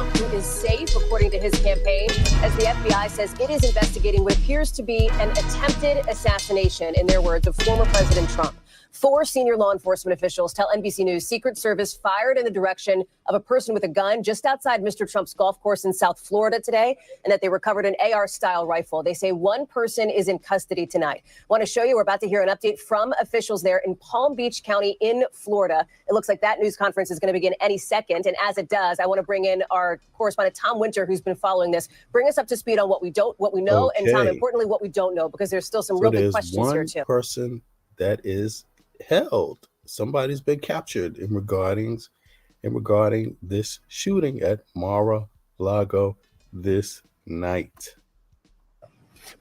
Trump, who is safe, according to his campaign, as the FBI says it is investigating what appears to be an attempted assassination, in their words, of former President Trump. 4 senior law enforcement officials tell NBC News Secret Service fired in the direction of a person with a gun just outside Mr. Trump's golf course in South Florida today, and that they recovered an AR-style rifle. They say one person is in custody tonight. Want to show you, we're about to hear an update from officials there in Palm Beach County in Florida. It looks like that news conference is going to begin any second, and as it does, I want to bring in our correspondent Tom Winter, who's been following this. Bring us up to speed on what we know, and Tom, importantly, what we don't know, because there's still some real big questions here too. One person that is held. Somebody's been captured in regarding this shooting at Mar-a-Lago this night.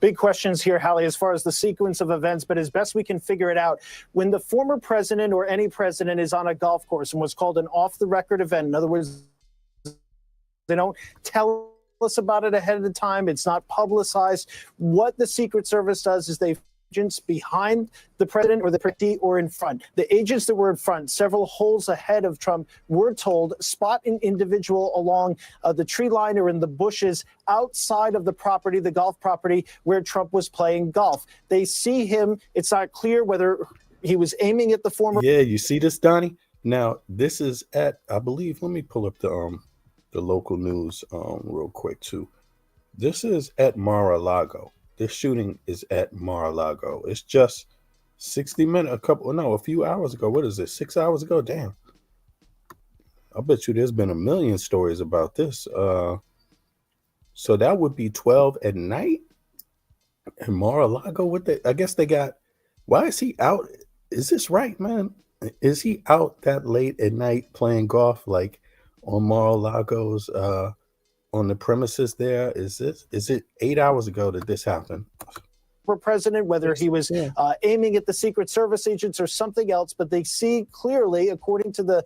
Big questions here, Hallie, as far as the sequence of events, but as best we can figure it out, when the former president or any president is on a golf course and what's called an off-the-record event, in other words, they don't tell us about it ahead of the time, it's not publicized, what the Secret Service does is they agents behind the president or the pretty or in front. The agents that were in front, several holes ahead of Trump, were told spot an individual along the tree line or in the bushes outside of the property, the golf property where Trump was playing golf. They see him. It's not clear whether he was aiming at the former. Yeah, you see this, Donnie? Now, this is at, I believe, let me pull up the local news real quick too. This is at Mar-a-Lago. This shooting is at Mar-a-Lago. It's just 60 minutes, a few hours ago. What is it? 6 hours ago? Damn. I bet you there's been a million stories about this. So that would be 12 at night in Mar-a-Lago. I guess they got, why is he out? Is this right, man? Is he out that late at night playing golf, like on Mar-a-Lago's, on the premises there? Is it 8 hours ago that this happened? For president, whether he was aiming at the Secret Service agents or something else, but they see clearly, according to them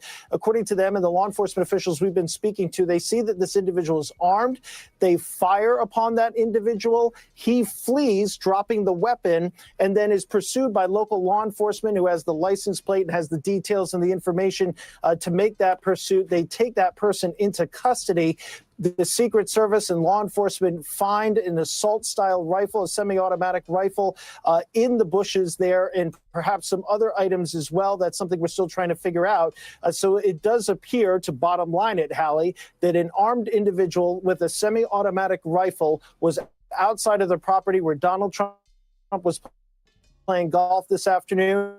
and the law enforcement officials we've been speaking to, they see that this individual is armed. They fire upon that individual. He flees, dropping the weapon, and then is pursued by local law enforcement who has the license plate and has the details and the information to make that pursuit. They take that person into custody. The Secret Service and law enforcement find an assault-style rifle, a semi-automatic rifle, in the bushes there, and perhaps some other items as well. That's something we're still trying to figure out. So it does appear, to bottom line it, Hallie, that an armed individual with a semi-automatic rifle was outside of the property where Donald Trump was playing golf this afternoon.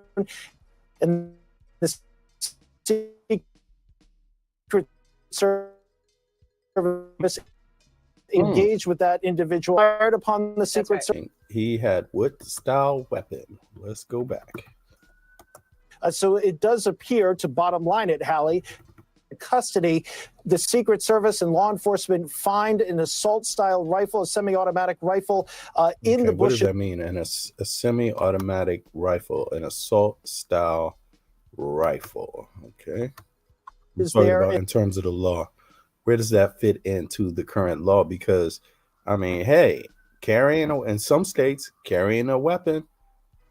And the Secret Service engaged with that individual, fired upon the Secret Service. He had what style weapon? Let's go back. So it does appear, to bottom line it, Hallie, custody, the Secret Service and law enforcement find an assault-style rifle, a semi-automatic rifle, in the bushes. What does that mean? And a semi-automatic rifle, an assault-style rifle. Okay. Is there about in terms of the law? Where does that fit into the current law? Because, I mean, hey, in some states, carrying a weapon,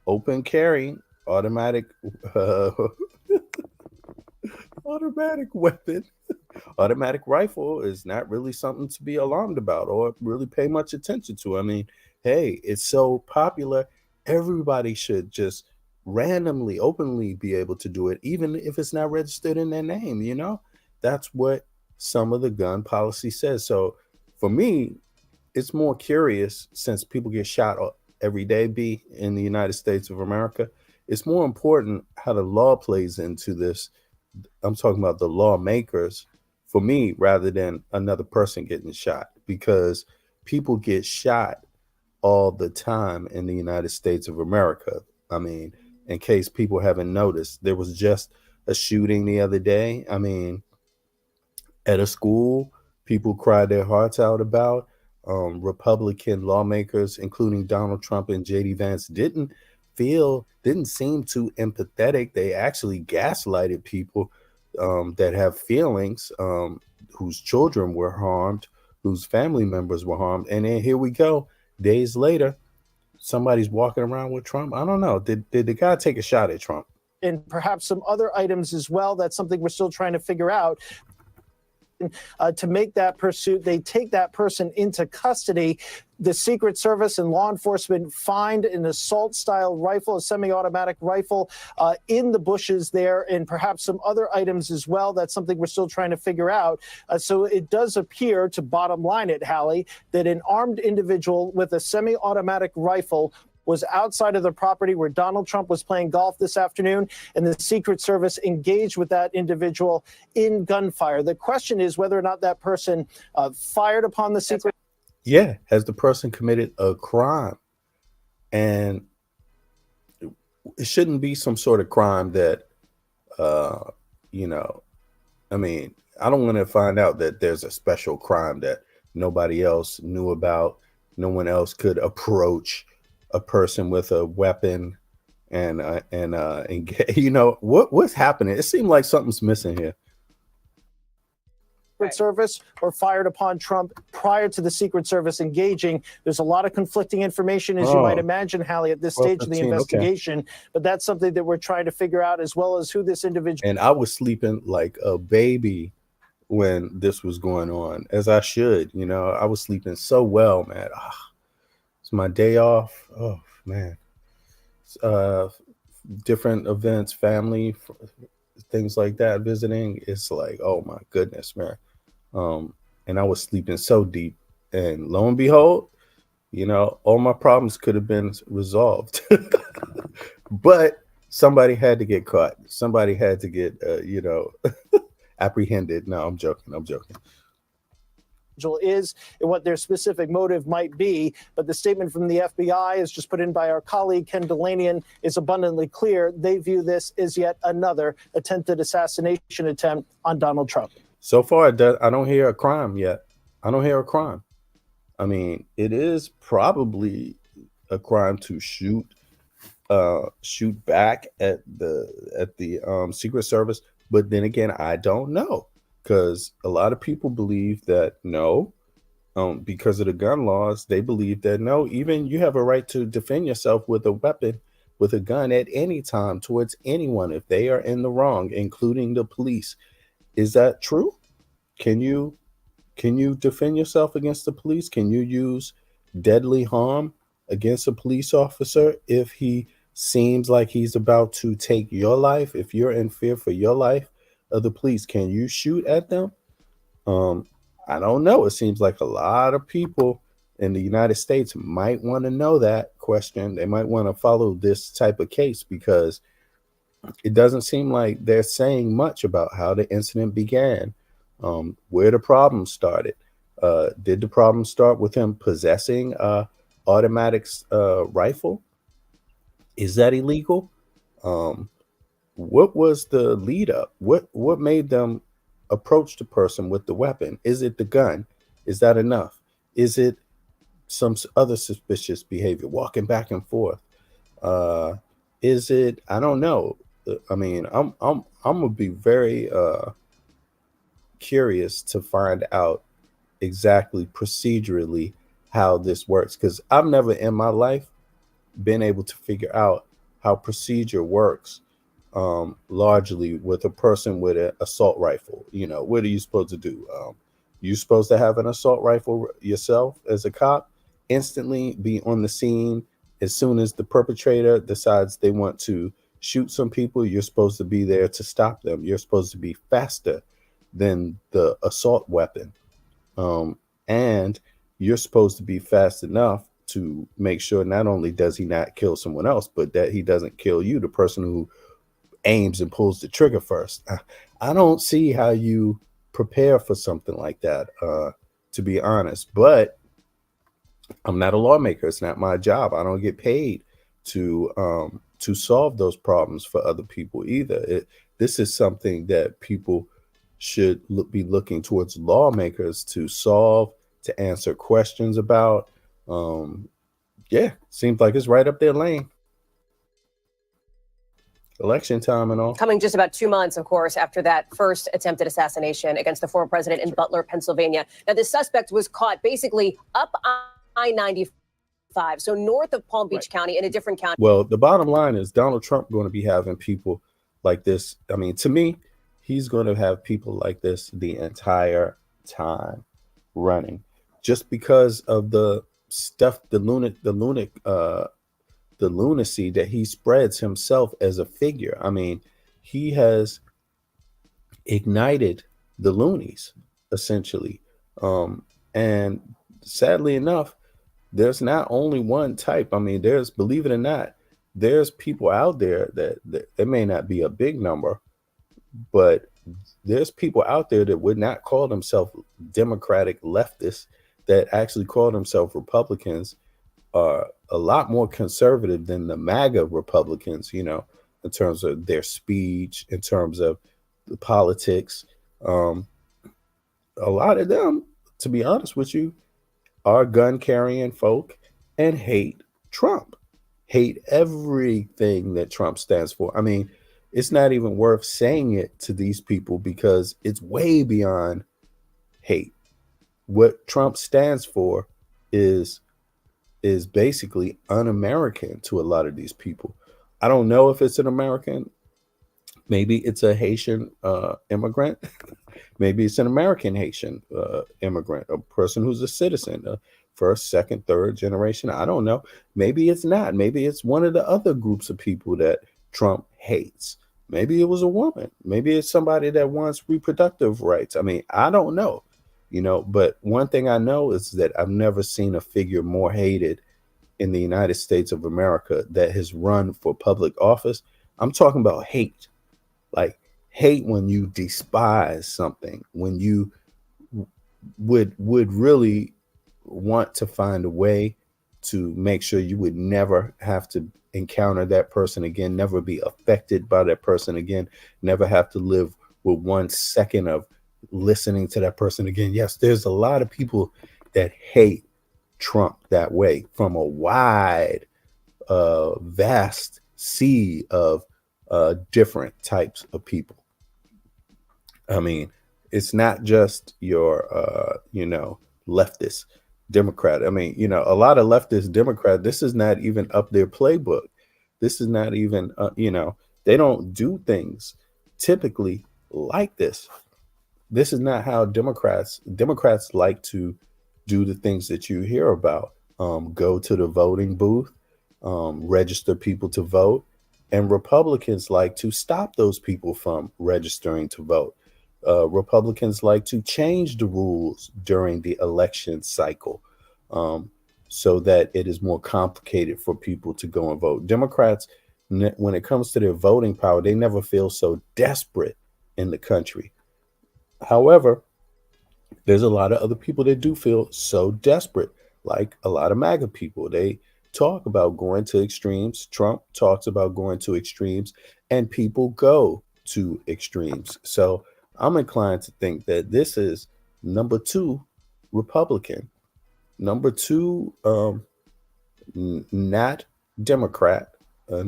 open carry, automatic weapon, automatic rifle is not really something to be alarmed about or really pay much attention to. I mean, hey, it's so popular. Everybody should just randomly, openly be able to do it, even if it's not registered in their name, you know? That's what some of the gun policy says. So for me, it's more curious, since people get shot every day, in the United States of America, it's more important how the law plays into this. I'm talking about the lawmakers, for me, rather than another person getting shot, because people get shot all the time in the United States of America. I mean, in case people haven't noticed, there was just a shooting the other day. I mean, at a school, people cried their hearts out about. Republican lawmakers, including Donald Trump and J.D. Vance, didn't seem too empathetic. They actually gaslighted people that have feelings, whose children were harmed, whose family members were harmed. And then here we go, days later, somebody's walking around with Trump. I don't know. Did the guy take a shot at Trump? And perhaps some other items as well. That's something we're still trying to figure out. to make that pursuit. They take that person into custody. The Secret Service and law enforcement find an assault-style rifle, a semi-automatic rifle, in the bushes there, and perhaps some other items as well. That's something we're still trying to figure out. So it does appear, to bottom line it, Hallie, that an armed individual with a semi-automatic rifle was outside of the property where Donald Trump was playing golf this afternoon, and the Secret Service engaged with that individual in gunfire. The question is whether or not that person fired upon the Secret. Yeah, has the person committed a crime? And it shouldn't be some sort of crime that, you know, I mean, I don't want to find out that there's a special crime that nobody else knew about. No one else could approach a person with a weapon and you know, what's happening? It seemed like something's missing here. Secret Service or fired upon Trump prior to the Secret Service engaging. There's a lot of conflicting information, as you might imagine, Hallie, at this stage of the investigation. Okay. But that's something that we're trying to figure out, as well as who this individual. And I was sleeping like a baby when this was going on, as I should. You know, I was sleeping so well, man. It's my day off. Oh man. Different events, family, things like that, visiting. It's like, oh my goodness, man. And I was sleeping so deep, and lo and behold, you know, all my problems could have been resolved. But somebody had to get caught. Somebody had to get, you know, apprehended. No, I'm joking. Is and what their specific motive might be, but the statement from the FBI, is just put in by our colleague Ken Delanian, is abundantly clear. They view this as yet another attempted assassination attempt on Donald Trump. So far, I don't hear a crime yet. I don't hear a crime. I mean, it is probably a crime to shoot back at the Secret Service, but then again, I don't know. Because a lot of people believe that no, because of the gun laws, they believe that no, even you have a right to defend yourself with a weapon, with a gun at any time towards anyone if they are in the wrong, including the police. Is that true? Can you defend yourself against the police? Can you use deadly harm against a police officer if he seems like he's about to take your life? If you're in fear for your life of the police, can you shoot at them? I don't know. It seems like a lot of people in the United States might want to know that question. They might want to follow this type of case, because it doesn't seem like they're saying much about how the incident began, where the problem started. Did the problem start with him possessing a automatic rifle? Is that illegal? What was the lead up? What made them approach the person with the weapon? Is it the gun? Is that enough? Is it some other suspicious behavior, walking back and forth? Is it? I don't know. I mean, I'm gonna be very curious to find out exactly procedurally how this works, because I've never in my life been able to figure out how procedure works. Largely with a person with an assault rifle. You know, what are you supposed to do? You're supposed to have an assault rifle yourself as a cop, instantly be on the scene as soon as the perpetrator decides they want to shoot some people. You're supposed to be there to stop them. You're supposed to be faster than the assault weapon. And you're supposed to be fast enough to make sure not only does he not kill someone else, but that he doesn't kill you, the person who aims and pulls the trigger first. I don't see how you prepare for something like that, to be honest. But I'm not a lawmaker. It's not my job. I don't get paid to solve those problems for other people either. This is something that people should be looking towards lawmakers to solve, to answer questions about. Yeah, seems like it's right up their lane. Election time and all. Coming just about 2 months, of course, after that first attempted assassination against the former president in Butler, Pennsylvania. Now, this suspect was caught basically up I-95, so north of Palm Beach County in a different county. Well, the bottom line is Donald Trump going to be having people like this. I mean, to me, he's going to have people like this the entire time running, just because of the stuff, the lunacy that he spreads himself as a figure. I mean, he has ignited the loonies essentially, and sadly enough, there's not only one type. I mean, there's, believe it or not, there's people out there that it may not be a big number, but there's people out there that would not call themselves democratic leftists, that actually call themselves Republicans, are a lot more conservative than the MAGA Republicans, you know, in terms of their speech, in terms of the politics. A lot of them, to be honest with you, are gun carrying folk and hate Trump, hate everything that Trump stands for. I mean, it's not even worth saying it to these people because it's way beyond hate. What Trump stands for is basically un-American to a lot of these people. I don't know if it's an American. Maybe it's a Haitian immigrant. Maybe it's an American Haitian immigrant, a person who's a citizen, first, second, third generation. I don't know. Maybe it's not. Maybe it's one of the other groups of people that Trump hates. Maybe it was a woman. Maybe it's somebody that wants reproductive rights. I mean, I don't know, you know, but one thing I know is that I've never seen a figure more hated in the United States of America that has run for public office. I'm talking about hate, like hate when you despise something, when you would really want to find a way to make sure you would never have to encounter that person again, never be affected by that person again, never have to live with 1 second of listening to that person again. Yes, there's a lot of people that hate Trump that way, from a wide, vast sea of different types of people. I mean, it's not just your, you know, leftist Democrat. I mean, you know, a lot of leftist Democrat, this is not even up their playbook. This is not even, you know, they don't do things typically like this. This is not how Democrats like to do the things that you hear about. Go to the voting booth, register people to vote. And Republicans like to stop those people from registering to vote. Republicans like to change the rules during the election cycle, so that it is more complicated for people to go and vote. Democrats, when it comes to their voting power, they never feel so desperate in the country. However, there's a lot of other people that do feel so desperate, like a lot of MAGA people. They talk about going to extremes. Trump talks about going to extremes, and people go to extremes. So I'm inclined to think that this is number 2 Republican, number 2 not Democrat, at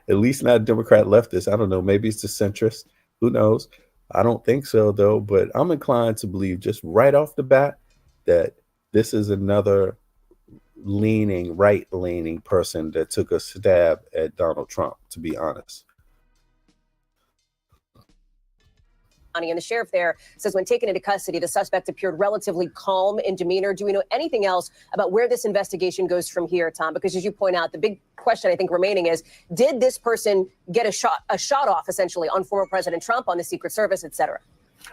least not Democrat leftist. I don't know, maybe it's the centrist, who knows. I don't think so though, but I'm inclined to believe just right off the bat that this is another right-leaning person that took a stab at Donald Trump, to be honest. And the sheriff there says when taken into custody, the suspect appeared relatively calm in demeanor. Do we know anything else about where this investigation goes from here, Tom? Because as you point out, the big question I think remaining is, did this person get a shot off essentially on former President Trump, on the Secret Service, et cetera?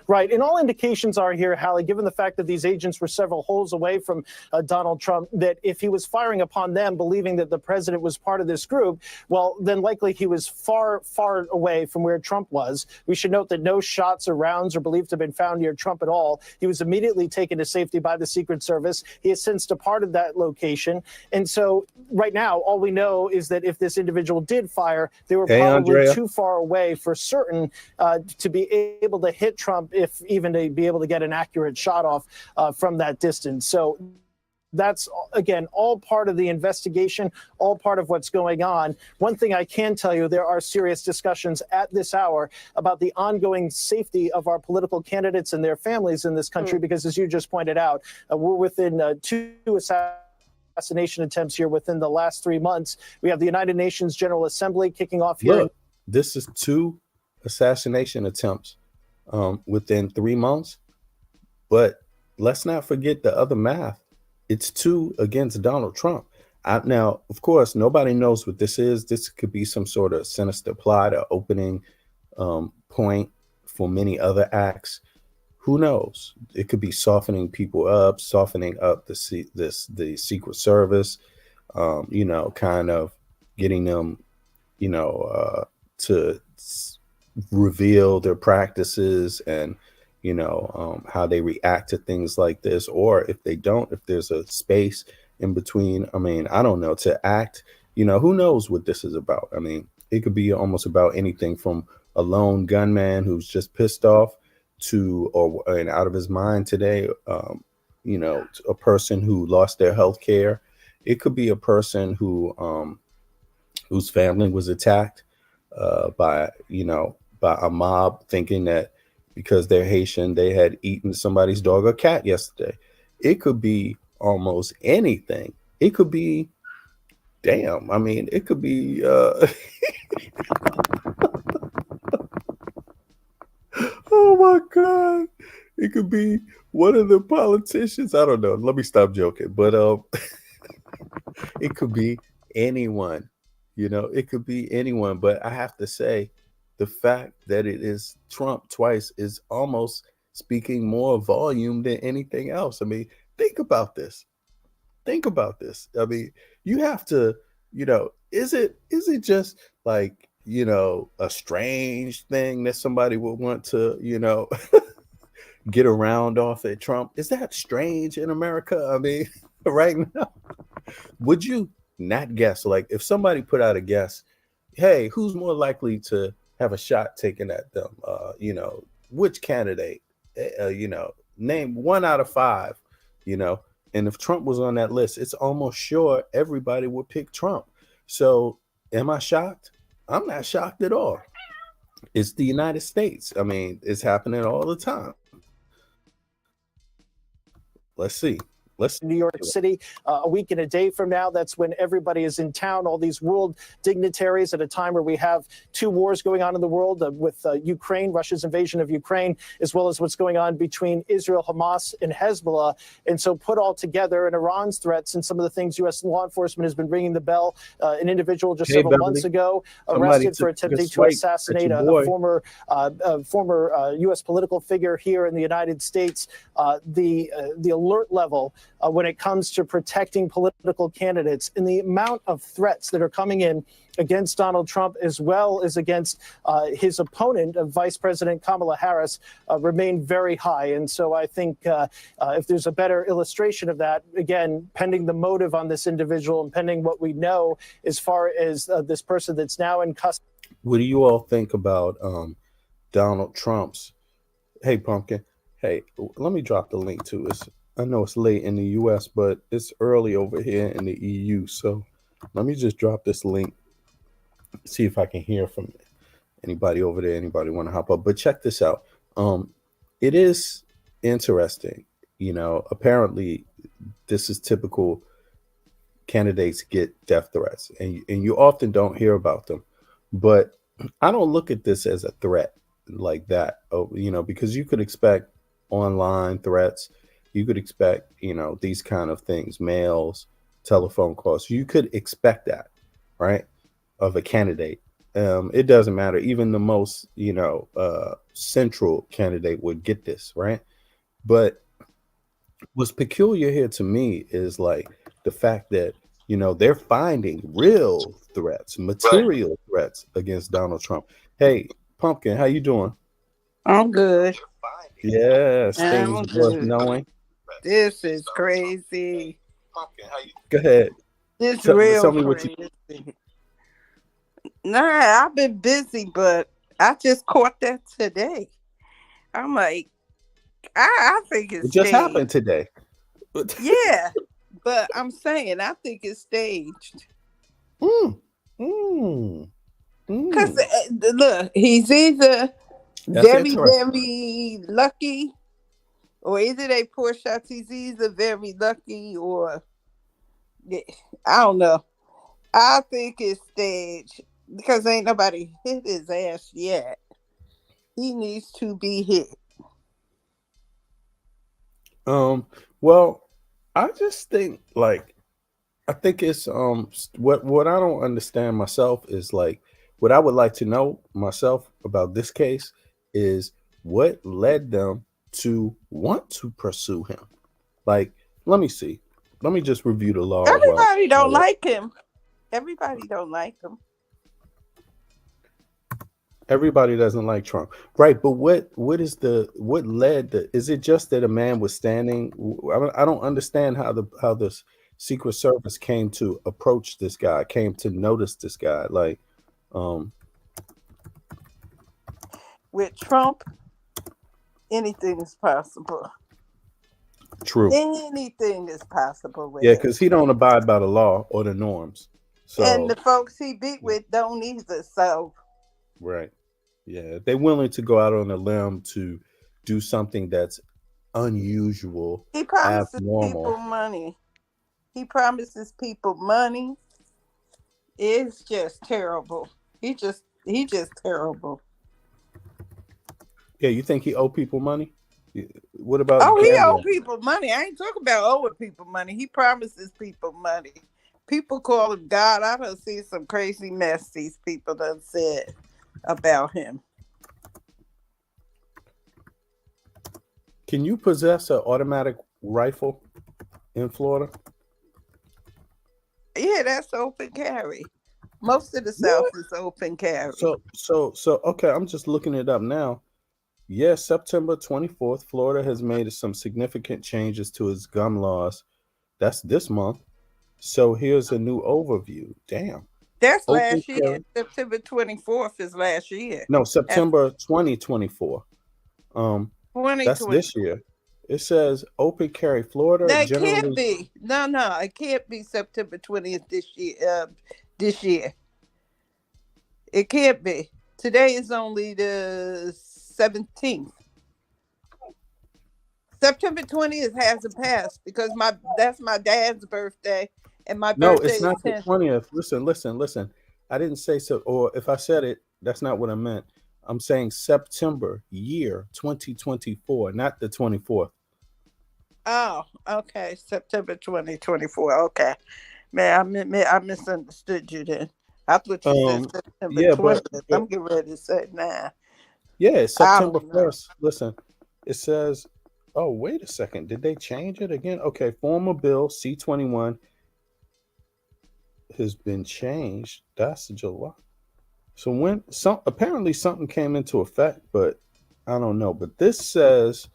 Right. And all indications are here, Hallie, given the fact that these agents were several holes away from Donald Trump, that if he was firing upon them, believing that the president was part of this group, well, then likely he was far, far away from where Trump was. We should note that no shots or rounds are believed to have been found near Trump at all. He was immediately taken to safety by the Secret Service. He has since departed that location. And so right now, all we know is that if this individual did fire, they were probably too far away for certain to be able to hit Trump, if even to be able to get an accurate shot off from that distance. So that's, again, all part of the investigation, all part of what's going on. One thing I can tell you, there are serious discussions at this hour about the ongoing safety of our political candidates and their families in this country, because as you just pointed out, we're within 2 assassination attempts here within the last 3 months. We have the United Nations General Assembly kicking off here. Look, this is 2 assassination attempts within 3 months. But let's not forget the other math. It's 2 against Donald Trump. Now, of course, nobody knows what this is. This could be some sort of sinister plot or opening point for many other acts. Who knows? It could be softening people up, softening up the Secret Service, kind of getting them, to reveal their practices and how they react to things like this, or if they don't, if there's a space in between. I mean, I don't know, to act. Who knows what this is about? I mean, it could be almost about anything from a lone gunman who's just pissed off and out of his mind today. A person who lost their health care. It could be a person whose family was attacked by a mob, thinking that because they're Haitian, they had eaten somebody's dog or cat yesterday. It could be almost anything. It could be, damn. I mean, it could be. Oh my God! It could be one of the politicians. I don't know. Let me stop joking. But it could be anyone. It could be anyone. But I have to say, the fact that it is Trump twice is almost speaking more volume than anything else. I mean, think about this. Think about this. I mean, you have to, is it just like, a strange thing that somebody would want to, get around off at Trump? Is that strange in America? I mean, right now, would you not guess? Like, if somebody put out a guess, hey, who's more likely to have a shot taken at them? Which candidate? Name 1 out of 5. And if Trump was on that list, it's almost sure everybody would pick Trump. So, am I shocked? I'm not shocked at all. It's the United States. I mean, it's happening all the time. Let's see. New York City a week and a day from now. That's when everybody is in town, all these world dignitaries, at a time where we have 2 wars going on in the world with Ukraine, Russia's invasion of Ukraine, as well as what's going on between Israel, Hamas, and Hezbollah. And so put all together, and Iran's threats and some of the things U.S. law enforcement has been ringing the bell. An individual just several months ago arrested for attempting to assassinate a former U.S. political figure here in the United States. The alert level when it comes to protecting political candidates and the amount of threats that are coming in against Donald Trump, as well as against his opponent, Vice President Kamala Harris, remain very high. And so I think if there's a better illustration of that, again, pending the motive on this individual and pending what we know as far as this person that's now in custody. What do you all think about Donald Trump's? Hey, Pumpkin. Hey, let me drop the link to this. I know it's late in the U.S., but it's early over here in the EU. So let me just drop this link, see if I can hear from anybody over there. Anybody want to hop up? But check this out. It is interesting. Apparently this is typical. Candidates get death threats, and you often don't hear about them. But I don't look at this as a threat like that, because you could expect online threats. You could expect, these kind of things, mails, telephone calls. You could expect that, right, of a candidate. It doesn't matter. Even the most, central candidate would get this, right? But what's peculiar here to me is like the fact that, they're finding real threats, material threats against Donald Trump. Hey, Pumpkin, how you doing? I'm good. Yes, things worth knowing. This is crazy. Go ahead. This real tell me crazy. Nah, I've been busy, but I just caught that today. I'm like, I think it's It just staged. happened today. Yeah, but I'm saying I think it's staged. Because look, he's either very lucky, or either they pour shots. He's either very lucky, or I don't know. I think it's staged because ain't nobody hit his ass yet. he needs to be hit. Well, I just think I think it's what I don't understand myself is like what I would like to know myself about this case is what led them to want to pursue him. Like, let me see. Let me just review the law. Everybody don't like him. Everybody don't like him. Everybody doesn't like Trump, right? But what led the? Is it just that a man was standing? I don't understand how the Secret Service came to approach this guy, came to notice this guy. Like, with Trump, anything is possible. True. Anything is possible with Yeah, because he don't abide by the law or the norms. So, and the folks he beat with don't either. So, right. Yeah, they're willing to go out on a limb to do something that's unusual, he promises abnormal. people money. He promises people money. It's just terrible. He just terrible. Yeah, you think he owe people money? What about? Oh, he owe people money. I ain't talking about owing people money. He promises people money. People call him God. I done seen some crazy mess these people done said about him. Can you possess an automatic rifle in Florida? Yeah, that's open carry. Most of the South is open carry. So okay, I'm just looking it up now. Yes, September 24th, Florida has made some significant changes to its gun laws. That's this month. So here's a new overview. Damn. That's last year. September 24th is last year. No, September 2024. That's this year. It says open carry Florida. That can't be. No, it can't be September 20th this year. It can't be. Today is only the 17th. September 20th hasn't passed because that's my dad's birthday and my birthday. No, it's not the 20th. Listen. I didn't say so, or if I said it, that's not what I meant. I'm saying September year 2024, not the 24th. Oh, okay. September 2024. Okay. Man, I misunderstood you then. I thought you said September 20th. But I'm getting ready to say now. Yeah, September 1st. Listen, it says, oh, wait a second. Did they change it again? Okay, former bill C-21 has been changed. That's July. So apparently something came into effect, but I don't know. But this says,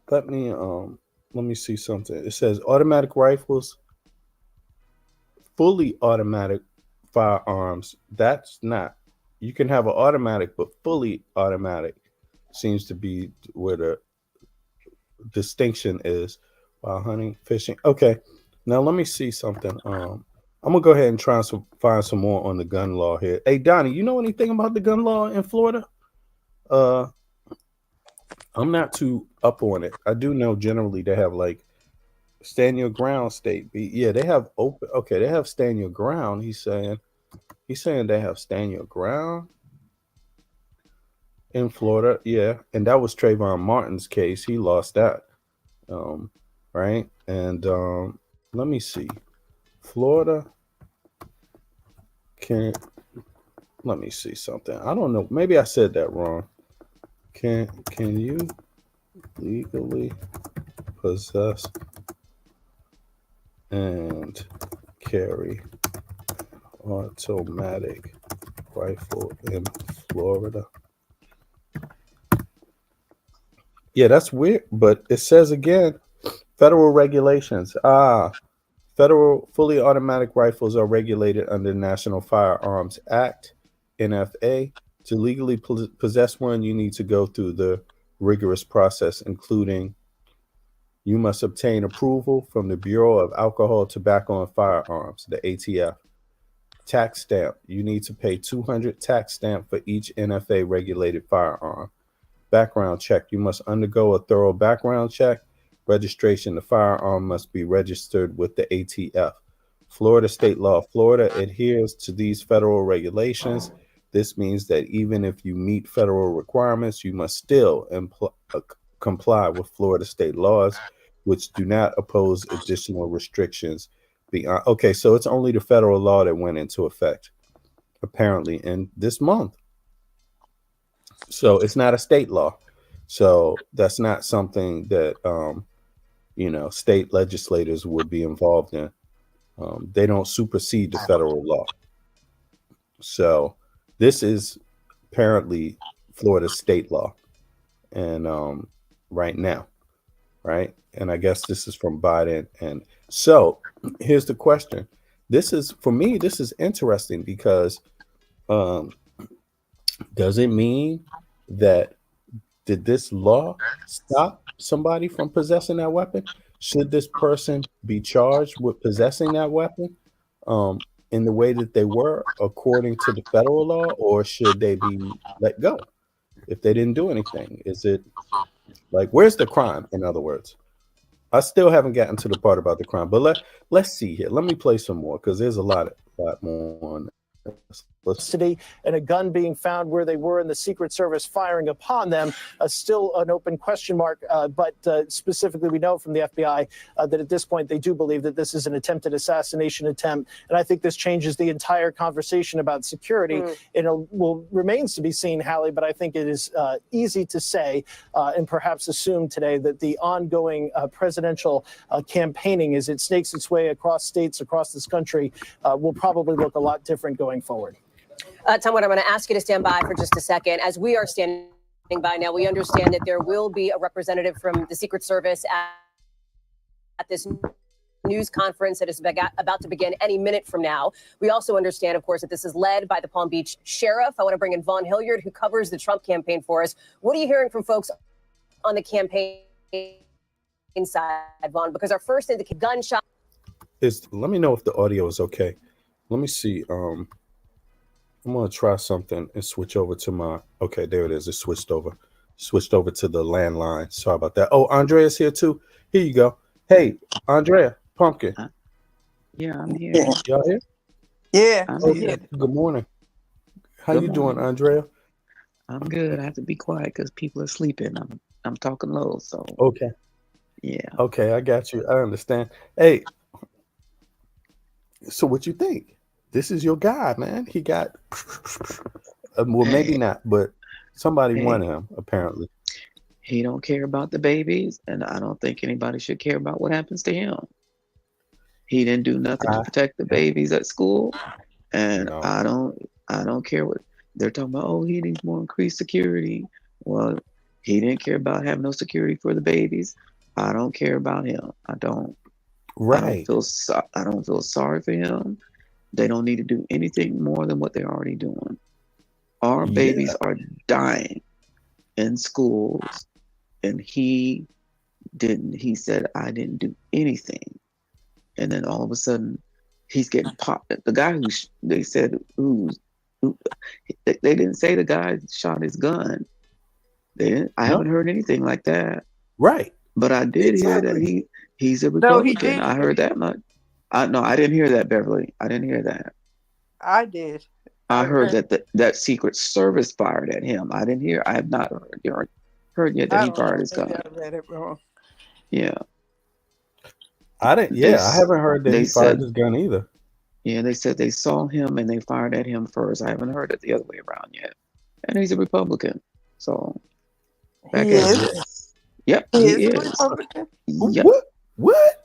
let me see something. It says automatic rifles, fully automatic firearms. That's not. You can have an automatic, but fully automatic seems to be where the distinction is. While hunting, fishing. Okay, now let me see something. I'm gonna go ahead and try to find some more on the gun law here. Hey, Donnie, you know anything about the gun law in Florida? I'm not too up on it. I do know generally they have like stand your ground state. Yeah, they have open. Okay, they have stand your ground. He's saying they have stand your ground in Florida. Yeah, and that was Trayvon Martin's case. He lost that. Right, and let me see. Florida let me see something. I don't know. Maybe I said that wrong. Can you legally possess and carry automatic rifle in Florida? Yeah, that's weird, but it says again, federal regulations. Federal fully automatic rifles are regulated under the National Firearms Act, NFA. To legally possess one, you need to go through the rigorous process, including you must obtain approval from the Bureau of Alcohol, Tobacco, and Firearms, the ATF. Tax stamp. You need to pay 200 tax stamp for each NFA regulated firearm. Background check. You must undergo a thorough background check. Registration. The firearm must be registered with the ATF. Florida state law. Florida adheres to these federal regulations. This means that even if you meet federal requirements, you must still comply with Florida state laws, which do not oppose additional restrictions beyond. Okay, so it's only the federal law that went into effect, apparently, in this month. So it's not a state law. So that's not something that, state legislators would be involved in. They don't supersede the federal law. So this is apparently Florida's state law, and right now, right? And I guess this is from Biden. And so here's the question. This is, for me, this is interesting because does it mean that did this law stop somebody from possessing that weapon? Should this person be charged with possessing that weapon in the way that they were according to the federal law, or should they be let go if they didn't do anything? Is it like, where's the crime? In other words, I still haven't gotten to the part about the crime, but let's see here. Let me play some more because there's a lot more on this. Custody and a gun being found where they were, and the Secret Service firing upon them. Still an open question mark, but specifically we know from the FBI that at this point they do believe that this is an attempted assassination attempt. And I think this changes the entire conversation about security. It remains to be seen, Hallie, but I think it is easy to say and perhaps assume today that the ongoing presidential campaigning as it snakes its way across states across this country will probably look a lot different going forward. Tom, what I'm going to ask you to stand by for just a second. As we are standing by now, we understand that there will be a representative from the Secret Service at this news conference that is about to begin any minute from now. We also understand, of course, that this is led by the Palm Beach Sheriff. I want to bring in Vaughn Hilliard, who covers the Trump campaign for us. What are you hearing from folks on the campaign side, Vaughn? Because our first indicator, gunshot. Let me know if the audio is okay. Let me see. I'm going to try something and switch over to my, okay, there it is. It switched over to the landline. Sorry about that. Oh, Andrea's here too. Here you go. Hey, Andrea, Pumpkin. Yeah, I'm here. Y'all here? Yeah. I'm here. Good morning. How Good you morning. doing, Andrea? I'm good. I have to be quiet because people are sleeping. I'm talking low, so Okay. yeah. Okay, I got you. I understand. Hey, so what you think? This is your guy, man. He got, well, maybe not, but somebody wanted him, apparently. He don't care about the babies, and I don't think anybody should care about what happens to him. He didn't do nothing to protect the babies at school, and No. I don't care what they're talking about. Oh, he needs more increased security. Well, he didn't care about having no security for the babies. I don't care about him. I don't. Right. I don't feel sorry for him. They don't need to do anything more than what they're already doing. Our babies are dying in schools, and he said, I didn't do anything. And then all of a sudden, he's getting popped. The guy they didn't say the guy shot his gun. I haven't heard anything like that. Right. But I did hear that he's a Republican. I heard that much. I didn't hear that, Beverly. I didn't hear that. I did. I heard that Secret Service fired at him. I have not heard yet that he fired his gun. I read it wrong. Yeah. I haven't heard that he fired his gun either. Yeah, they said they saw him and they fired at him first. I haven't heard it the other way around yet. And he's a Republican. So He is? Yep, He is a Republican? Yep. What?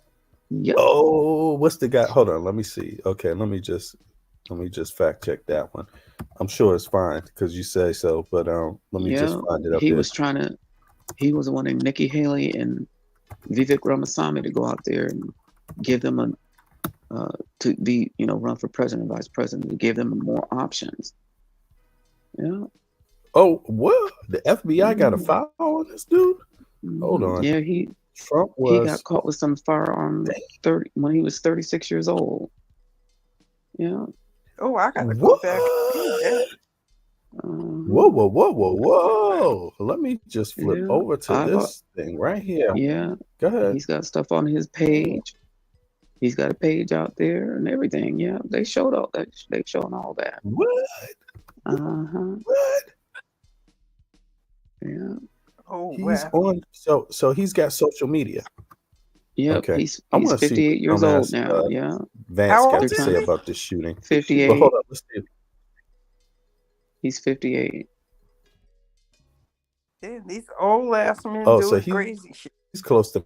Yep. Oh, what's the guy? Hold on, let me see. Okay, let me just fact check that one. I'm sure it's fine because you say so, but let me just find it up. He was wanting Nikki Haley and Vivek Ramaswamy to go out there and give them to be, run for president, vice president, to give them more options. Yeah. Oh, what? The FBI got a file on this dude? Hold on. Yeah, Trump he got caught with some firearm when he was 36 years old. Yeah. Oh, I gotta go back. Whoa. Let me just flip over to this thing right here. Yeah. Go ahead. He's got stuff on his page. He's got a page out there and everything. Yeah. They showed all that. They showing all that. What? What? Yeah. Oh He's wow. on. So he's got social media. Yep. Okay. He's I want to see 58 what years old dumbass now. Yeah. Vance How got old to They're is say trying he? about this shooting. But 58. hold on, let's see. He's 58. Damn, these old ass men Oh, so doing crazy shit. he's close to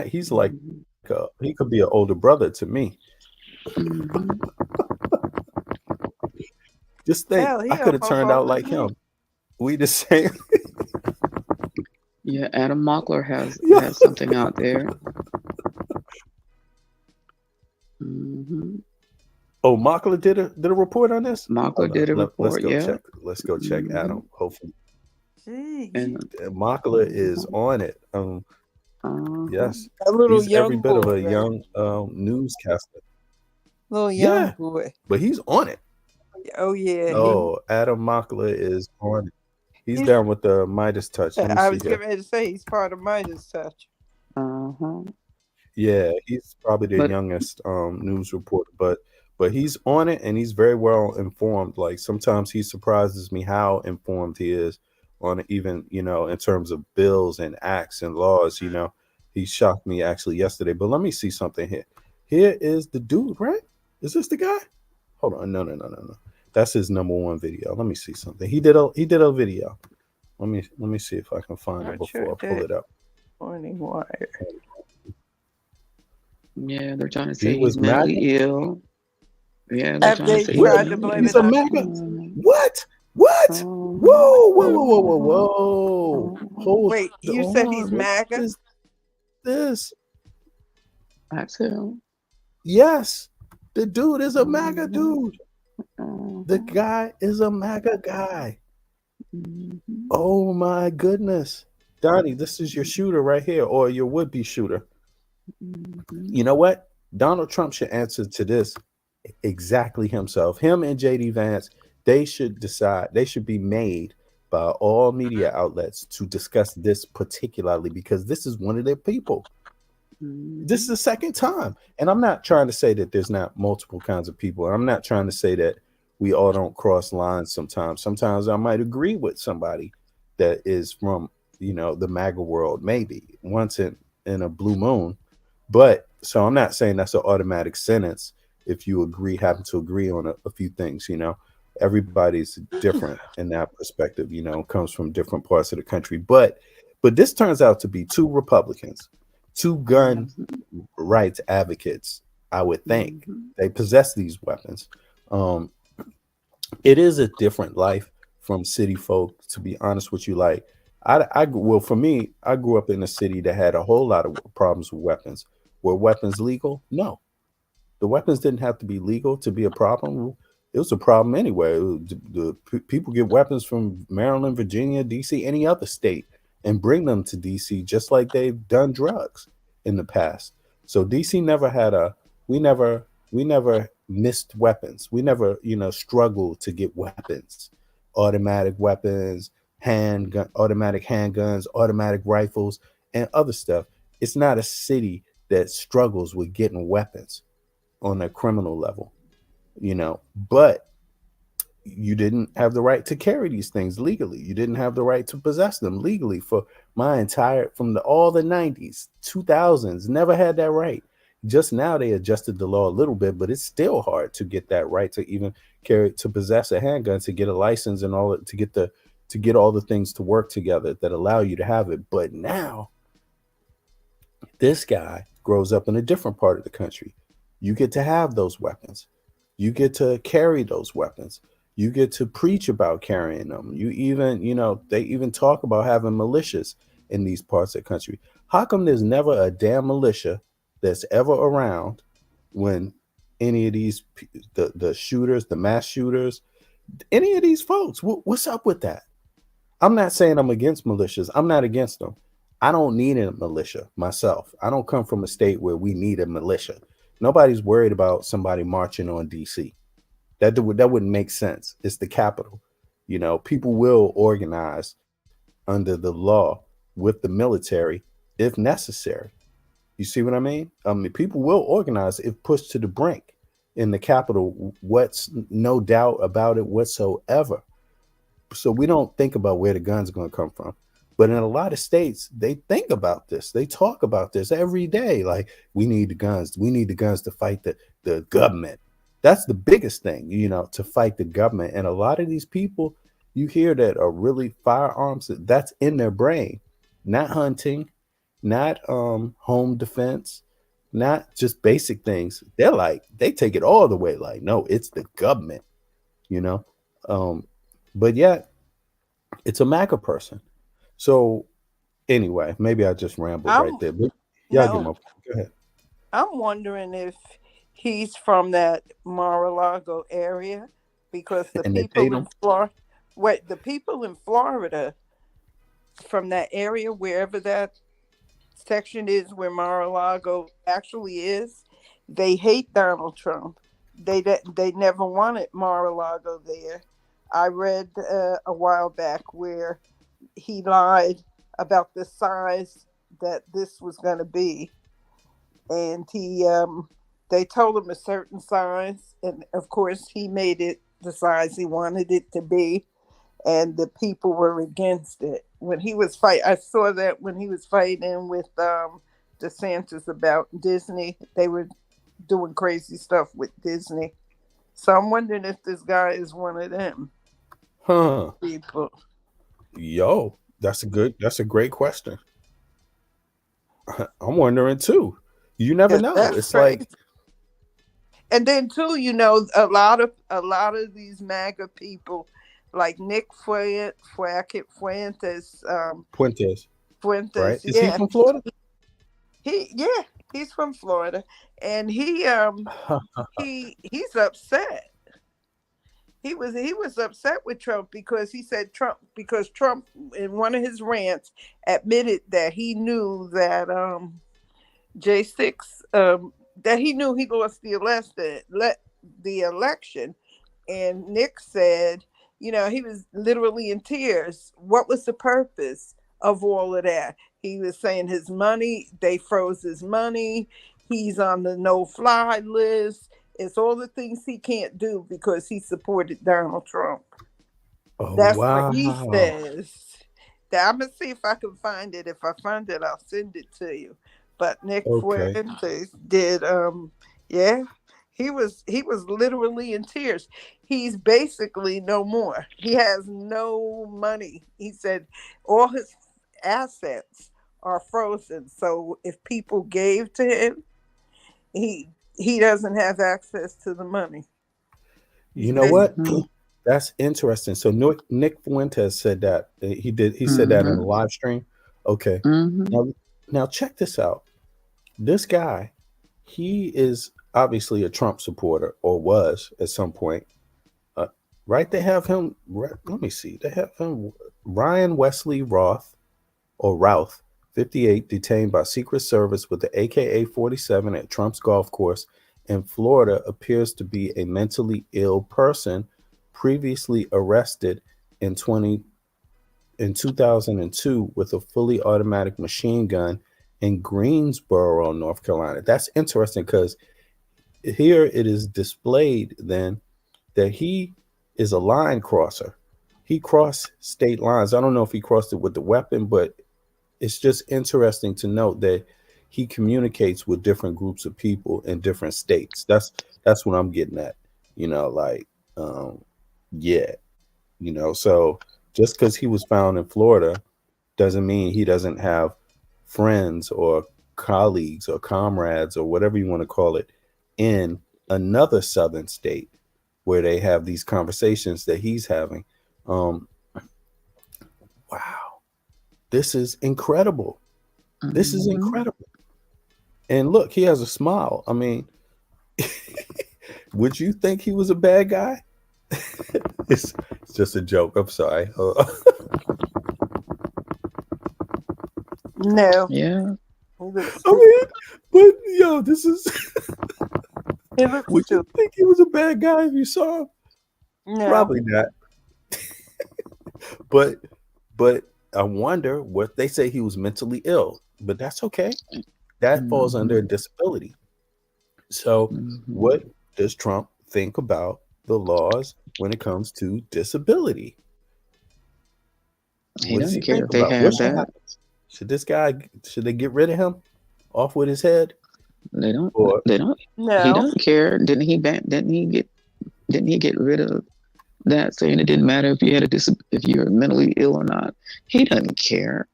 he's like Mhm. he could be an older brother to me. Mhm. Just think, Hell, I he could up have turned out like his knee. him. We the same. Yeah, Adam Mockler has Yeah. something out there. Hmm. Oh, Mockler did a report on this. Mockler Hold did a on, let's report. go Yeah. check. Let's go check Hmm. Adam. Hopefully, Jeez. And Mockler is on it. Yes, A little he's every young bit of boy, a right? young newscaster. Little young Yeah, boy. but he's on it. Oh yeah. Oh, Adam Mockler is on it. He's He's down with the Midas touch. Let me I see was here. getting ready to say he's part of Midas Touch. Yeah, he's probably the But youngest news reporter, but he's on it and he's very well informed. Like sometimes he surprises me how informed he is on even, in terms of bills and acts and laws, He shocked me actually yesterday. But let me see something here. Here is the dude, right? Is this the guy? Hold on. No. That's his #1 video. Let me see something. He did a video. Let me see if I can find it I before checked I pull that it up. morning wire. yeah, they're trying to He say he's was MAGA. mentally ill. Yeah, they're After trying to he say he's tried to mentally blame He's it a on MAGA. ill. What? What? Whoa. Hold Wait, you said he's on. What MAGA? is this? That's him. Yes. The dude is a MAGA dude. The Mhm. guy is a MAGA guy. Mhm. Oh my goodness. Donnie, this is your shooter right here, or your would-be shooter. Mhm. You know what? Donald Trump should answer to this exactly himself. Him and JD Vance, they should decide, they should be made by all media outlets to discuss this particularly because this is one of their people. This is the second time. And I'm not trying to say that there's not multiple kinds of people. I'm not trying to say that we all don't cross lines sometimes. Sometimes I might agree with somebody that is from, the MAGA world, maybe once in a blue moon. But so I'm not saying that's an automatic sentence if you happen to agree on a few things, Everybody's different in that perspective, comes from different parts of the country. But this turns out to be two Republicans, two gun rights advocates, I would think. Mhm. They possess these weapons. It is a different life from city folk, to be honest with you. Like, well, for me, I grew up in a city that had a whole lot of problems with weapons. Were weapons legal? No. The weapons didn't have to be legal to be a problem. It was a problem anyway. People get weapons from Maryland, Virginia, DC, any other state, and bring them to DC just like they've done drugs in the past. So DC never had we never missed weapons. We never, struggled to get weapons, automatic weapons, automatic handguns, automatic rifles, and other stuff. It's not a city that struggles with getting weapons on a criminal level, but you didn't have the right to carry these things legally. You didn't have the right to possess them legally for all the 90s, 2000s, never had that right. Just now they adjusted the law a little bit, but it's still hard to get that right to even to possess a handgun, to get a license and all to get all the things to work together that allow you to have it. But now this guy grows up in a different part of the country. You get to have those weapons. You get to carry those weapons. You get to preach about carrying them. You even, they even talk about having militias in these parts of the country. How come there's never a damn militia that's ever around when any of these, the shooters, the mass shooters, any of these folks, what's up with that? I'm not saying I'm against militias. I'm not against them. I don't need a militia myself. I don't come from a state where we need a militia. Nobody's worried about somebody marching on DC. That wouldn't make sense. It's the capital. People will organize under the law with the military if necessary. You see what I mean? People will organize if pushed to the brink. in the Capitol. What's no doubt about it whatsoever. So we don't think about where the guns are going to come from. But in a lot of states, they think about this. They talk about this every day. Like, we need the guns. We need the guns to fight the government. That's the biggest thing, to fight the government. And a lot of these people you hear that are really firearms, that's in their brain. Not hunting, not home defense, not just basic things. They're like, they take it all the way. Like, no, it's the government, but yet it's a MAGA person. So anyway, maybe I just rambled right there. But yeah, no, go ahead. I'm wondering if he's from that Mar-a-Lago area, because the And they people paid in him. Florida, the people in Florida from that area, wherever that section is where Mar-a-Lago actually is, they hate Donald Trump. They never wanted Mar-a-Lago there. I read a while back where he lied about the size that this was going to be, and they told him a certain size, and of course he made it the size he wanted it to be, and the people were against it. When he was I saw that when he was fighting with DeSantis about Disney, they were doing crazy stuff with Disney. So I'm wondering if this guy is one of them people. Yo, that's a great question. I'm wondering too. You never know. That's It's crazy. like, and then too, a lot of these MAGA people, like Nick Fuentes, Fuentes, right? Fuentes, Is he from Florida? He's from Florida, and he's upset. He was upset with Trump because he said Trump in one of his rants admitted that he knew that J6 that he knew he lost the election, and Nick said, he was literally in tears. What was the purpose of all of that? He was saying his money, they froze his money. He's on the no-fly list. It's all the things he can't do because he supported Donald Trump. Oh, That's wow. what he says. Now, I'm going to see if I can find it. If I find it, I'll send it to you. But Nick Fuentes did, he was literally in tears. He's basically no more. He has no money. He said all his assets are frozen. So if people gave to him, he doesn't have access to the money. You know what? That's interesting. So Nick Fuentes said that. He said that in a live stream. Okay. Now check this out. This guy, he is obviously a Trump supporter, or was at some point. Right? They have him. Let me see. They have him. Ryan Wesley Routh, 58, detained by Secret Service with the AK-47 at Trump's golf course in Florida, appears to be a mentally ill person, previously arrested in 2002 with a fully automatic machine gun in Greensboro, North Carolina. That's interesting because here it is displayed then that he is a line crosser. He crossed state lines. I don't know if he crossed it with the weapon, but it's just interesting to note that he communicates with different groups of people in different states. That's what I'm getting at. So just because he was found in Florida doesn't mean he doesn't have friends or colleagues or comrades or whatever you want to call it in another southern state where they have these conversations that he's having. Wow. This is incredible. This is incredible. And look, he has a smile. I mean, would you think he was a bad guy? It's just a joke. I'm sorry. No. Yeah. I mean, but yo, this is. Would you think he was a bad guy if you saw him? No. Probably not. But I wonder what they say. He was mentally ill, but that's okay. That falls under a disability. So what does Trump think about the laws when it comes to disability? He What does doesn't he care think if they about? What have should that. happen? Should they get rid of him off with his head? They don't. Or They don't. He No, doesn't care. Didn't he get rid of that, saying it didn't matter if you had if you're mentally ill or not? He doesn't care.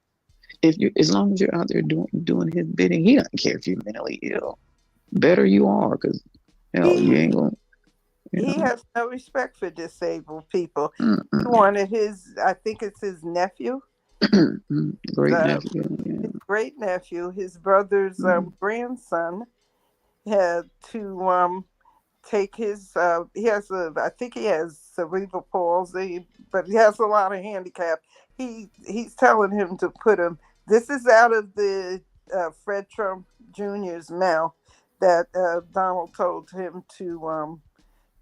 As long as you're out there doing his bidding, he doesn't care if you're mentally ill. Better you are, because hell, you he ain't gonna. he has no respect for disabled people. He Mm-mm. wanted I think it's his nephew, Great uh, nephew. Yeah. his great nephew, his brother's grandson had to take his. I think he has cerebral palsy, but he has a lot of handicap. He's telling him to put him. This is out of the Fred Trump Jr.'s mouth that Donald told him to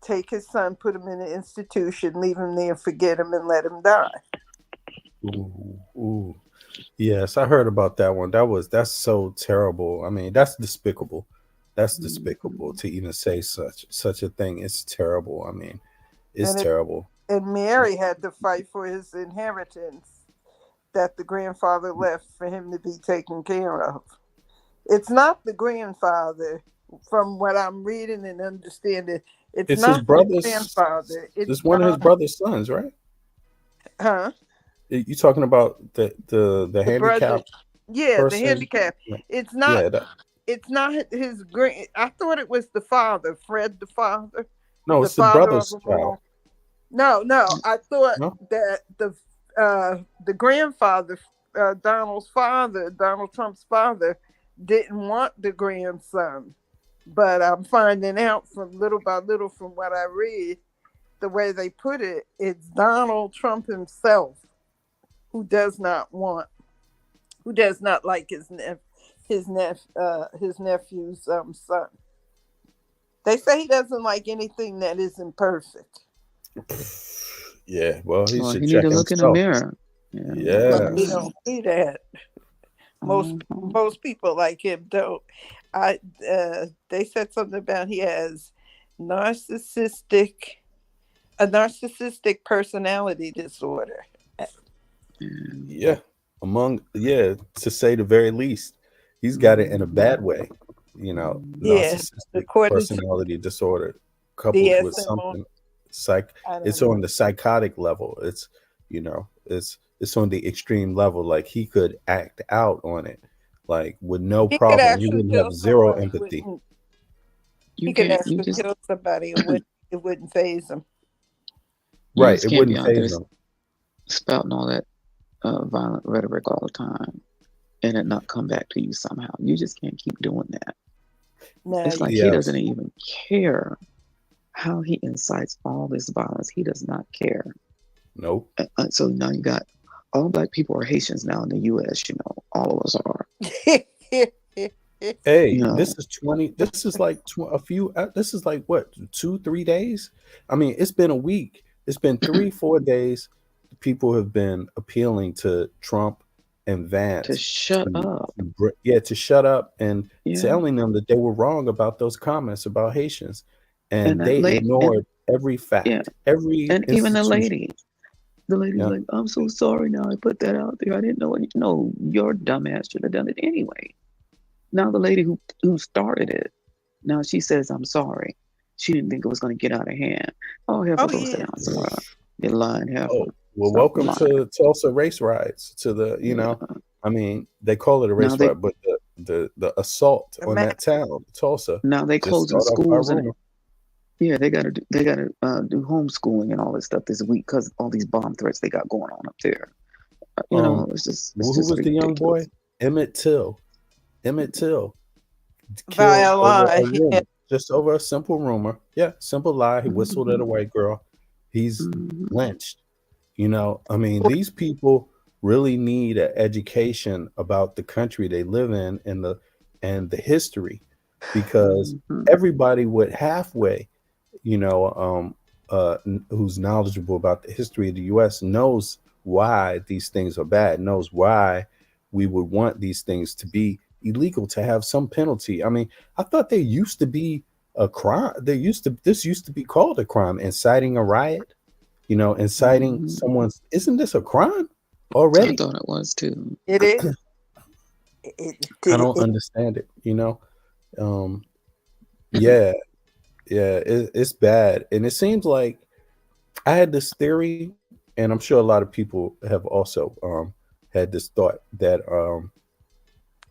take his son, put him in an institution, leave him there, forget him, and let him die. ooh. Yes, I heard about that one. That's so terrible. I mean, that's despicable. That's despicable to even say such a thing. It's terrible. I mean, it's terrible. And Mary had to fight for his inheritance that the grandfather left for him to be taken care of. It's not the grandfather, from what I'm reading and understanding. It's It's not his brother's. the grandfather. It's one of his brother's sons, right? Huh? You talking about the The handicapped brother. Yeah, person? the handicap. It's not. It's not his grand. I thought it was the father, Fred, the father. No, it's the brother's child. No. I thought No? that the grandfather, Donald Trump's father, didn't want the grandson. But I'm finding out from little by little from what I read, the way they put it, it's Donald Trump himself who does not like his nephew's son. They say he doesn't like anything that isn't perfect. Yeah, well, he should he check need to look in the himself. mirror. Yeah. But we don't see that. Most people like him don't. They said something about he has a narcissistic personality disorder. Yeah. To say the very least. He's got it in a bad way, narcissistic personality disorder coupled with something it's on the psychotic level. It's it's on the extreme level. Like he could act out on it, like with no problem. He wouldn't have zero empathy. He could actually kill somebody and it wouldn't faze him. Right, it wouldn't faze him. Spouting all that violent rhetoric all the time, and it not come back to you somehow. You just can't keep doing that. No, it's like he doesn't even care how he incites all this violence. He does not care. Nope. So now you got all Black people are Haitians now in the U.S. All of us are. Hey, this is 20. This is like a few. This is like what, 2-3 days? I mean, it's been a week. It's been 3-4 days. People have been appealing to Trump and Vance to shut up. To shut up and telling them that they were wrong about those comments about Haitians, and they ignored every fact. Even the lady's like, "I'm so sorry. Now I put that out there. I didn't know it." No, your dumbass should have done it anyway. Now the lady who started it, now she says, "I'm sorry." She didn't think it was going to get out of hand. Oh, heifer, go sit down somewhere. You lying heifer. Well, welcome to Tulsa race riots. To the, I mean, they call it a race riot, but the assault on that town, Tulsa. Now they closing schools and they got to do homeschooling and all this stuff this week because all these bomb threats they got going on up there. It's just who was ridiculous. The young boy? Emmett Till. Killed via lie. Just over a simple rumor. Yeah, simple lie. He whistled at a white girl. He's lynched. I mean, these people really need an education about the country they live in and the history, because everybody with halfway, who's knowledgeable about the history of the U.S. knows why these things are bad, knows why we would want these things to be illegal, to have some penalty. I mean, I thought there used to be a crime. This used to be called a crime, inciting a riot. Inciting someone's. Isn't this a crime I already? thought it was too. It is. I don't understand it. Yeah, yeah, it's bad, and it seems like I had this theory, and I'm sure a lot of people have also had this thought that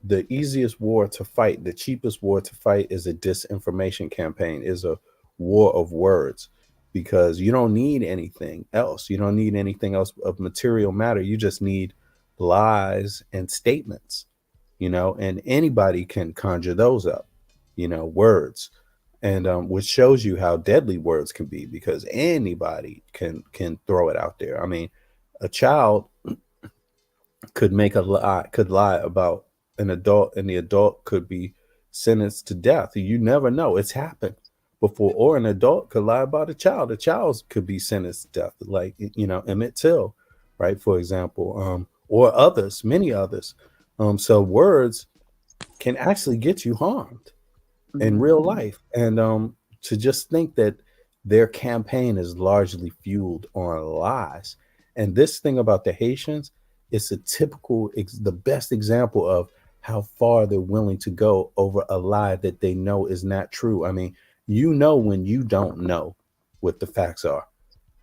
the easiest war to fight, the cheapest war to fight, is a disinformation campaign, is a war of words, because you don't need anything else. You don't need anything else of material matter. You just need lies and statements, and anybody can conjure those up, words. And which shows you how deadly words can be, because anybody can throw it out there. I mean, a child could lie about an adult, and the adult could be sentenced to death. You never know. It's happened before. Or an adult could lie about a child. A child could be sentenced to death, like Emmett Till, right? For example, or others, many others. So words can actually get you harmed in real life. And to just think that their campaign is largely fueled on lies. And this thing about the Haitians, it's a the best example of how far they're willing to go over a lie that they know is not true. I mean, when you don't know what the facts are,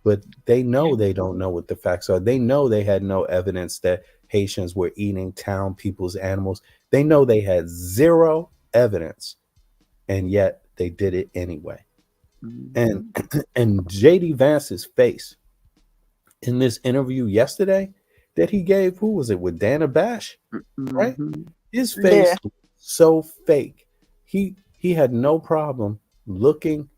but they know they don't know what the facts are. They know they had no evidence that Haitians were eating town people's animals. They know they had zero evidence, and yet they did it anyway. And JD Vance's face in this interview yesterday that he gave, who was it, with Dana Bash, right? His face was so fake. He had no problem looking,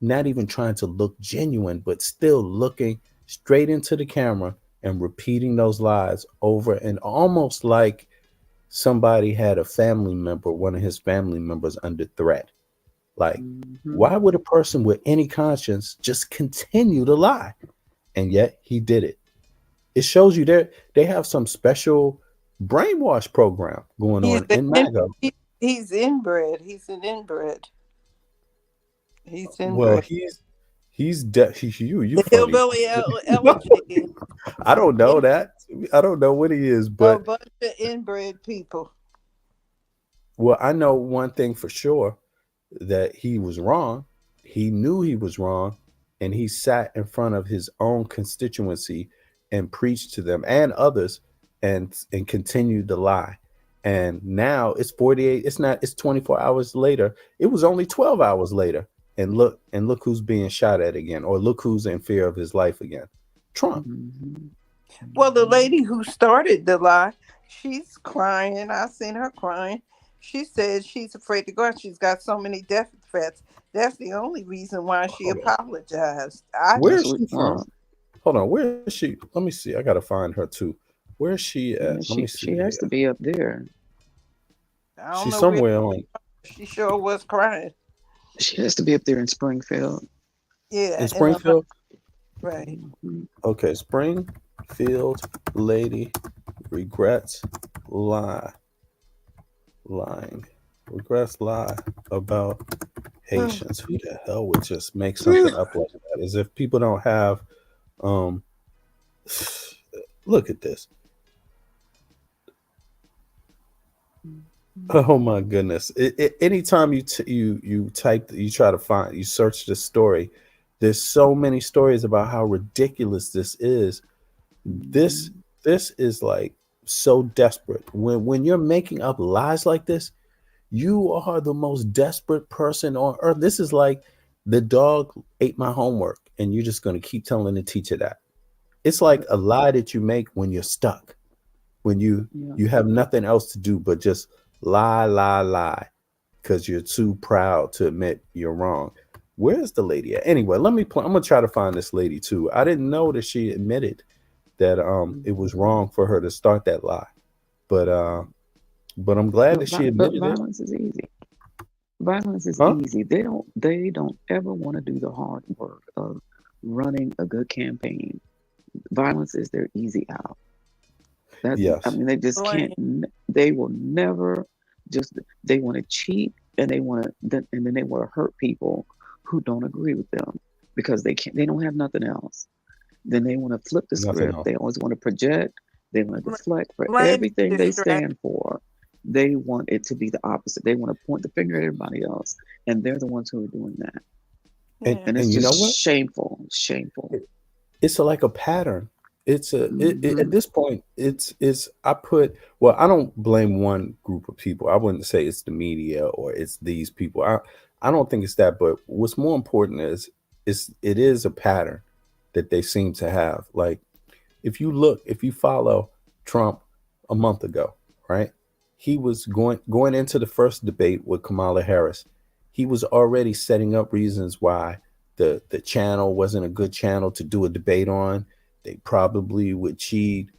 not even trying to look genuine, but still looking straight into the camera and repeating those lies over, and almost like somebody had a family member, one of his family members, under threat. Like, why would a person with any conscience just continue to lie? And yet he did it. It shows you they have some special brainwash program going on in MAGA. He's inbred. He's an inbred. He's inbred. Well, he's you funny. Hillbilly elevated. I don't know that. I don't know what he is, but a bunch of inbred people. Well, I know one thing for sure, that he was wrong. He knew he was wrong, and he sat in front of his own constituency and preached to them and others, and continued to lie. And now it's 48. It's 24 hours later. It was only 12 hours later. And look who's being shot at again, or look who's in fear of his life again. Trump. Well, the lady who started the lie, she's crying. I seen her crying. She said she's afraid to go out. She's got so many death threats. That's the only reason why she apologized. Where's she from? Hold on. Where is she? Let me see. I got to find her too. Where is she at? Let me see. She has to be up there. She's somewhere on. She sure was crying. She has to be up there in Springfield. Yeah. In Springfield? Right. Okay. Springfield lady regrets lying. Regrets lie about Haitians. Who the hell would just make something up like that? As if people don't have look at this. Oh my goodness. Anytime you try to find, you search this story, there's so many stories about how ridiculous this is. This is like so desperate. When you're making up lies like this, you are the most desperate person on earth. This is like the dog ate my homework, and you're just going to keep telling the teacher that. It's like a lie that you make when you're stuck, when you have nothing else to do but just lie because you're too proud to admit you're wrong. Where's the lady at? Anyway, I'm gonna try to find this lady too. I didn't know that she admitted that it was wrong for her to start that lie, but I'm glad that she admitted it. Violence is easy. Violence is easy. They don't ever want to do the hard work of running a good campaign. Violence is their easy out. Yes. I mean, they just can't. They will never they want to cheat and they want to, and then they want to hurt people who don't agree with them because they don't have nothing else. Then they want to flip the Nothing script. else. They always want to project. They want to deflect for Blame, everything they distract. stand for. They want it to be the opposite. They want to point the finger at everybody else, and they're the ones who are doing that. And, Yeah. And it's and you know just what? shameful. It's like a pattern. It's a Mhm. at this point, it's I put well, I don't blame one group of people. I wouldn't say it's the media or it's these people. I don't think it's that, but what's more important is it is a pattern that they seem to have. Like if you follow Trump a month ago, right? He was going into the first debate with Kamala Harris. He was already setting up reasons why the channel wasn't a good channel to do a debate on. They probably would cheat.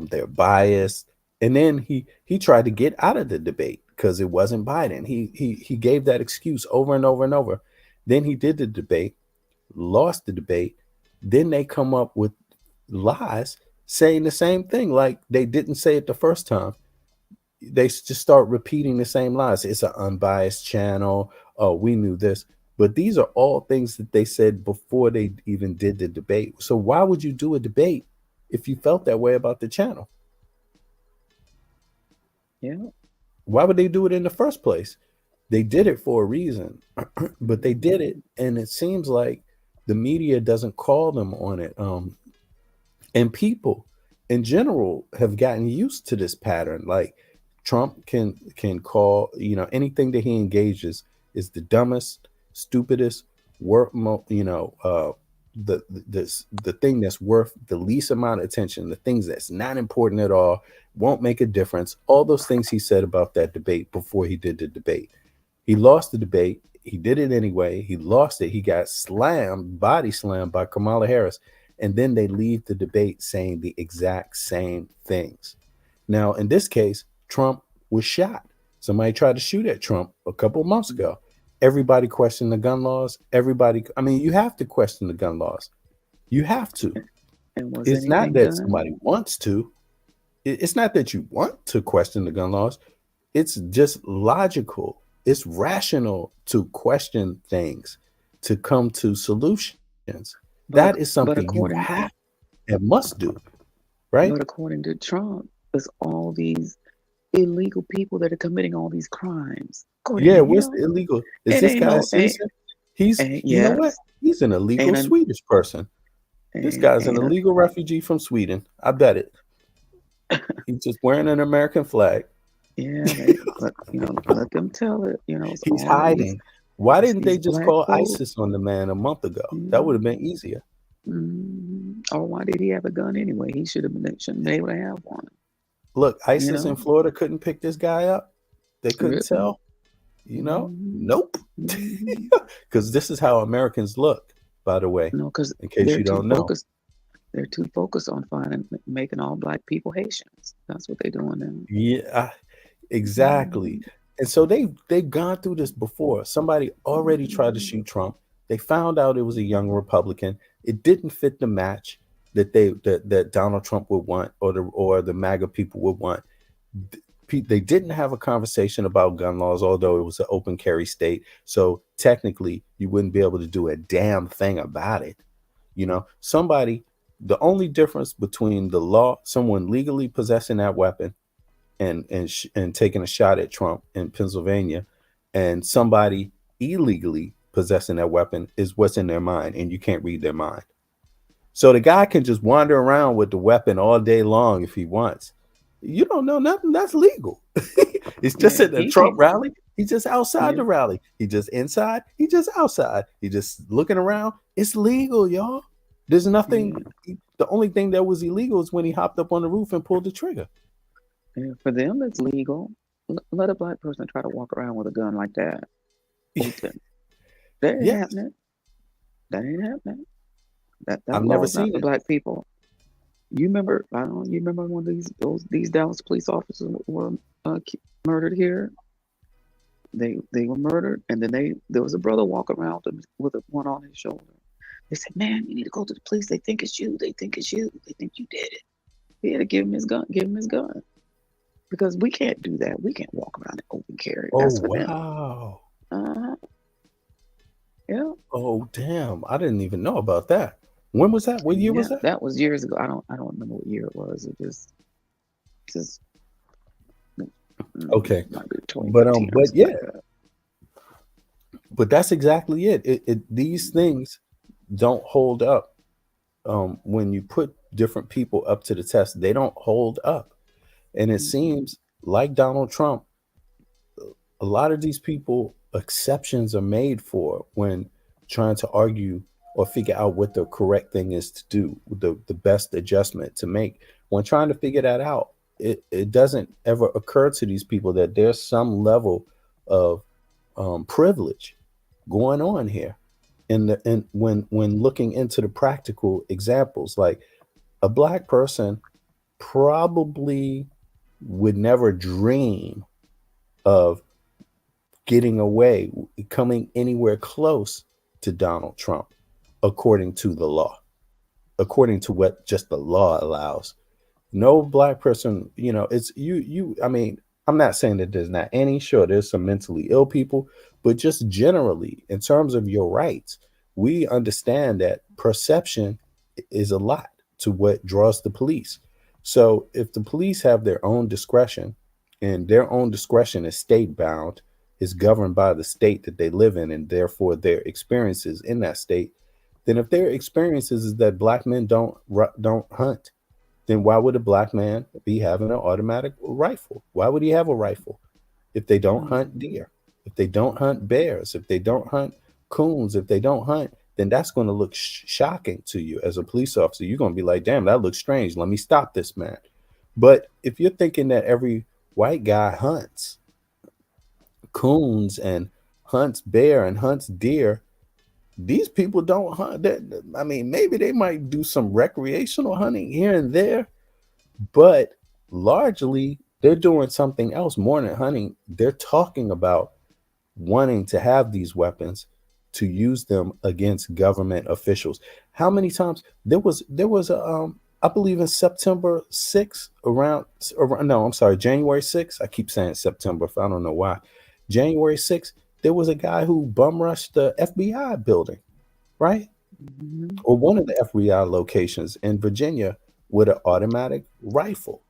They're biased, and then he tried to get out of the debate because it wasn't Biden. He gave that excuse over and over and over. Then he did the debate, lost the debate. Then they come up with lies saying the same thing like they didn't say it the first time. They just start repeating the same lies. It's an unbiased channel. Oh, we knew this. But these are all things that they said before they even did the debate. So why would you do a debate if you felt that way about the channel? Yeah. Why would they do it in the first place? They did it for a reason, but they did it, and it seems like the media doesn't call them on it. And people in general have gotten used to this pattern. Like Trump can call, anything that he engages is the dumbest, stupidest work, the thing that's worth the least amount of attention, the things that's not important at all, won't make a difference. All those things he said about that debate before he did the debate. He lost the debate. He did it anyway. He lost it. He got slammed, body slammed by Kamala Harris. And then they leave the debate saying the exact same things. Now, in this case, Trump was shot. Somebody tried to shoot at Trump a couple of months ago. Everybody questioned the gun laws. You have to question the gun laws. You have to. And was It's not anything that done? somebody wants to. It's not that you want to question the gun laws. It's just logical. It's rational to question things, to come to solutions. But That is but something you according have and must do, right? but according to Trump, it's all these illegal people that are committing all these crimes. According Yeah, to what's him, illegal? Is it this ain't guy a no citizen? He's, ain't you know what? yes, He's an illegal ain't an Swedish person. This guy's an ain't a, illegal refugee from Sweden. I bet it. He's just wearing an American flag. yeah. Let them tell it. It's He's all these hiding. Why it's didn't they these just black call folks. ISIS on the man a month ago? That would have Mm, been easier. Or why did he have a gun anyway? He shouldn't been able to have one. Look, You ISIS in know, Florida couldn't pick this guy up. They couldn't really. tell. Hmm. Nope. Hmm. Because this is how Americans look, by the way, No, because in case you don't know. They're too focused on making all black people Haitians. That's what they're doing now. Yeah, exactly. Mhm. And so they've gone through this before. Somebody already tried to shoot Trump. They found out it was a young Republican. It didn't fit the match that Donald Trump would want or the MAGA people would want. They didn't have a conversation about gun laws, although it was an open carry state. So technically, you wouldn't be able to do a damn thing about it. The only difference between the law, someone legally possessing that weapon and taking a shot at Trump in Pennsylvania, and somebody illegally possessing that weapon is what's in their mind, and you can't read their mind. So the guy can just wander around with the weapon all day long if he wants. You don't know nothing. That's legal. It's just Yeah, at the he Trump can't. rally. He's just outside Yeah, the rally. He just inside. He just outside. He just looking around. It's legal, y'all. There's nothing. yeah. The only thing that was illegal is when he hopped up on the roof and pulled the trigger. Yeah, for them, it's legal. Let a black person try to walk around with a gun like that open. That ain't Yes, happening. That ain't happening. That I've law never is not seen for it. black people. You remember? I don't know. You remember when these Dallas police officers were murdered here? They were murdered, and then there was a brother walking around with one on his shoulder. They said, "Man, you need to go to the police. They think it's you. They think it's you. They think you did it." He had to give him his gun. Give him his gun because we can't do that. We can't walk around and open carry. Oh That's for them. wow. Uh-huh. Yeah. Oh, damn. I didn't even know about that. When was that? What year was Yeah. that? That was years ago. I don't remember what year it was. It just Okay. might be But 2015 or but something yeah, like that. but that's exactly it. These things don't hold up. When you put different people up to the test, they don't hold up. And it Mhm. seems like Donald Trump, a lot of these people, exceptions are made for when trying to argue or figure out what the correct thing is to do, the best adjustment to make. When trying to figure that out, it doesn't ever occur to these people that there's some level of privilege going on here. And when looking into the practical examples, like a black person probably would never dream of getting away, coming anywhere close to Donald Trump, according to the law, according to what just the law allows. No black person, it's I mean, I'm not saying that there's not any, sure, there's some mentally ill people, but just generally, in terms of your rights, we understand that perception is a lot to what draws the police. So if the police have their own discretion, and their own discretion is state bound, is governed by the state that they live in, and therefore their experiences in that state, then if their experiences is that black men don't hunt, then why would a black man be having an automatic rifle? Why would he have a rifle if they don't hunt Mhm. deer, if they don't hunt bears, if they don't hunt coons, if they don't hunt? Then that's going to look shocking to you as a police officer. You're going to be like, damn, that looks strange. Let me stop this man. But if you're thinking that every white guy hunts coons and hunts bear and hunts deer, these people don't hunt. I mean, maybe they might do some recreational hunting here and there, but largely they're doing something else more than hunting. They're talking about wanting to have these weapons to use them against government officials. How many times there was a I believe in September 6th, around no, I'm sorry, January 6th. I keep saying September, I don't know why. January 6th, there was a guy who bum rushed the FBI building, right? Mhm. Or one of the FBI locations in Virginia with an automatic rifle.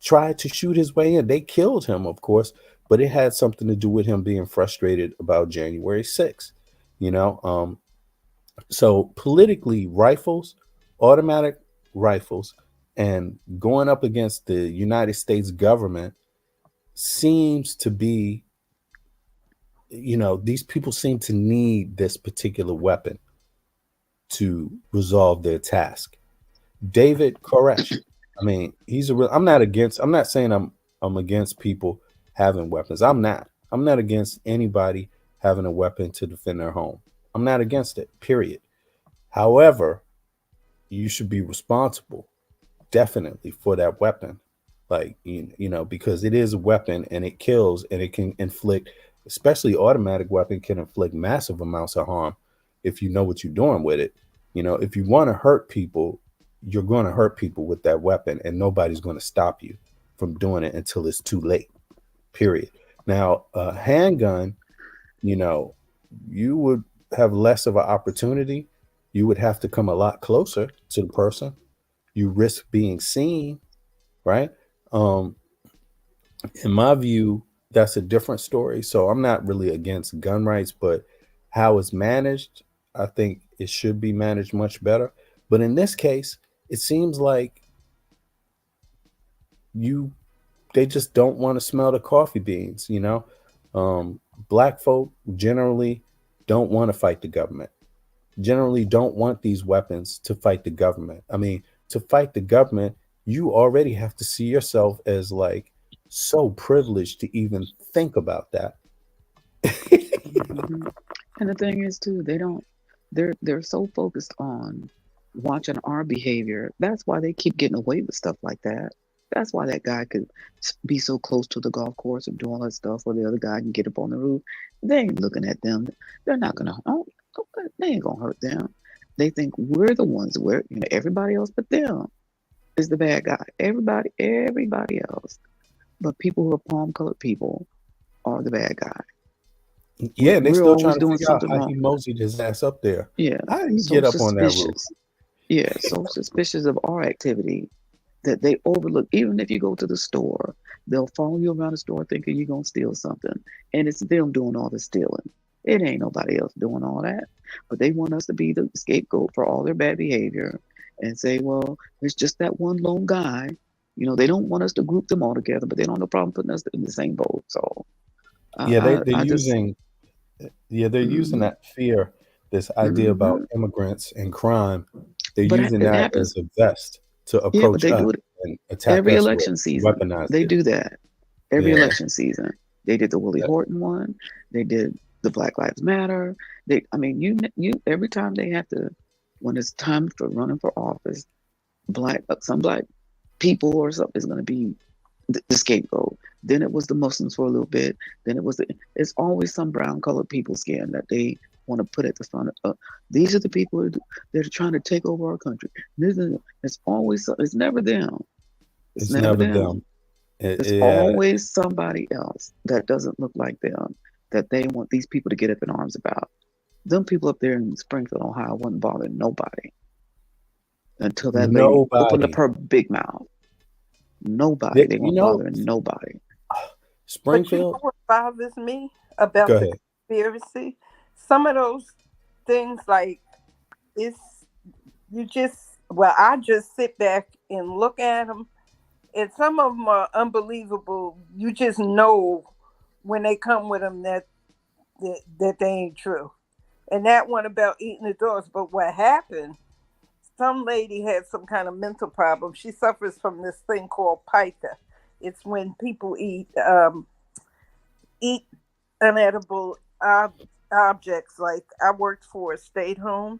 Tried to shoot his way in. They killed him, of course, but it had something to do with him being frustrated about January 6th. You know, so politically, rifles, automatic rifles, and going up against the United States government seems to be, these people seem to need this particular weapon to resolve their task. David Koresh. I mean, he's a real. I'm not against. I'm not saying I'm against people having weapons. I'm not. I'm not against anybody having a weapon to defend their home. I'm not against it. Period. However, you should be responsible, definitely, for that weapon. Like because it is a weapon and it kills and it can inflict, especially automatic weapon can inflict massive amounts of harm if you know what you're doing with it. If you want to hurt people, you're going to hurt people with that weapon, and nobody's going to stop you from doing it until it's too late. Period. Now, a handgun, you know, you would have less of an opportunity. You would have to come a lot closer to the person. You risk being seen, right? Um, in my view, that's a different story. So I'm not really against gun rights, but how it's managed, I think it should be managed much better. But in this case, it seems like you they just don't want to smell the coffee beans. Black folk generally don't want to fight the government, generally don't want these weapons to fight the government. I mean, to fight the government, you already have to see yourself as like so privileged to even think about that. Mhm. And the thing is too, they're so focused on watching our behavior. That's why they keep getting away with stuff like that. That's why that guy could be so close to the golf course and do all that stuff, where the other guy can get up on the roof. They ain't looking at them. They're not gonna. They ain't gonna hurt them. They think we're the ones where everybody else but them is the bad guy. Everybody else, but people who are palm colored people are the bad guy. Yeah, and they We're still trying always to doing figure out something how wrong. he moseyed his ass up there. Yeah, How did he so get up on that roof? suspicious. Yeah, so suspicious of our activity that they overlook. Even if you go to the store, they'll follow you around the store thinking you're gonna steal something, and it's them doing all the stealing. It ain't nobody else doing all that, but they want us to be the scapegoat for all their bad behavior and say, well, it's just that one lone guy. They don't want us to group them all together, but they don't have no problem putting us in the same boat. So Yeah, I, they're I just, using they're using mhm, that fear, this idea about mhm. immigrants and crime. They're But using it that happens. as a vest to Yeah, but approach they us do it and attack every us with, election season. weaponize They it. do that every Yeah. election season. They did the Willie Yeah. Horton one. They did the Black Lives Matter. I mean, you. Every time they have to, when it's time for running for office, some black people or something is going to be the scapegoat. Then it was the Muslims for a little bit. Then it's always some brown colored people skin that they want to put at the front of. These are the people that are trying to take over our country. It's always, it's never them. It's It's never never them. them. It's Yeah. always somebody else that doesn't look like them that they want these people to get up in arms about. Them people up there in Springfield, Ohio, wouldn't bother nobody until that lady opened up Nobody. her big mouth. Nobody. They You weren't know, bothering nobody. But you know Springfield. what bothers me Go about the ahead. conspiracy? Some of those things, like, it's I just sit back and look at them, and some of them are unbelievable. You just know when they come with them that they ain't true. And that one about eating the dogs. But what happened? Some lady had some kind of mental problem. She suffers from this thing called pica. It's when people eat unedible objects. Like, I worked for a state of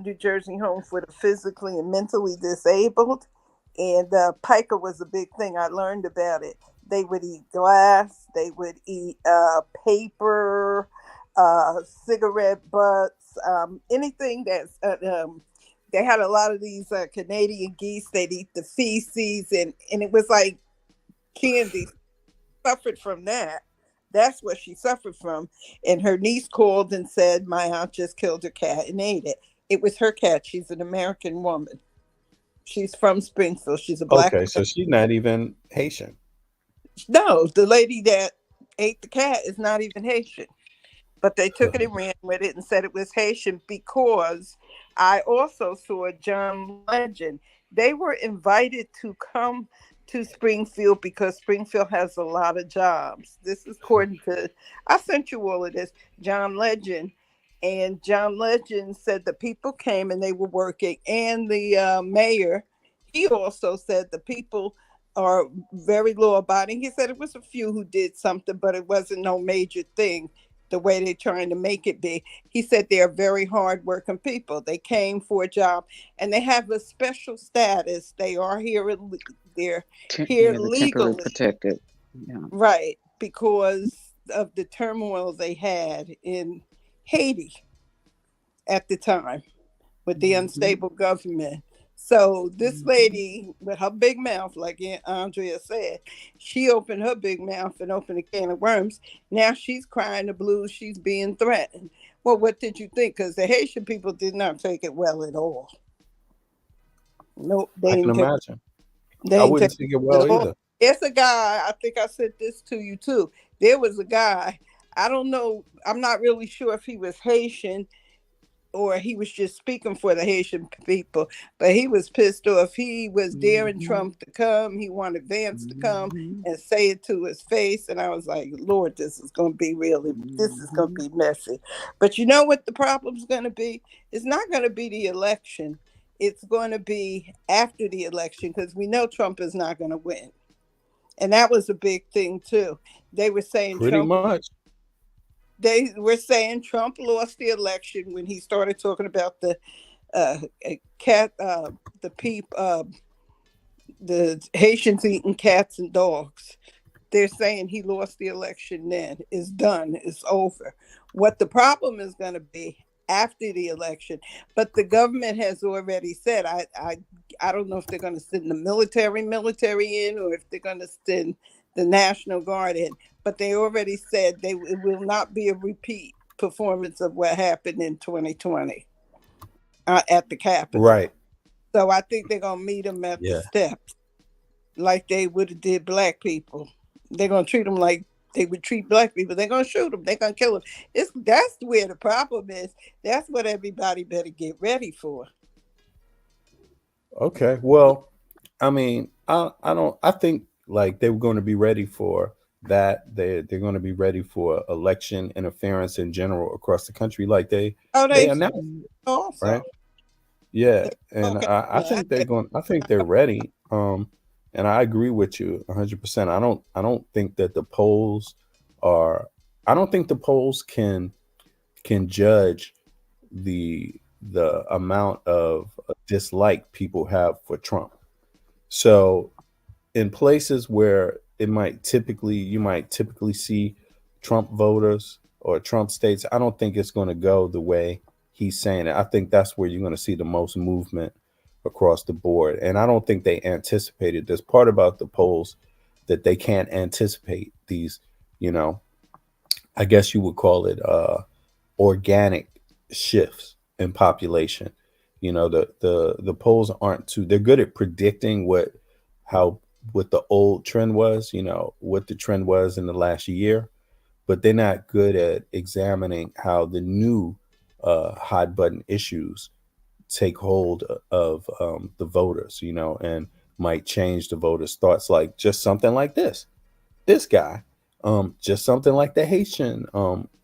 New Jersey home for the physically and mentally disabled, and pica was a big thing. I learned about it. They would eat glass. They would eat paper, cigarette butts, anything that's. They had a lot of these Canadian geese. They'd eat the feces, and it was like candy. Suffered from that. That's what she suffered from. And her niece called and said, my aunt just killed her cat and ate it. It was her cat. She's an American woman. She's from Springfield. She's a black Okay, so American. she's not even Haitian. No, the lady that ate the cat is not even Haitian. But they took it and ran with it and said it was Haitian because I also saw John Legend. They were invited to come to Springfield because Springfield has a lot of jobs. This is according to, I sent you all of this, John Legend. And John Legend said the people came and they were working. And the mayor, he also said the people are very law abiding. He said it was a few who did something, but it wasn't no major thing the way they're trying to make it be. He said they're very hardworking people. They came for a job and they have a special status. They are here. They're here Yeah, the temporary legally, protected. Yeah. right? Because of the turmoil they had in Haiti at the time with the Mhm. unstable government. So this Mhm. lady with her big mouth, like Aunt Andrea said, she opened her big mouth and opened a can of worms. Now she's crying the blues. She's being threatened. Well, what did you think? Because the Haitian people did not take it well at all. Nope, I can imagine. they I didn't take wouldn't take it it well at all. either. It's a guy, I think I said this to you too. There was a guy, I don't know, I'm not really sure if he was Haitian or he was just speaking for the Haitian people, but he was pissed off. He was daring Mhm. Trump to come. He wanted Vance to come Mhm. and say it to his face. And I was like, Lord, this is going to Mhm. be messy. But you know what the problem's going to be? It's not going to be the election. It's going to be after the election because we know Trump is not going to win. And that was a big thing too. They were saying Pretty Trump much. they were saying Trump lost the election when he started talking about the uh, cat, the Haitians eating cats and dogs. They're saying he lost the election. Then it's done. It's over. What the problem is going to be after the election, but the government has already said, I don't know if they're going to send the military in or if they're going to send the National Guard in. But they already said it will not be a repeat performance of what happened in 2020 at the Capitol. Right. So I think they're going to meet them at the steps like they would have did black people. They're going to treat them like they would treat black people. They're going to shoot them. They're going to kill them. That's where the problem is. That's what everybody better get ready for. Okay. Well, I mean, I think like they were going to be ready for that. They're going to be ready for election interference in general across the country, like they announced, also. right? Yeah, and I think I think they're ready. And I agree with you 100%. I don't think that the polls are. I don't think the polls can judge the amount of dislike people have for Trump. So in places where you might typically see Trump voters or Trump states, I don't think it's going to go the way he's saying it. I think that's where you're going to see the most movement across the board. And I don't think they anticipated this. Part about the polls that they can't anticipate these, I guess you would call it organic shifts in population. The polls aren't they're good at predicting what the old trend was, what the trend was in the last year, but they're not good at examining how the new hot button issues take hold of the voters, and might change the voters' thoughts, like just something like this guy, just something like the Haitian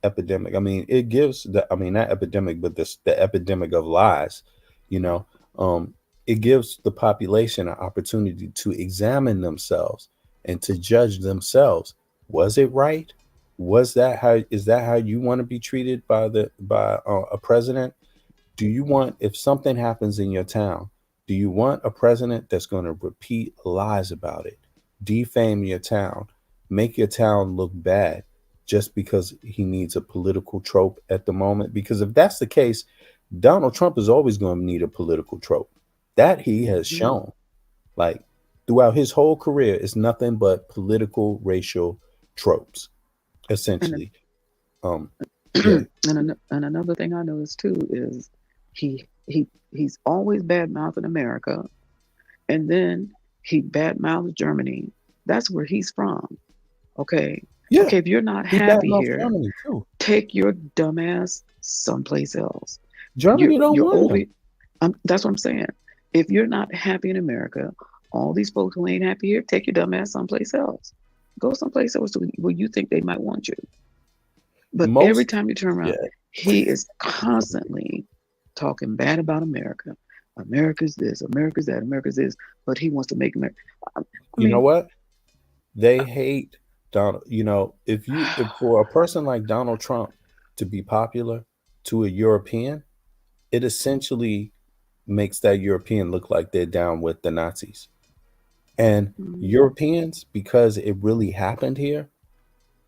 epidemic. I mean, it gives not epidemic, but the epidemic of lies, it gives the population an opportunity to examine themselves and to judge themselves. Was it right? Is that how you want to be treated by a president? Do you want, if something happens in your town, do you want a president that's going to repeat lies about it, defame your town, make your town look bad just because he needs a political trope at the moment? Because if that's the case, Donald Trump is always going to need a political trope. That he has shown, like throughout his whole career, is nothing but political racial tropes, essentially. And another thing I noticed too is he's always bad mouthing America, and then he bad mouths Germany. That's where he's from. Okay. Yeah. Okay. If you're not happy here, take your dumbass someplace else. Germany don't want him. That's what I'm saying. If you're not happy in America, all these folks who ain't happy here, take your dumbass someplace else. Go someplace else where you think they might want you. But every time you turn around, he is constantly talking bad about America. America's this, America's that, America's this, but he wants to make America. You know what? They hate Donald. If for a person like Donald Trump to be popular to a European, it essentially makes that European look like they're down with the Nazis. And Europeans, because it really happened here,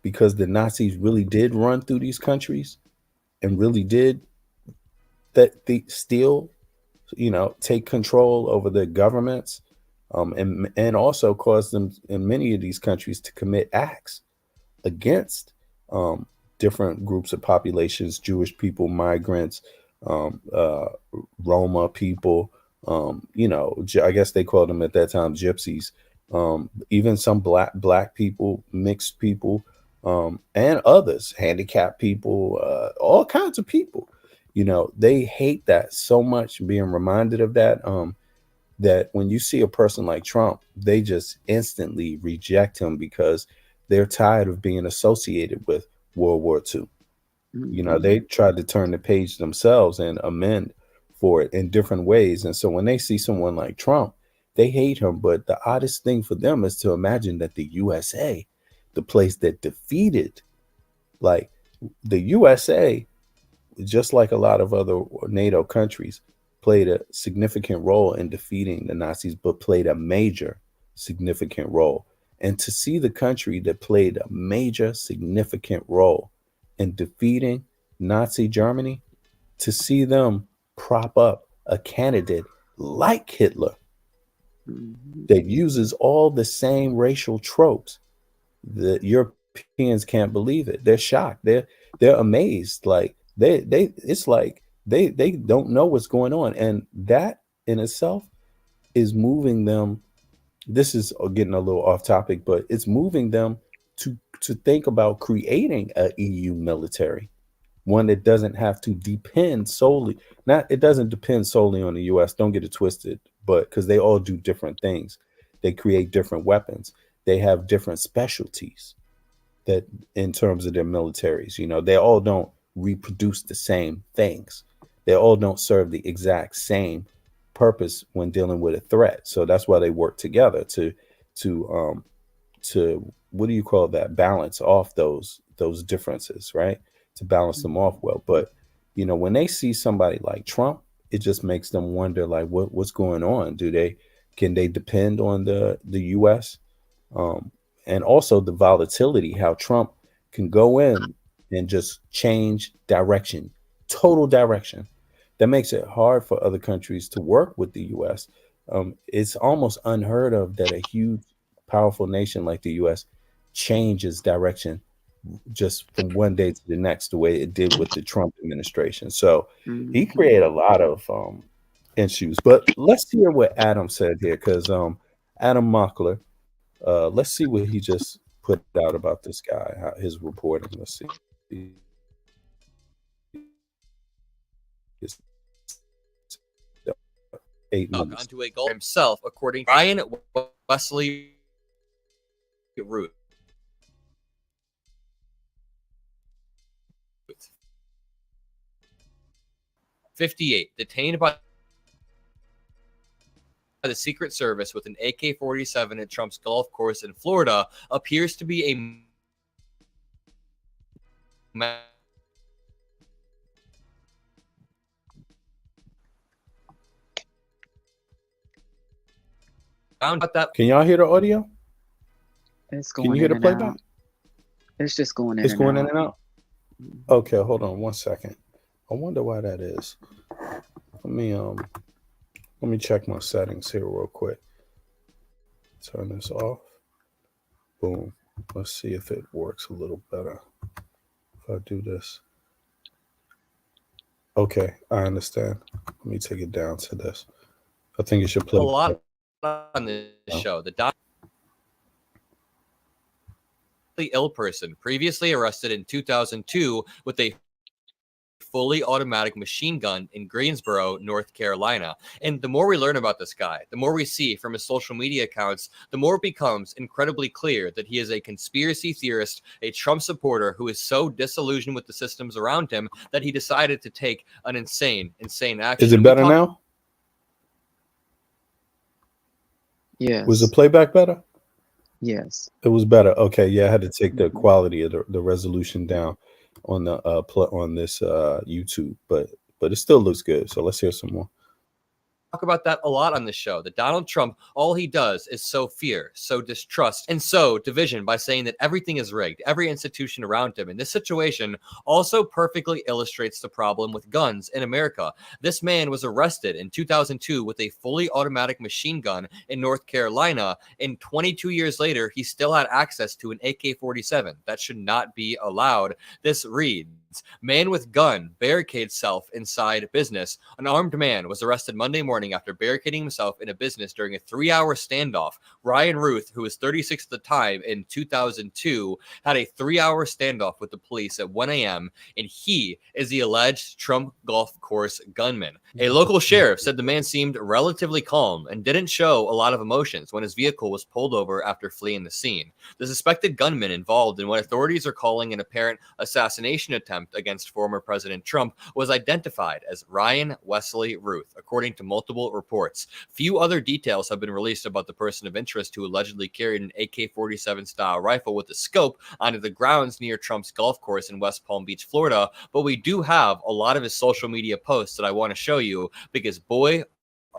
because the Nazis really did run through these countries and really did steal, take control over the governments, and also cause them in many of these countries to commit acts against different groups of populations, Jewish people, migrants, Roma people, I guess they called them at that time gypsies, even some black people, mixed people, and others, handicapped people, all kinds of people. They hate that so much, being reminded of that, that when you see a person like Trump, they just instantly reject him because they're tired of being associated with World War II. They tried to turn the page themselves and amend for it in different ways. And so when they see someone like Trump, they hate him. But the oddest thing for them is to imagine that the USA, the place that defeated, like the USA, just like a lot of other NATO countries, played a significant role in defeating the Nazis, but played a major significant role. And to see the country that played a major significant role in defeating Nazi Germany, to see them prop up a candidate like Hitler that uses all the same racial tropes the Europeans can't believe it. They're shocked. They're amazed. Like it's like they don't know what's going on, and that in itself is moving them. This is getting a little off topic, but it's moving them to think about creating a EU military, one that doesn't have to depend solely. Not it doesn't depend solely on the U.S. Don't get it twisted, but because they all do different things, they create different weapons. They have different specialties that in terms of their militaries. You know, they all don't reproduce the same things. They all don't serve the exact same purpose when dealing with a threat. So that's why they work together to what do you call that? Balance off those differences, right? To balance them off well. But you know, when they see somebody like Trump, it just makes them wonder, like, what's going on? Can they depend on the U.S.? And also the volatility, how Trump can go in and just change direction, total direction. That makes it hard for other countries to work with the U.S. It's almost unheard of that a huge, powerful nation like the U.S. changes direction just from one day to the next, the way it did with the Trump administration. So he created a lot of issues. But let's hear what Adam said here, because Adam Mockler, let's see what he just put out about this guy, his reporting. Let's see. It's 8 minutes. Onto a goal himself, according to Ryan Wesley Ruth. 58, detained by the Secret Service with an AK-47 at Trump's golf course in Florida, appears to be a Can y'all hear the audio? It's going. Can you hear the playback? Out. It's just going in. It's going in and out. Okay, hold on 1 second. I wonder why that is. Let me check my settings here real quick. Turn this off. Boom. Let's see if it works a little better. If I do this. Okay, I understand. Let me take it down to this. I think it should play a lot on this show. The ill person previously arrested in 2002 with a fully automatic machine gun in Greensboro, North Carolina. And the more we learn about this guy, the more we see from his social media accounts, the more it becomes incredibly clear that he is a conspiracy theorist, a Trump supporter who is so disillusioned with the systems around him that he decided to take an insane action. Is it better now? Yes. Was the playback better? Yes. It was better. Okay, yeah, I had to take the quality of the resolution down on the on this YouTube, but it still looks good. So let's hear some more. Talk about that a lot on this show, that Donald Trump, all he does is sow fear, sow distrust, and sow division by saying that everything is rigged, every institution around him. And this situation also perfectly illustrates the problem with guns in America. This man was arrested in 2002 with a fully automatic machine gun in North Carolina, and 22 years later, he still had access to an AK-47. That should not be allowed. This reads, man with gun barricades self inside business. An armed man was arrested Monday morning after barricading himself in a business during a 3-hour standoff. Ryan Ruth, who was 36 at the time in 2002, had a 3-hour standoff with the police at 1 a.m., and he is the alleged Trump golf course gunman. A local sheriff said the man seemed relatively calm and didn't show a lot of emotions when his vehicle was pulled over after fleeing the scene. The suspected gunman involved in what authorities are calling an apparent assassination attempt against former President Trump was identified as Ryan Wesley Ruth, according to multiple reports. Few other details have been released about the person of interest who allegedly carried an AK-47 style rifle with a scope onto the grounds near Trump's golf course in West Palm Beach, Florida, but we do have a lot of his social media posts that I want to show you because, boy,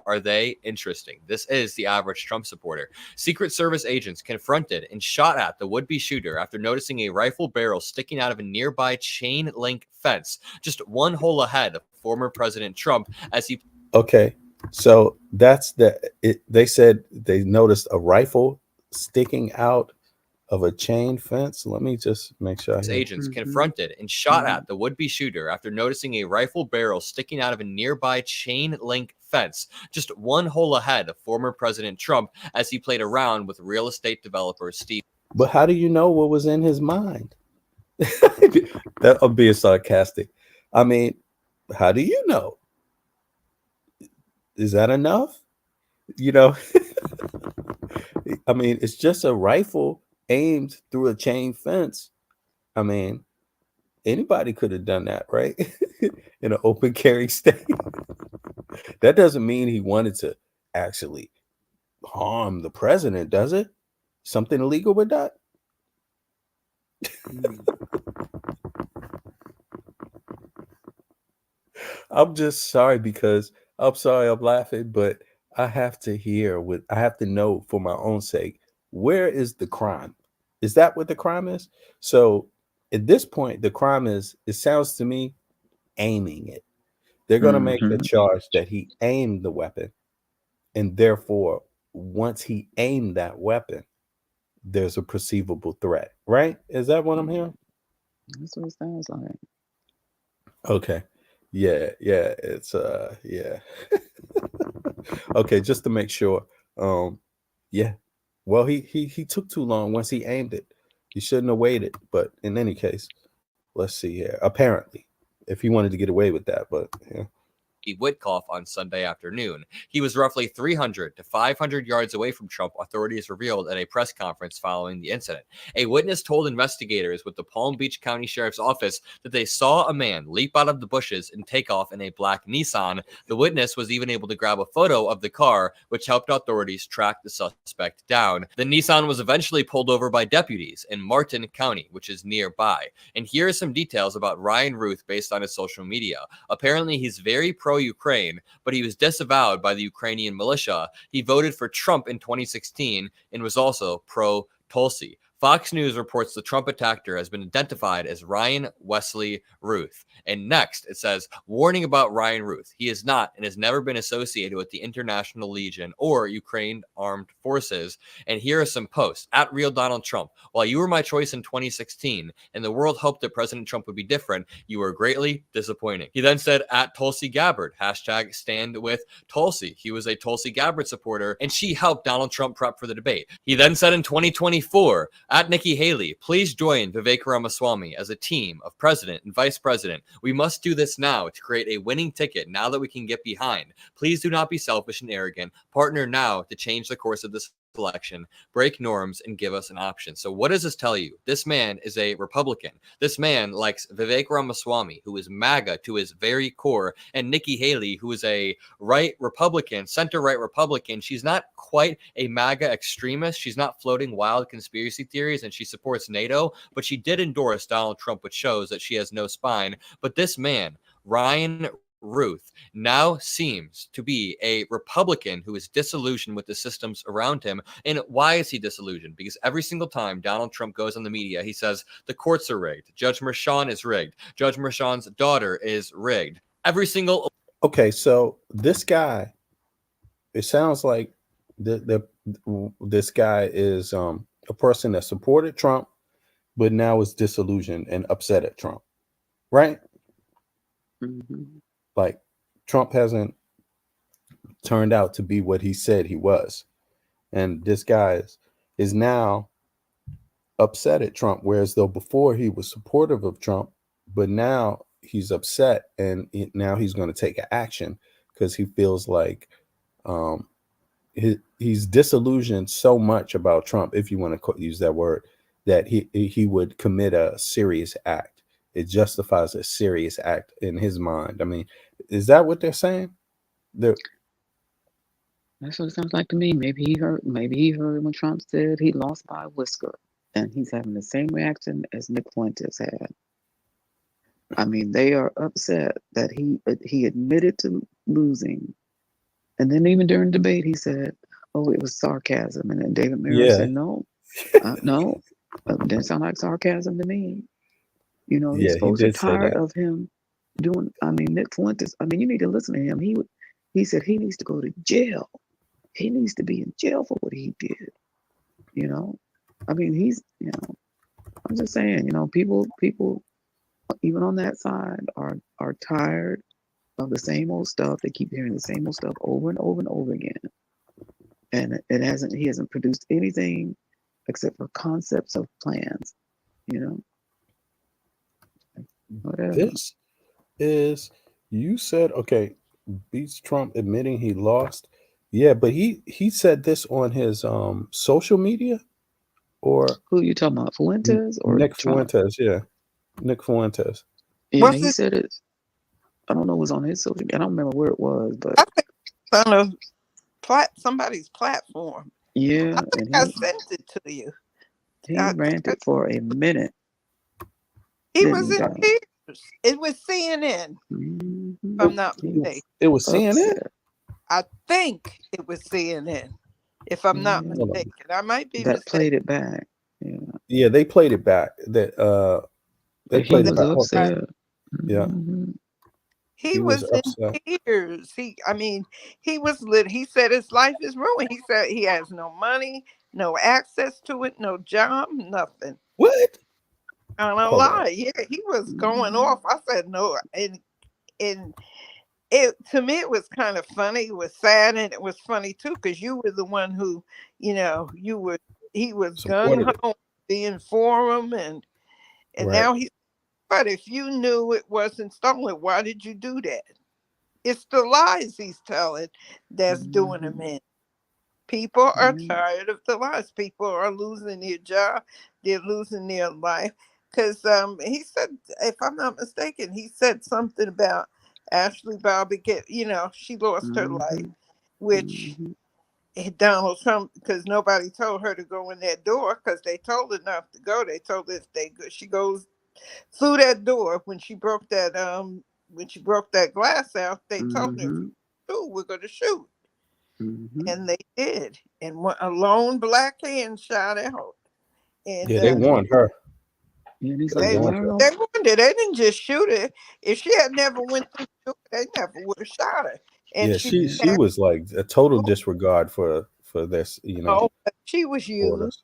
are they interesting. This is the average Trump supporter. Secret Service agents confronted and shot at the would-be shooter after noticing a rifle barrel sticking out of a nearby chain link fence, just one hole ahead of former President Trump as he... Okay, so that's they said they noticed a rifle sticking out of a chain fence. Let me just make sure I hear. Agents confronted and shot Mhm. at the would-be shooter after noticing a rifle barrel sticking out of a nearby chain link fence, just one hole ahead of former President Trump as he played around with real estate developer Steve. But how do you know what was in his mind? That I'm being sarcastic. I mean, how do you know? Is that enough? You know, I mean, it's just a rifle aimed through a chain fence. I mean, anybody could have done that, right? In an open carry state. That doesn't mean he wanted to actually harm the president, does it? Something illegal with that? I'm just sorry because I'm sorry I'm laughing, but I have to hear what I have to know for my own sake. Where is the crime? Is that what the crime is? So at this point, the crime is, it sounds to me, aiming it. They're going to make the charge that he aimed the weapon. And therefore, once he aimed that weapon, there's a perceivable threat, right? Is that what I'm hearing? That's what it sounds like. Okay. Yeah, it's yeah. Okay, just to make sure. Yeah. Well, he took too long once he aimed it. He shouldn't have waited, but in any case, let's see here. Apparently, if he wanted to get away with that, but yeah. Witkoff on Sunday afternoon. He was roughly 300 to 500 yards away from Trump, authorities revealed at a press conference following the incident. A witness told investigators with the Palm Beach County Sheriff's Office that they saw a man leap out of the bushes and take off in a black Nissan. The witness was even able to grab a photo of the car, which helped authorities track the suspect down. The Nissan was eventually pulled over by deputies in Martin County, which is nearby. And here are some details about Ryan Ruth based on his social media. Apparently, he's very pro-Ukraine, but he was disavowed by the Ukrainian militia. He voted for Trump in 2016 and was also pro-Tulsi. Fox News reports the Trump attacker has been identified as Ryan Wesley Ruth. And next, it says, warning about Ryan Ruth. He is not and has never been associated with the International Legion or Ukraine Armed Forces. And here are some posts. At Real Donald Trump. While you were my choice in 2016 and the world hoped that President Trump would be different, you were greatly disappointing. He then said, at Tulsi Gabbard, hashtag stand with Tulsi. He was a Tulsi Gabbard supporter and she helped Donald Trump prep for the debate. He then said in 2024, at Nikki Haley, please join Vivek Ramaswamy as a team of president and vice president. We must do this now to create a winning ticket now that we can get behind. Please do not be selfish and arrogant. Partner now to change the course of this election, break norms, and give us an option. So what does this tell you? This man is a Republican. This man likes Vivek Ramaswamy, who is MAGA to his very core, and Nikki Haley, who is a right Republican, center-right Republican. She's not quite a MAGA extremist. She's not floating wild conspiracy theories, and she supports NATO, but she did endorse Donald Trump, which shows that she has no spine. But this man, Ryan Ruth, now seems to be a Republican who is disillusioned with the systems around him. And why is he disillusioned? Because every single time Donald Trump goes on the media, he says the courts are rigged. Judge Merchan is rigged. Judge Merchan's daughter is rigged. Every single. Okay, so this guy, it sounds like this guy is a person that supported Trump, but now is disillusioned and upset at Trump, right? Like Trump hasn't turned out to be what he said he was. And this guy is now upset at Trump, whereas though before he was supportive of Trump, but now he's upset and now he's going to take action because he feels like he's disillusioned so much about Trump, if you want to use that word, that he would commit a serious act. It justifies a serious act in his mind. I mean, is that what they're saying? That's what it sounds like to me. Maybe he heard when Trump said he lost by a whisker, and he's having the same reaction as Nick Fuentes had. I mean, they are upset that he admitted to losing, and then even during debate he said, "Oh, it was sarcasm," and then David Mayer said, "No, no, it didn't sound like sarcasm to me." You know, these folks are tired of him doing. I mean, Nick Fuentes. I mean, you need to listen to him. He said he needs to go to jail. He needs to be in jail for what he did. You know, I mean, he's, I'm just saying, people even on that side are tired of the same old stuff. They keep hearing the same old stuff over and over and over again. And he hasn't produced anything except for concepts of plans, whatever. This is, you said, okay, beats Trump admitting he lost. Yeah, but he said this on his social media, or Who you talking about, Fuentes or Nick Trump? Fuentes, yeah. Nick Fuentes. Yeah, What's he this? said it. I don't know it was on his social media. I don't remember where it was, but I think it's on somebody's platform. yeah, I think and I sent it to you. he ranted for a minute. He Didn't was he, in Donald? tears. It was CNN, if I'm not He was mistaken. It was CNN? upset. I think it was CNN, if I'm not Yeah, mistaken. I might be that mistaken. played it back. Yeah, Yeah, they played it back. They he played it was back. Hold on. upset. Yeah, He he was was in upset. tears. He was lit. He said his life is ruined. He said he has no money, no access to it, no job, nothing. What? I don't Hold on. lie. Yeah, he was going off. I said no, and it to me it was kind of funny. It was sad, and it was funny too because you were the one who, you were. He was gun Supported it. ho being for him, and Right. now he. But if you knew it wasn't stolen, why did you do that? It's the lies he's telling that's doing him in. People are tired of the lies. People are losing their job. They're losing their life. Because he said, if I'm not mistaken, he said something about Ashley Bobby she lost her life, which Donald Trump, because nobody told her to go in that door because they told her not to go. They told her she goes through that door when she broke that glass out, they told her, "Shoot, we're going to shoot," and they did. And a lone black hand shot out, and Yeah, they warned her. And he's They like, they why warned are her. all they wanted. They didn't just shoot her. If she had never went through, they never would have shot her. And Yeah, she she had, was like a total disregard for this, but she was used. orders.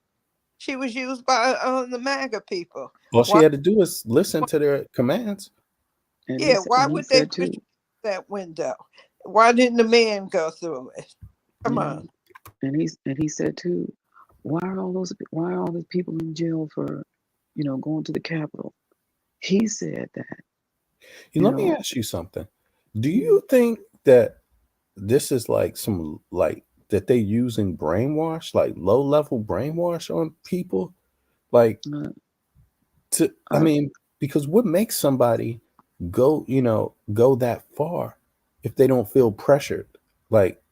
She was used by the MAGA people. All she Why? had to do is listen to their commands. Yeah. Why and he would they said push too. that window? Why didn't the man go through it? Come Yeah, on. and he said too, why are all these people in jail for, going to the Capitol? He said that, Let me ask you something. Do you think that this is like that they using brainwash, like low level brainwash on people? Like uh, I I, mean, because what makes somebody go that far if they don't feel pressured? Like,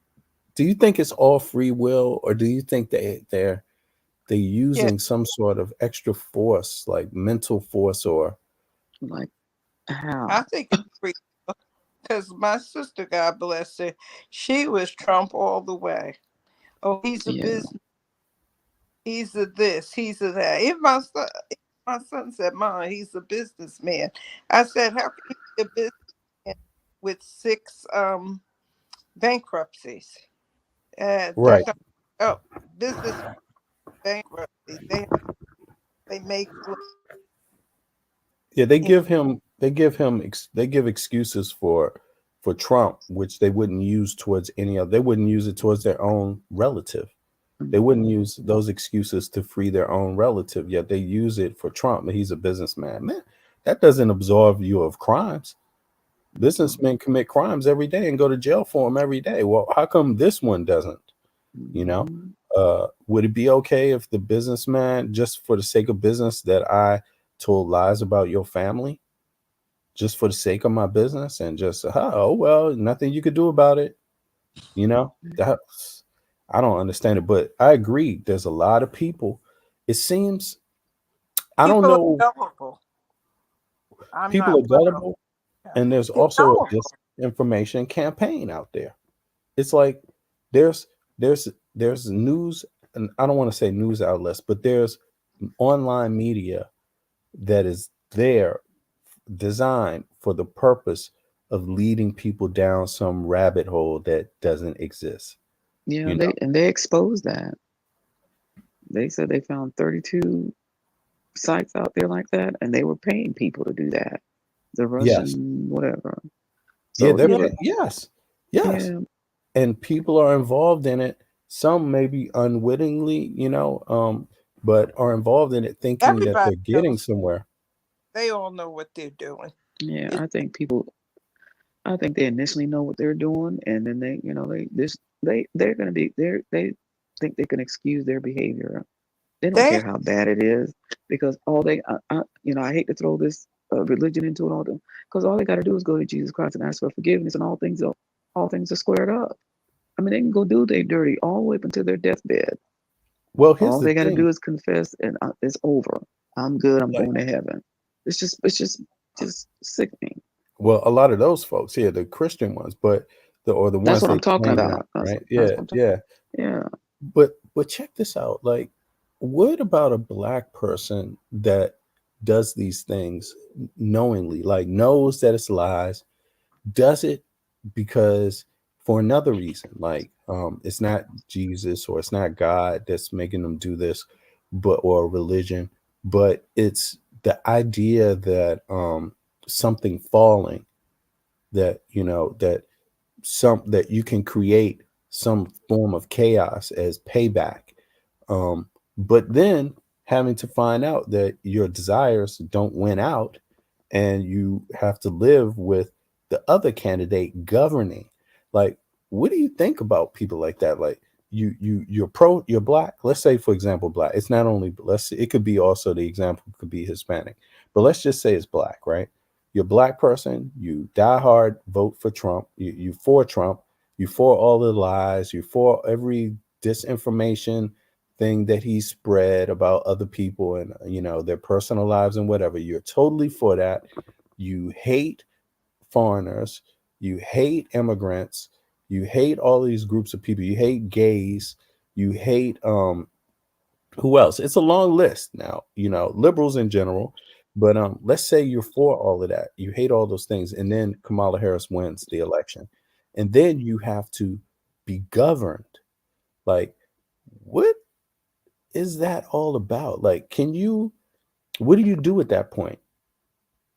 do you think it's all free will, or do you think they're Yeah. using some sort of extra force, like mental force, or like I how? think it's real because my sister, God bless her, she was Trump all the way. Oh, he's a Yeah, business. He's a this. He's a that. If my son said, "Mom, he's a businessman," I said, "How can he be a businessman with 6 bankruptcies?" right? That's business bankruptcies. They make Yeah, they give excuses for Trump, which they wouldn't use towards any other. They wouldn't use it towards their own relative. They wouldn't use those excuses to free their own relative, yet they use it for Trump. He's a businessman. Man, that doesn't absolve you of crimes. Businessmen commit crimes every day and go to jail for them every day. Well, how come this one doesn't? You know, would it be okay if the businessman, just for the sake of business, that I told lies about your family, just for the sake of my business, and just oh well, nothing you could do about it? That's, I don't understand it, but I agree. There's a lot of people. It seems, I don't people are know. gullible. I'm People not are one of them. gullible, and there's They're also a gullible. disinformation campaign out there. It's like there's there's news, and I don't want to say news outlets, but there's online media that is there designed for the purpose of leading people down some rabbit hole that doesn't exist. yeah, You know, they expose that. They said they found 32 sites out there like that, and they were paying people to do that. The Yes. Russian, whatever. Yeah, So they're Yeah. yes. Yes. yeah, And people are involved in it. Some maybe unwittingly, but are involved in it thinking that Everybody they're getting knows. somewhere. They all know what they're doing. yeah. It's I think they initially know what they're doing, and then they're gonna be they think they can excuse their behavior. They don't they care how bad it is because I hate to throw this religion into it all, because all they got to do is go to Jesus Christ and ask for forgiveness, and all things are squared up. I mean, they can go do their dirty all the way up until their deathbed. Well, here's All the they got to thing. do is confess, and it's over. I'm good. I'm Like, going to heaven. It's just sickening. well, a lot of those folks, yeah, the Christian ones, but the That's ones what they I'm talking claim that, about. That's, right? that's Yeah, what I'm talking. yeah. Yeah. But check this out. Like, what about a black person that does these things knowingly, like knows that it's lies, does it because for another reason, like it's not Jesus or it's not God that's making them do this, but or religion, but it's the idea that something falling, that that you can create some form of chaos as payback, but then having to find out that your desires don't win out and you have to live with the other candidate governing. Like, what do you think about people like that? Like, you're black. Let's say, for example, black. It's not only, it could be also, the example could be Hispanic, but let's just say it's black, right? You're a black person, you die hard, vote for Trump, you for Trump, you for all the lies, you for every disinformation thing that he spread about other people and their personal lives and whatever. You're totally for that. You hate foreigners, you hate immigrants, you hate all these groups of people, you hate gays, you hate who else? It's a long list now, liberals in general. But let's say you're for all of that. You hate all those things, and then Kamala Harris wins the election. And then you have to be governed. Like, what is that all about? Like, what do you do at that point?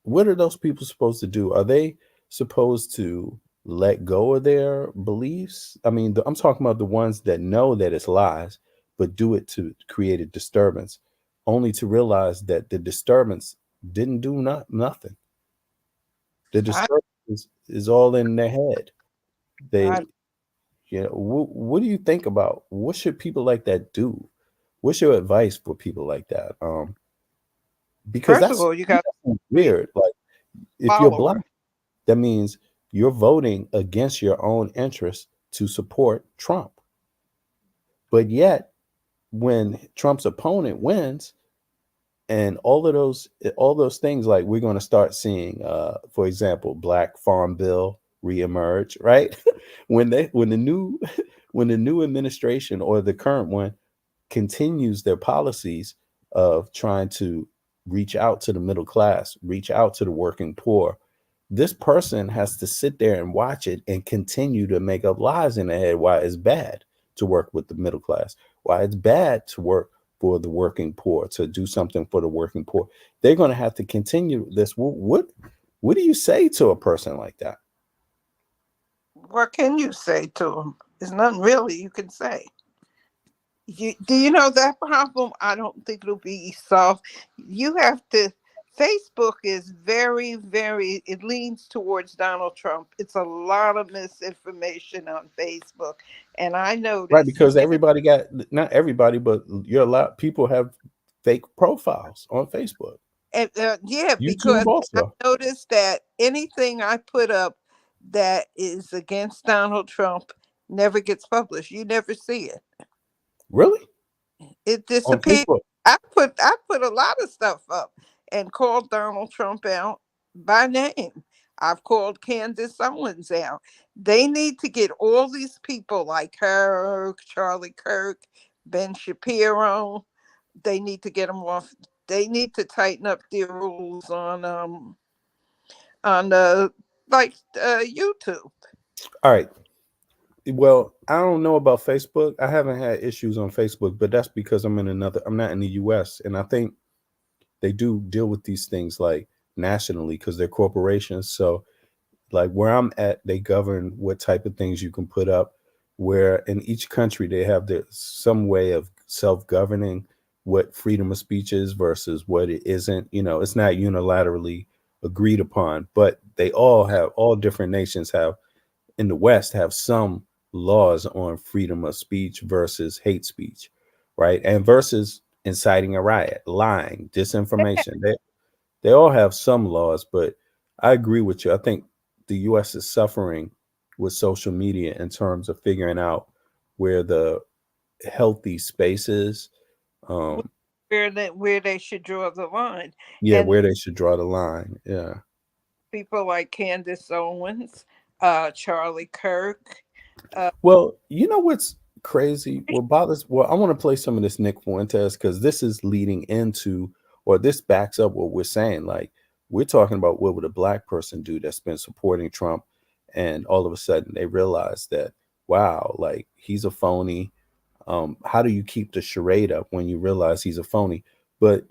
What are those people supposed to do? Are they supposed to let go of their beliefs? I mean, I'm talking about the ones that know that it's lies, but do it to create a disturbance, only to realize that the disturbance didn't do nothing. The I, disturbance is all in their head. They, I what do you think about what should people like that do? What's your advice for people like that? Because first of that's all, you got to be weird. Like, a if you're black, follower. that means you're voting against your own interests to support Trump. But yet, when Trump's opponent wins, and all those things, like we're going to start seeing, for example, Black Farm Bill reemerge, right? when the new when the new administration or the current one continues their policies of trying to reach out to the middle class, reach out to the working poor, this person has to sit there and watch it and continue to make up lies in their head why it's bad to work with the middle class, why it's bad to work for the working poor, to do something for the working poor. They're going to have to continue this. What do you say to a person like that? What can you say to them? There's nothing really you can say. Do you know that problem? I don't think it'll be solved. You have to. Facebook is very, very. It leans towards Donald Trump. It's a lot of misinformation on Facebook, and I Right, noticed. because everybody got, not everybody, but you're a lot, people have fake profiles on Facebook, And, yeah, YouTube because I also. noticed that anything I put up that is against Donald Trump never gets published. You never see it. Really? It On disappeared. Facebook? I put a lot of stuff up and called Donald Trump out by name. I've called Candace Owens out. They need to get all these people like her, Charlie Kirk, Ben Shapiro. They need to get them off. They need to tighten up their rules on YouTube. All right. Well, I don't know about Facebook. I haven't had issues on Facebook, but that's because I'm not in the US. And I think they do deal with these things like nationally because they're corporations. So like where I'm at, they govern what type of things you can put up. Where in each country they have some way of self-governing what freedom of speech is versus what it isn't. It's not unilaterally agreed upon, but all different nations have in the West have some laws on freedom of speech versus hate speech, right? And versus inciting a riot, lying, disinformation. They all have some laws, but I agree with you. I think the US is suffering with social media in terms of figuring out where the healthy space is. Where they should draw the line. Yeah, And where they should draw the line. Yeah. people like Candace Owens, Charlie Kirk. Well, you know what's crazy? What bothers? Well, I want to play some of this Nick Fuentes because this is leading into, or this backs up what we're saying. Like we're talking about what would a black person do that's been supporting Trump, and all of a sudden they realize that wow, like he's a phony. How do you keep the charade up when you realize he's a phony? But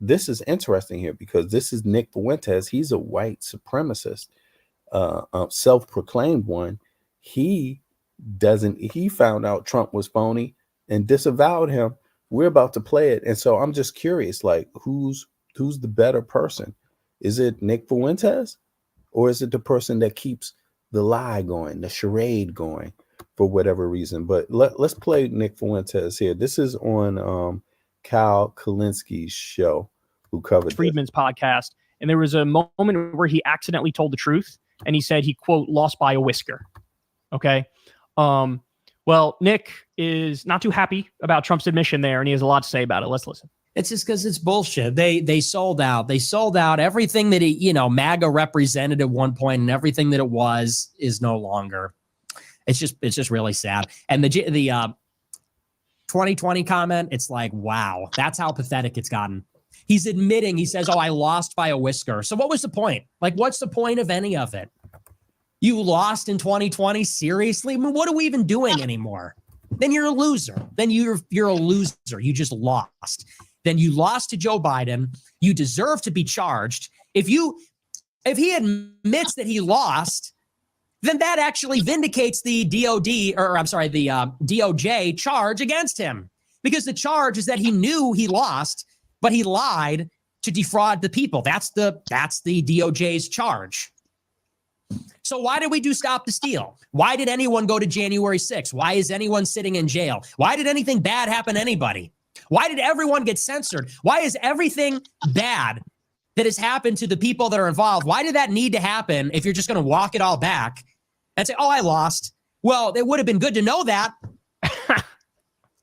this is interesting here because this is Nick Fuentes. He's a white supremacist, self-proclaimed one. He found out Trump was phony and disavowed him. We're about to play it. And so I'm just curious, like who's the better person? Is it Nick Fuentes or is it the person that keeps the lie going, the charade going for whatever reason? But let's play Nick Fuentes here. This is on Kyle Kalinski's show, who covered Friedman's podcast. And there was a moment where he accidentally told the truth. And he said he, quote, lost by a whisker. Okay. Well, Nick is not too happy about Trump's admission there, and he has a lot to say about it. Let's listen. It's just because it's bullshit. They sold out. They sold out everything that MAGA represented at one point, and everything that it was is no longer. It's just really sad. And the 2020 comment, it's like, wow, that's how pathetic it's gotten. He's admitting, he says, oh, I lost by a whisker. So what was the point? Like, what's the point of any of it? You lost in 2020? Seriously? I mean, what are we even doing anymore? Then you're a loser. Then you're a loser. You just lost. Then you lost to Joe Biden. You deserve to be charged. If he admits that he lost, then that actually vindicates the DOJ charge against him. Because the charge is that he knew he lost, but he lied to defraud the people. That's the DOJ's charge. So why did we do Stop the Steal? Why did anyone go to January 6th? Why is anyone sitting in jail? Why did anything bad happen to anybody? Why did everyone get censored? Why is everything bad that has happened to the people that are involved? Why did that need to happen if you're just going to walk it all back and say, oh, I lost? Well, it would have been good to know that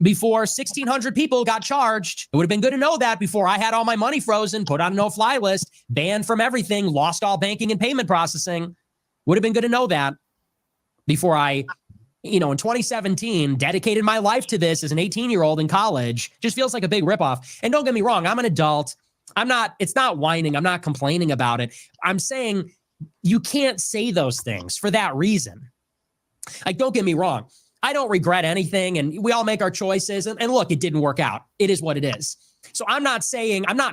before 1,600 people got charged. It would have been good to know that before I had all my money frozen, put on a no-fly list, banned from everything, lost all banking and payment processing. Would have been good to know that before I, in 2017, dedicated my life to this as an 18-year-old in college. Just feels like a big ripoff. And don't get me wrong, I'm an adult. It's not whining. I'm not complaining about it. I'm saying you can't say those things for that reason. Like, don't get me wrong. I don't regret anything, and we all make our choices. And look, it didn't work out. It is what it is. So I'm not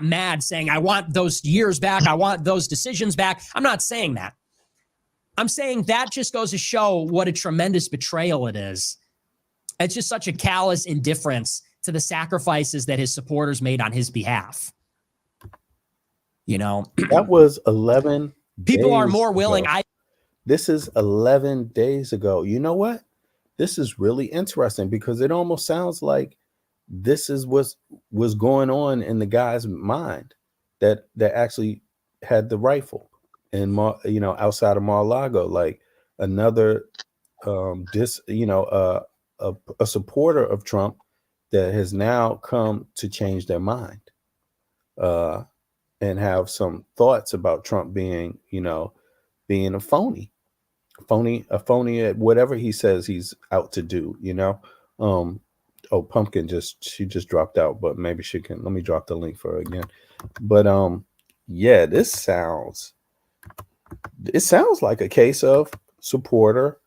mad saying I want those years back. I want those decisions back. I'm not saying that. I'm saying that just goes to show what a tremendous betrayal it is. It's just such a callous indifference to the sacrifices that his supporters made on his behalf. That was 11 people are days more willing. ago. This is 11 days ago. You know what? This is really interesting because it almost sounds like this is what was going on in the guy's mind that actually had the rifle. And outside of Mar-a-Lago, like another a supporter of Trump that has now come to change their mind and have some thoughts about Trump being a phony at whatever he says he's out to do. Pumpkin she just dropped out, but maybe she can. Let me drop the link for her again. But yeah, it sounds like a case of supporter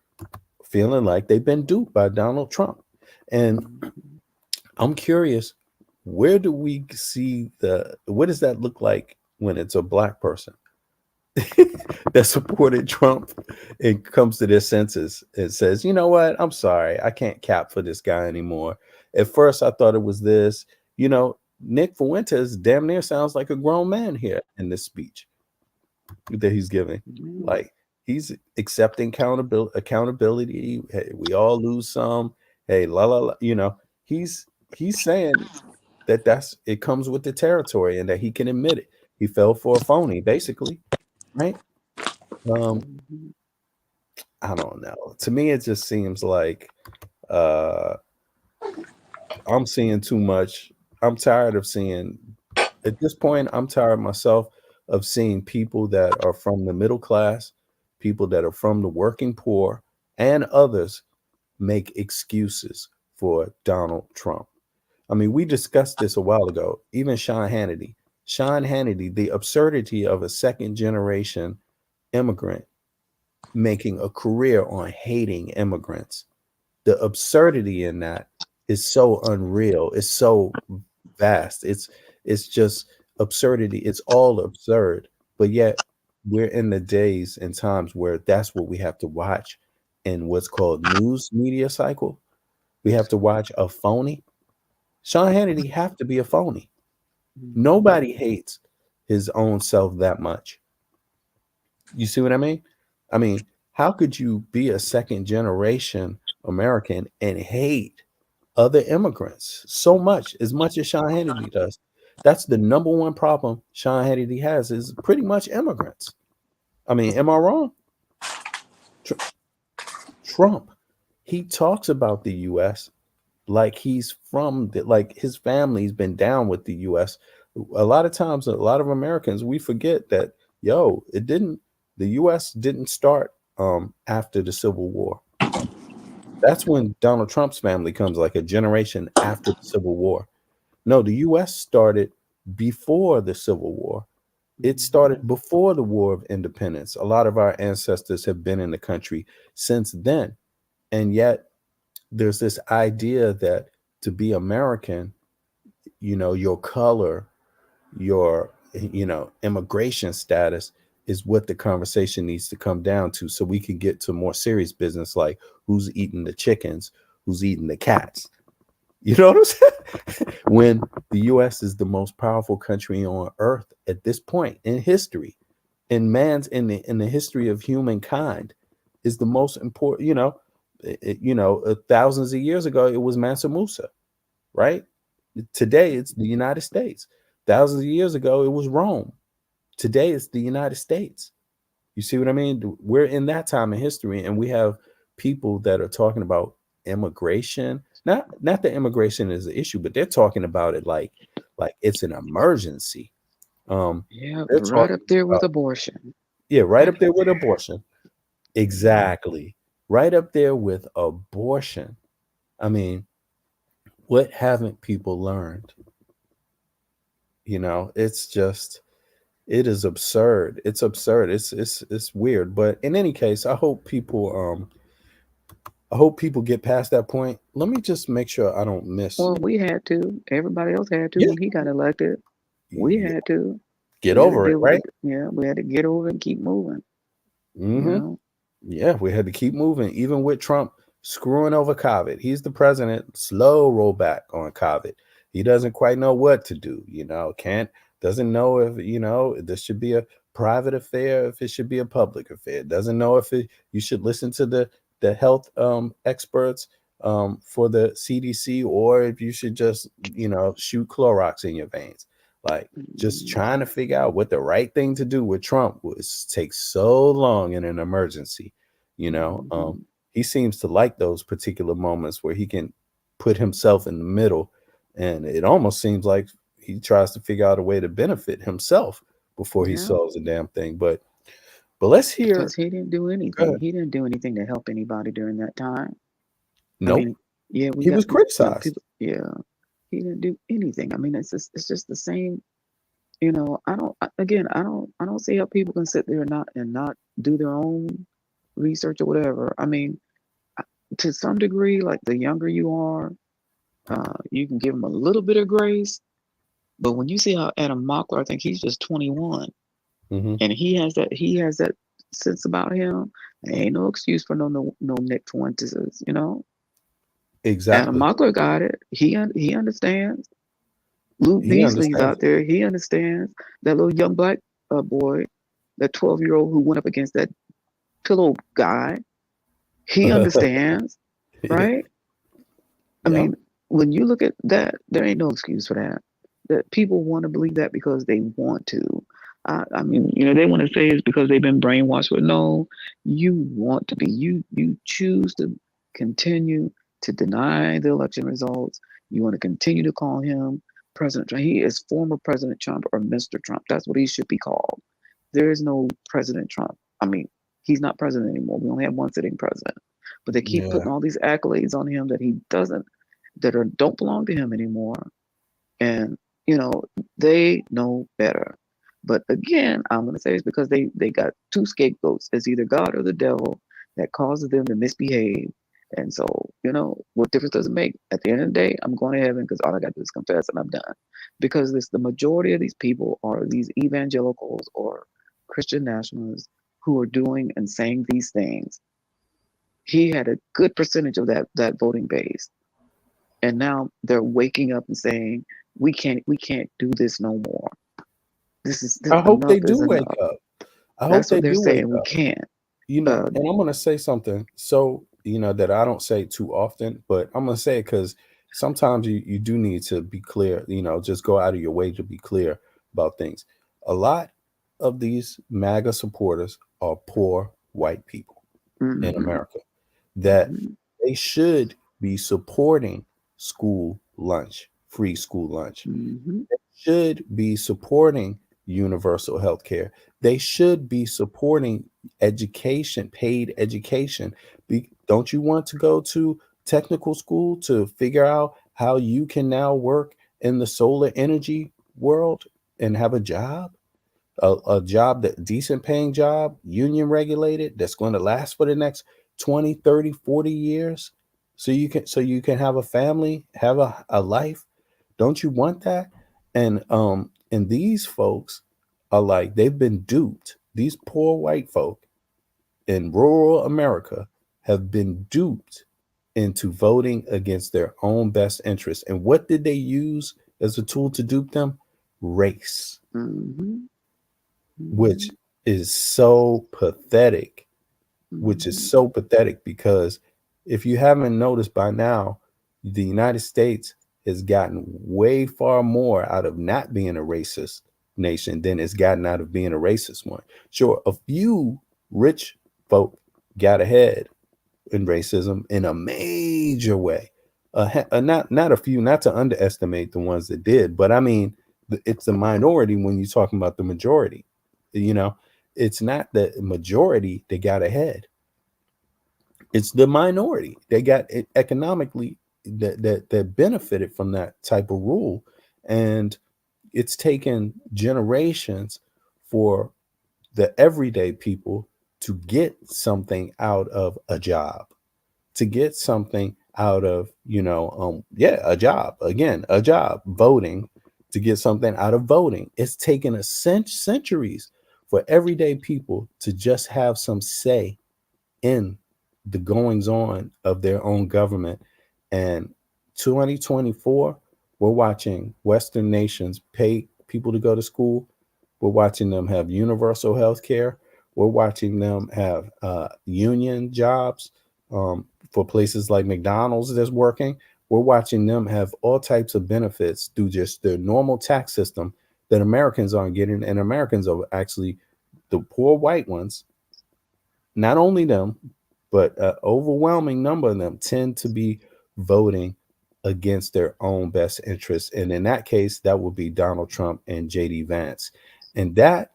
feeling like they've been duped by Donald Trump. And I'm curious, where do we see what does that look like when it's a black person that supported Trump and comes to their senses and says, you know what, I'm sorry, I can't cap for this guy anymore. At first I thought it was this, Nick Fuentes damn near sounds like a grown man here in this speech that he's giving. Like, he's accepting accountability. Hey, we all lose some. Hey, la la la. He's saying that it comes with the territory and that he can admit it. He fell for a phony, basically, right? I don't know. To me, it just seems like I'm seeing too much. I'm tired of seeing. At this point, I'm tired myself of seeing people that are from the middle class, people that are from the working poor, and others make excuses for Donald Trump. I mean, we discussed this a while ago. Even Sean Hannity, the absurdity of a second generation immigrant making a career on hating immigrants. The absurdity in that is so unreal. It's so vast. It's just absurdity. It's all absurd. But yet we're in the days and times where that's what we have to watch in what's called news media cycle. We have to watch a phony. Sean Hannity have to be a phony. Nobody hates his own self that much. You see what I mean? I mean, how could you be a second generation American and hate other immigrants so much as Sean Hannity does? That's the number one problem Sean Hannity has, is pretty much immigrants. I mean, am I wrong? Trump, he talks about the U.S. like he's from like his family's been down with the U.S. A lot of times, a lot of Americans, we forget that, the U.S. didn't start after the Civil War. That's when Donald Trump's family comes, like a generation after the Civil War. No, the U.S. started before the Civil War. It started before the War of Independence. A lot of our ancestors have been in the country since then. And yet there's this idea that to be American, your color, your, immigration status is what the conversation needs to come down to, so we can get to more serious business, like who's eating the chickens, who's eating the cats. You know what I'm saying? When the U.S. is the most powerful country on earth at this point in history, in the history of humankind, is the most important. Thousands of years ago, it was Mansa Musa, right? Today, it's the United States. Thousands of years ago, it was Rome. Today, it's the United States. You see what I mean? We're in that time in history, and we have people that are talking about immigration. Not that immigration is an issue, but they're talking about it like it's an emergency. Right up there with abortion. Yeah, right up there with abortion. Exactly. Right up there with abortion. I mean, what haven't people learned? It's just, it is absurd. It's absurd. It's weird. But in any case, I hope people get past that point. Let me just make sure I don't miss. Well, we had to. Everybody else had to when he got elected. We had to get over it, right? We had to get over and keep moving. Mm-hmm. Yeah, we had to keep moving, even with Trump screwing over COVID. He's the president. Slow rollback on COVID. He doesn't quite know what to do. Doesn't know if this should be a private affair, if it should be a public affair. Doesn't know if you should listen to the health experts for the CDC, or if you should just shoot Clorox in your veins. Like, just trying to figure out what the right thing to do with Trump takes so long in an emergency. He seems to like those particular moments where he can put himself in the middle, and it almost seems like he tries to figure out a way to benefit himself before he solves the damn thing. But let's hear. Because he didn't do anything. He didn't do anything to help anybody during that time. No. Nope. He was criticized. People, he didn't do anything. I mean, it's just the same. I don't see how people can sit there and not do their own research or whatever. I mean, to some degree, like the younger you are, you can give them a little bit of grace. But when you see how Adam Mockler, I think he's just 21, and he has that sense about him. There ain't no excuse for no Nick Fuentes, you know. Adam Exactly. Mockler got it. He understands. Luke He Beasley's understands out there. He understands. That little young black boy, that 12-year-old who went up against that pillow guy. He understands, right? I mean, when you look at that, there ain't no excuse for that. That people want to believe that because they want to. I mean, you know, they want to say it's because they've been brainwashed, but no, you want to be. You choose to continue to deny the election results. You want to continue to call him President Trump. He is former President Trump or Mr. Trump. That's what he should be called. There is no President Trump. I mean, he's not president anymore. We only have one sitting president. But they keep putting all these accolades on him that he doesn't, don't belong to him anymore. And, you know, they know better. But again, I'm going to say it's because they got two scapegoats. It's either God or the devil that causes them to misbehave. And so, you know, what difference does it make? At the end of the day, I'm going to heaven because all I got to do is confess and I'm done. Because the majority of these people are these evangelicals or Christian nationalists who are doing and saying these things. He had a good percentage of that voting base. And now they're waking up and saying, we can't do this no more. I hope they do wake up. I hope That's they what they're do saying. wake We can't. You know, and I'm going to say something. So, you know, that I don't say too often, but I'm going to say it because sometimes you do need to be clear, you know, just go out of your way to be clear about things. A lot of these MAGA supporters are poor white people in America that they should be supporting school lunch, free school lunch. They should be supporting universal health care. They should be supporting education, paid education. Don't you want to go to technical school to figure out how you can now work in the solar energy world and have a job? A job, that decent paying job, union regulated, that's going to last for the next 20, 30, 40 years. So you can have a family, have a life. Don't you want that? And these folks are like, they've been duped. These poor white folk in rural America have been duped into voting against their own best interest. And what did they use as a tool to dupe them? Race. Which is so pathetic, because if you haven't noticed by now, the United States has gotten way far more out of not being a racist nation than it's gotten out of being a racist one. Sure, a few rich folk got ahead in racism in a major way. Not a few, not to underestimate the ones that did, but I mean, it's the minority when you're talking about the majority. You know, it's not the majority that got ahead. It's the minority. They got it economically that benefited from that type of rule. And it's taken generations for the everyday people to get something out of a job, to get something out of, a job, again, a job, voting, to get something out of voting. It's taken a centuries for everyday people to just have some say in the goings on of their own government. And 2024, we're watching Western nations pay people to go to school. We're watching them have universal health care. We're watching them have union jobs for places like McDonald's that's working. We're watching them have all types of benefits through just their normal tax system that Americans aren't getting. And Americans are actually the poor white ones. Not only them, but an overwhelming number of them tend to be voting against their own best interests. And in that case, that would be Donald Trump and JD Vance. And that,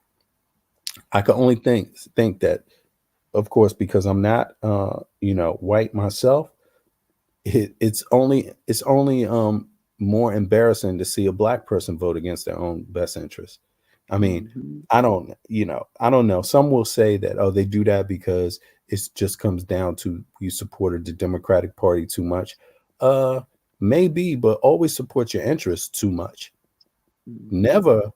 I can only think that, of course, because I'm not, white myself, it's only more embarrassing to see a black person vote against their own best interest. I mean, I don't know. Some will say that, they do that because it just comes down to you supported the Democratic Party too much. Maybe, but always support your interests too much. Never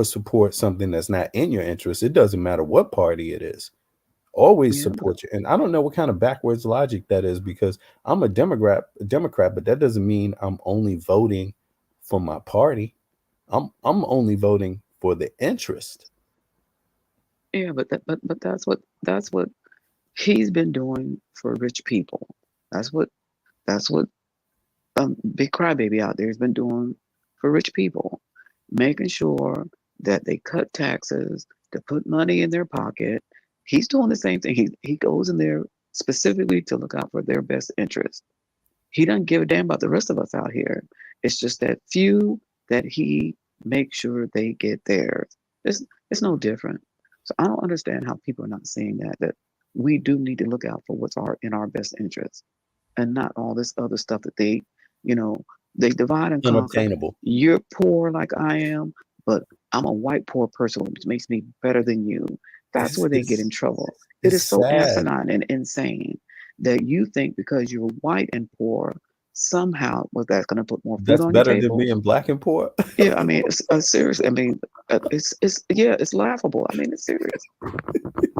support something that's not in your interest. It doesn't matter what party it is. Always support you. And I don't know what kind of backwards logic that is, because I'm a Democrat, but that doesn't mean I'm only voting for my party. I'm only voting for the interest. Yeah, but that's what he's been doing for rich people. That's what big crybaby out there has been doing for rich people, making sure that they cut taxes to put money in their pocket. He's doing the same thing. He goes in there specifically to look out for their best interest. He doesn't give a damn about the rest of us out here. It's just that few that he makes sure they get theirs. It's no different. So I don't understand how people are not seeing that we do need to look out for what's in our best interest, and not all this other stuff that they divide and conquer. Unobtainable. You're poor like I am, but I'm a white poor person, which makes me better than you. That's where they get in trouble. It is so asinine and insane that you think because you're white and poor, somehow that's going to put more food on your table. That's better than being black and poor. Yeah, I mean, it's serious. I mean, it's laughable. I mean, it's serious.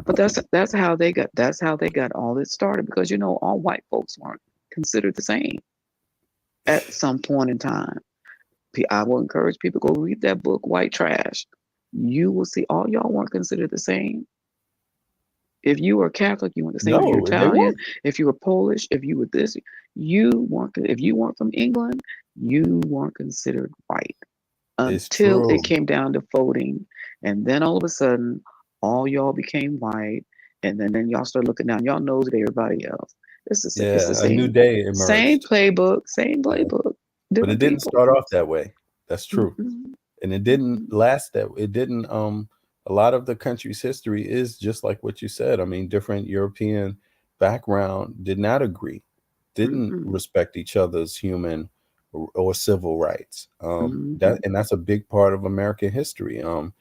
But that's how they got all this started, because all white folks weren't considered the same at some point in time. I will encourage people to go read that book, White Trash. You will see all y'all weren't considered the same. If you were Catholic, you weren't the same. If you were Italian, if you were Polish, if you were this, you weren't. If you weren't from England, you weren't considered white until it came down to voting, and then all of a sudden, all y'all became white, and then y'all started looking down y'all nose at everybody else. It's the same. A new day emerged. Same playbook. But it didn't start off that way. That's true. And it didn't last it didn't a lot of the country's history is just like what you said. I mean, different European background did not agree, didn't respect each other's human or civil rights. That's a big part of American history. And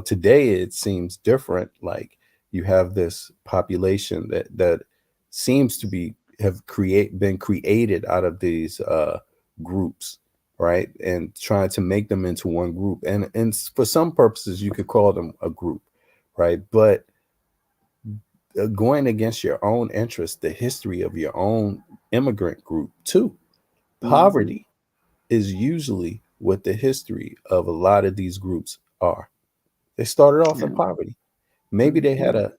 today it seems different. Like, you have this population that seems to been created out of these groups, right? And trying to make them into one group. And for some purposes, you could call them a group, right? But going against your own interest, the history of your own immigrant group too. Poverty is usually what the history of a lot of these groups are. They started off in poverty. Maybe they had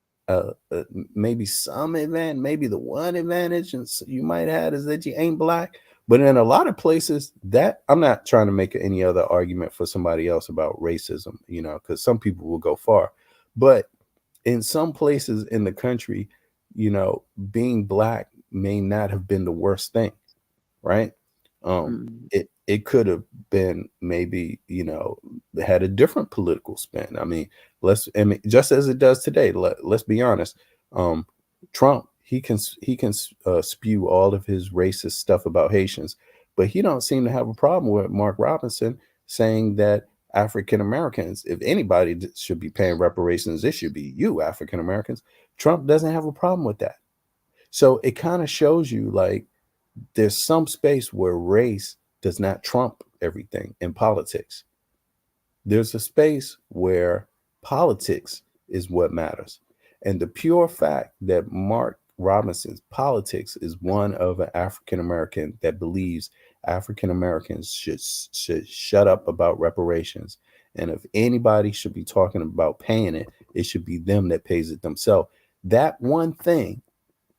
maybe some advantage, maybe the one advantage and you might have is that you ain't black. But in a lot of places, that I'm not trying to make any other argument for somebody else about racism, because some people will go far. But in some places in the country, being black may not have been the worst thing, right? It could have been maybe, had a different political spin. I mean, just as it does today, let's be honest. Trump, he can spew all of his racist stuff about Haitians, but he don't seem to have a problem with Mark Robinson saying that African Americans, if anybody should be paying reparations, it should be you, African Americans. Trump doesn't have a problem with that. So it kind of shows you, like, there's some space where race does not trump everything in politics. There's a space where politics is what matters. And the pure fact that Mark Robinson's politics is one of an African American that believes African Americans should shut up about reparations. And if anybody should be talking about paying it, it should be them that pays it themselves. That one thing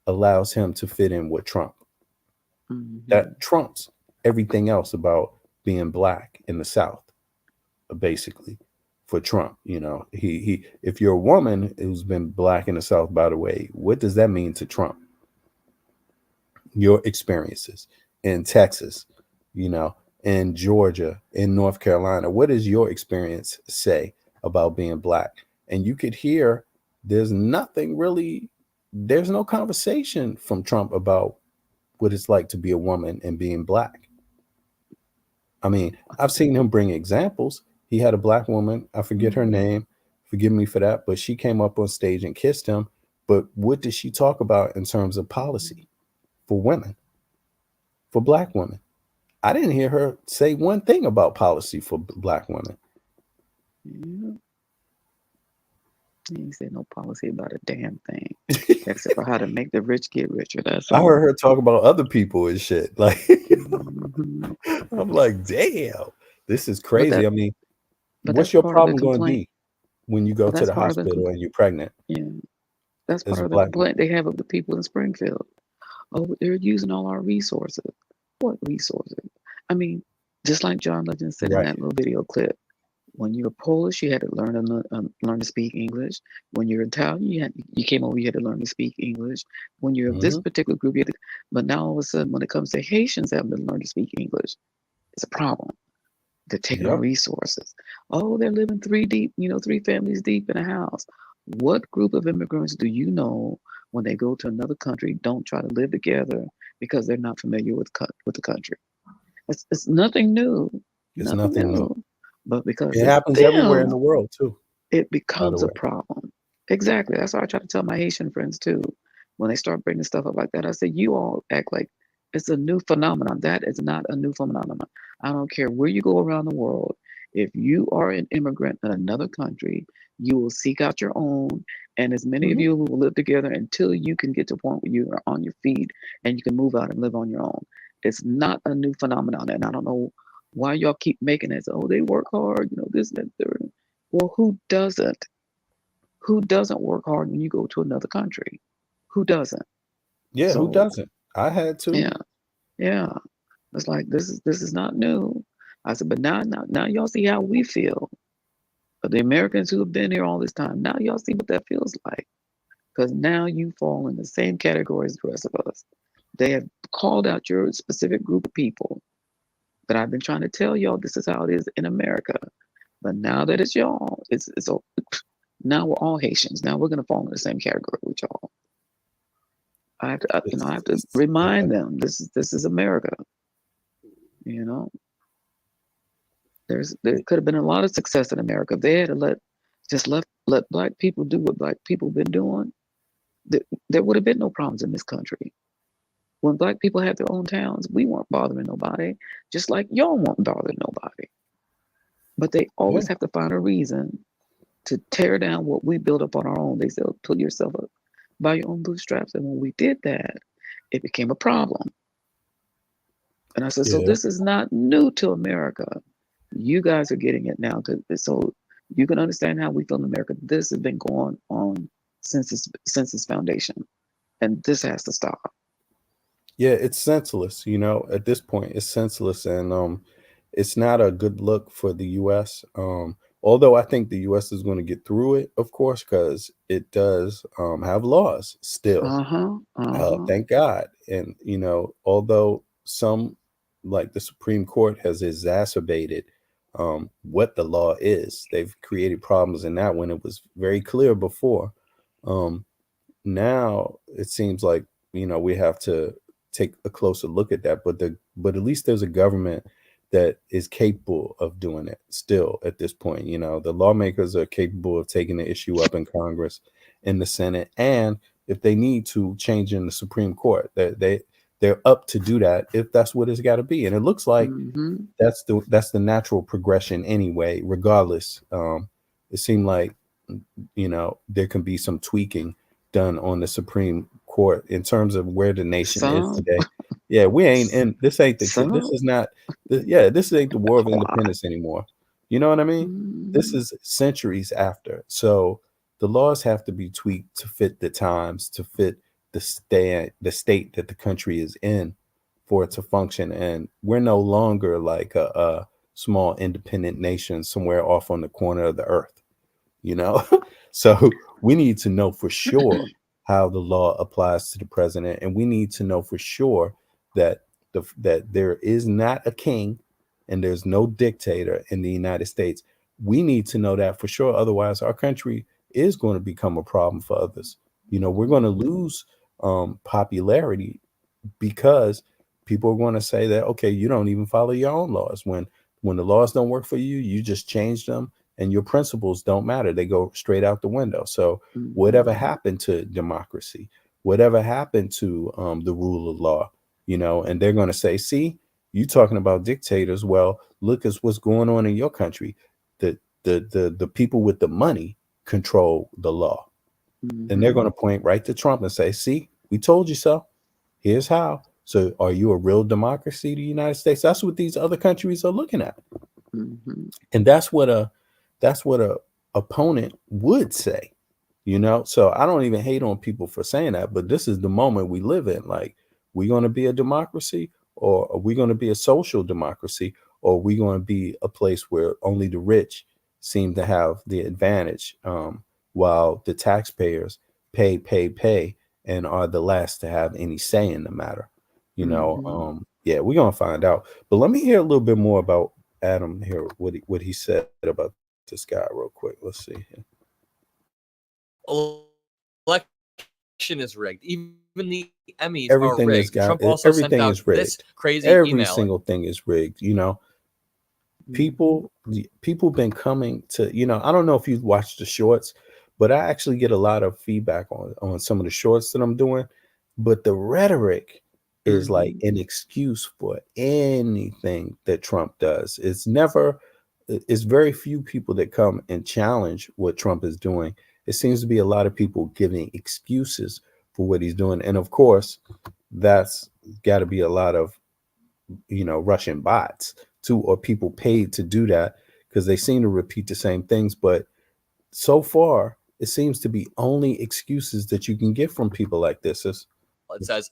allows him to fit in with Trump. That trumps everything else about being black in the South, basically, for Trump. He if you're a woman who's been black in the South, by the way, what does that mean to Trump? Your experiences in Texas, in Georgia, in North Carolina, what does your experience say about being black? And you could hear there's no conversation from Trump about what it's like to be a woman and being black. I mean, I've seen him bring examples. He had a black woman, I forget her name, forgive me for that, but she came up on stage and kissed him, But what did she talk about in terms of policy for women, for Black women? I didn't hear her say one thing about policy for Black women. Yeah. He ain't said no policy about a damn thing, except for how to make the rich get richer. That's I all. heard her talk about other people and shit. Like, Mhm. I'm like, damn, this is But crazy. that, I mean, but what's that's your part of the problem going to complaint. be when you go But to that's the part of the hospital and you're pregnant yeah. That's as part a of the Black woman? complaint they have of the people in Springfield. Oh, they're using all our resources. What resources? I mean, just like John Legend said in Right. that little video clip, when you're Polish, you had to learn to speak English. When you're Italian, you came over, you had to learn to speak English. When you're of this hmm particular group, you had to, but now all of a sudden, when it comes to Haitians having to learn to speak English, it's a problem. They're taking our Yep. resources. Oh, they're living three deep, 3 families deep in a house. What group of immigrants do you know when they go to another country don't try to live together because they're not familiar with the country? It's nothing new, It's nothing nothing new. new. But because It it's happens everywhere in them, the world too, it by the becomes a way. problem. Exactly. That's why I try to tell my Haitian friends too. When they start bringing stuff up like that, I say, you all act like it's a new phenomenon. That is not a new phenomenon. I don't care where you go around the world. If you are an immigrant in another country, you will seek out your own. And as many of hmm you who will live together until you can get to a point where you are on your feet and you can move out and live on your own. It's not a new phenomenon. And I don't know why y'all keep making it. Oh, they work hard, this, that, third. Well, who doesn't? Who doesn't work hard when you go to another country? Who doesn't? Yeah, who So doesn't? I had to. yeah, yeah. It's like this is not new. I said, but now y'all see how we feel. But the Americans who have been here all this time, now y'all see what that feels like. Because now you fall in the same category as the rest of us. They have called out your specific group of people. But I've been trying to tell y'all this is how it is in America. But now that it's y'all, now we're all Haitians. Now we're gonna fall in the same category with y'all. I have to Yeah. remind them this is America. You know, there could have been a lot of success in America if they had to let Black people do what Black people been doing. There would have been no problems in this country. When Black people had their own towns, we weren't bothering nobody, just like y'all weren't bothering nobody. But they Yeah. always have to find a reason to tear down what we built up on our own. They said, pull yourself up by your own bootstraps. And when we did that, it became a problem. And I said, so Yeah. this is not new to America. You guys are getting it now. So you can understand how we feel in America. This has been going on since its foundation. And this has to stop. Yeah, it's senseless, at this point it's senseless, and it's not a good look for the US. Although I think the US is going to get through it, of course, because it does have laws still. Uh-huh. Uh-huh. Thank God. And although some, like the Supreme Court, has exacerbated what the law is, they've created problems in that when it was very clear before. Um, Now it seems like we have to take a closer look at that, but at least there's a government that is capable of doing it still at this point. The lawmakers are capable of taking the issue up in Congress, in the Senate, and if they need to change in the Supreme Court, that they're up to do that if that's what it's got to be. And it looks like Mm-hmm. that's the natural progression anyway, regardless. It seemed like there can be some tweaking done on the Supreme Court in terms of where the nation is Some, today. Yeah, we ain't in this ain't this some, is not this ain't the War of why? Independence anymore. You know what I mean? This Mm-hmm. is centuries after. So the laws have to be tweaked to fit the times, to fit the state that the country is in for it to function. And we're no longer like a small independent nation somewhere off on the corner of the earth. So we need to know for sure how the law applies to the president, and we need to know for sure that that there is not a king and there's no dictator in the United States. We need to know that for sure, otherwise our country is going to become a problem for others. We're going to lose popularity because people are going to say that, okay, you don't even follow your own laws. When the laws don't work for you, you just change them and your principles don't matter. They go straight out the window. So whatever happened to democracy, whatever happened to the rule of law, you know, and they're going to say, see, you talking about dictators. Well, look at what's going on in your country. The people with the money control the law. And they're going to point right to Trump and say, see, we told you so. Here's how. So are you a real democracy, the United States? That's what these other countries are looking at. And that's what a opponent would say, you know. So I don't even hate on people for saying that, but this is the moment we live in. Like, we going to be a democracy, or are we going to be a social democracy, or are we going to be a place where only the rich seem to have the advantage, while the taxpayers pay and are the last to have any say in the matter, you know? Yeah, we're gonna find out. But let me hear a little bit more about Adam here, what he said about this guy real quick. Let's see here. Election is rigged. Even the Emmys Everything are rigged. is got, Trump also everything sent out is rigged. this crazy Every email. single thing is rigged, you know. People been coming to, you know, I don't know if you've watched the shorts, but I actually get a lot of feedback on some of the shorts that I'm doing. But the rhetoric is like an excuse for anything that Trump does. It's very few people that come and challenge what Trump is doing. It seems to be a lot of people giving excuses for what he's doing. And of course, that's got to be a lot of, you know, Russian bots too, or people paid to do that, because they seem to repeat the same things. But so far, it seems to be only excuses that you can get from people like this. It says,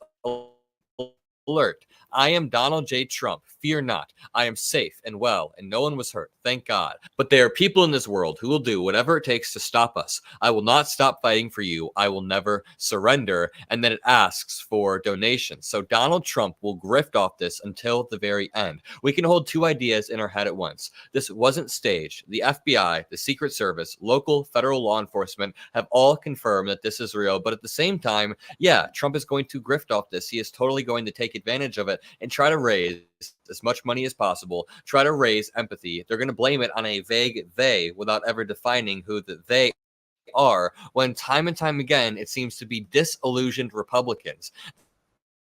alert. I am Donald J. Trump. Fear not. I am safe and well, and no one was hurt. Thank God. But there are people in this world who will do whatever it takes to stop us. I will not stop fighting for you. I will never surrender. And then it asks for donations. So Donald Trump will grift off this until the very end. We can hold two ideas in our head at once. This wasn't staged. The FBI, the Secret Service, local federal law enforcement have all confirmed that this is real. But at the same time, yeah, Trump is going to grift off this. He is totally going to take advantage of it and try to raise as much money as possible, try to raise empathy. They're going to blame it on a vague they without ever defining who the they are, when time and time again, it seems to be disillusioned Republicans.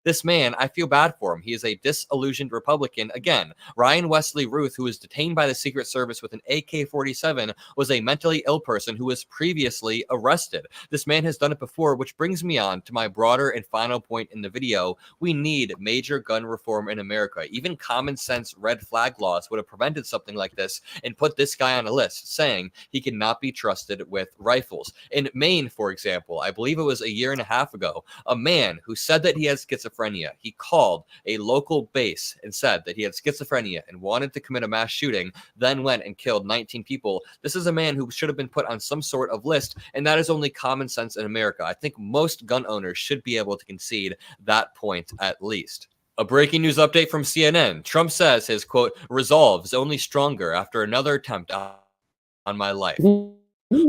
This man, I feel bad for him. He is a disillusioned Republican. Again, Ryan Wesley Ruth, who was detained by the Secret Service with an AK-47, was a mentally ill person who was previously arrested. This man has done it before, which brings me on to my broader and final point in the video. We need major gun reform in America. Even common sense red flag laws would have prevented something like this and put this guy on a list, saying he cannot be trusted with rifles. In Maine, for example, I believe it was a year and a half ago, a man who said that he has schizophrenia. He called a local base and said that he had schizophrenia and wanted to commit a mass shooting, then went and killed 19 people. This is a man who should have been put on some sort of list, and that is only common sense in America. I think most gun owners should be able to concede that point at least. A breaking news update from CNN. Trump says his, quote, resolve is only stronger after another attempt on my life.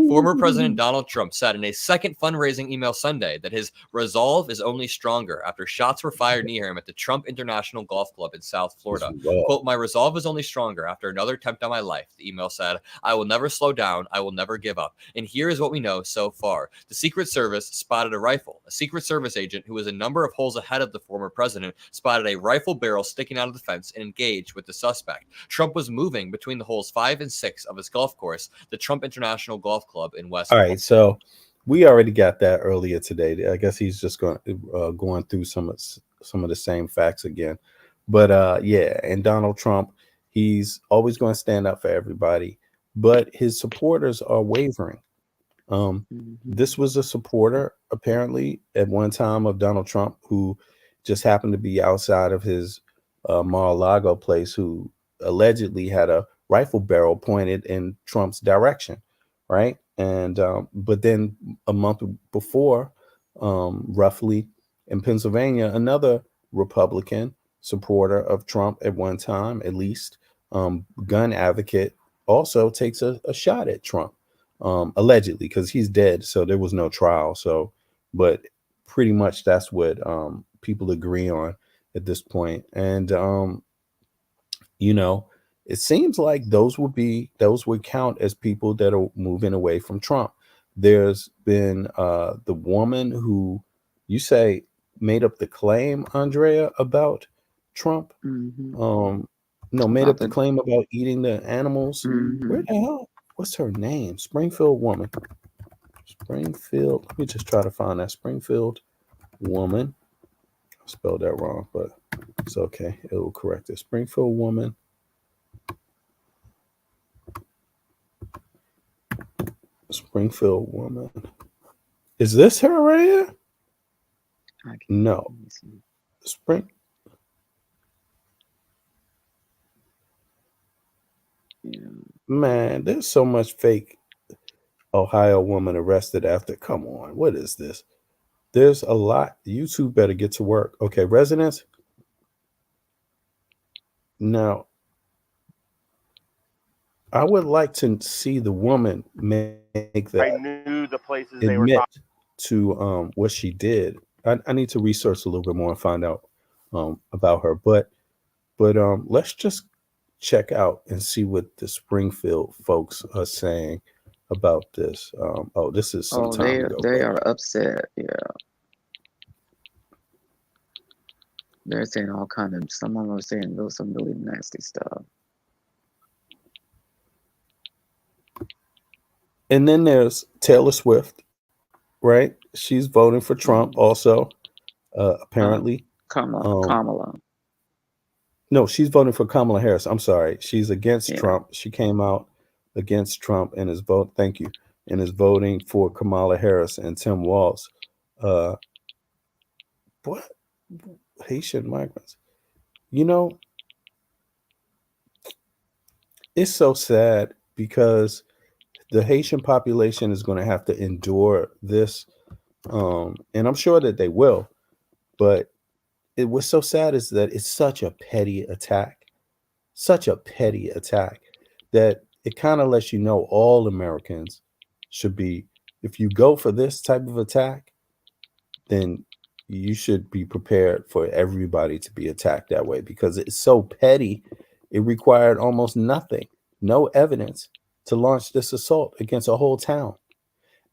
Former President Donald Trump said in a second fundraising email Sunday that his resolve is only stronger after shots were fired near him at the Trump International Golf Club in South Florida. Quote, my resolve is only stronger after another attempt on my life. The email said, I will never slow down. I will never give up. And here is what we know so far. The Secret Service spotted a rifle. A Secret Service agent who was a number of holes ahead of the former president spotted a rifle barrel sticking out of the fence and engaged with the suspect. Trump was moving between the holes 5 and 6 of his golf course, the Trump International Golf Club in West. All right, so we already got that earlier today. I guess he's just going through some of the same facts again. But yeah, and Donald Trump, he's always going to stand up for everybody, but his supporters are wavering. This was a supporter apparently at one time of Donald Trump who just happened to be outside of his Mar-a-Lago place, who allegedly had a rifle barrel pointed in Trump's direction, right? And but then a month before, roughly in Pennsylvania, another Republican supporter of Trump at one time, at least, gun advocate, also takes a shot at Trump, allegedly, because he's dead, so there was no trial. So, but pretty much that's what people agree on at this point. And you know, it seems like those would count as people that are moving away from Trump. There's been the woman who you say made up the claim, Andrea, about Trump. No, made up the claim about eating the animals. Where the hell? What's her name? Springfield woman. Springfield. Let me just try to find that Springfield woman. I spelled that wrong, but it's okay. It will correct it. Springfield woman. Springfield woman. Is this her right here? No. Spring. Man, there's so much fake Ohio woman arrested after. Come on, what is this? There's a lot. You two better get to work. Okay, residents. Now, I would like to see the woman make that. I knew the places they were Admit talking. to what she did. I need to research a little bit more and find out about her. But let's just check out and see what the Springfield folks are saying about this. Oh, this is some time ago. They are upset. Yeah, they're saying all kind of. Some of them are saying some really nasty stuff. And then there's Taylor Swift, right? She's voting for Trump also, apparently. Kamala. No, she's voting for Kamala Harris. I'm sorry. She's against Trump. She came out against Trump and is voting for Kamala Harris and Tim Walz. What? Haitian migrants. You know, it's so sad because the Haitian population is going to have to endure this. And I'm sure that they will. But what's so sad is that it's such a petty attack that it kind of lets you know all Americans should be, if you go for this type of attack, then you should be prepared for everybody to be attacked that way because it's so petty. It required almost nothing, no evidence to launch this assault against a whole town.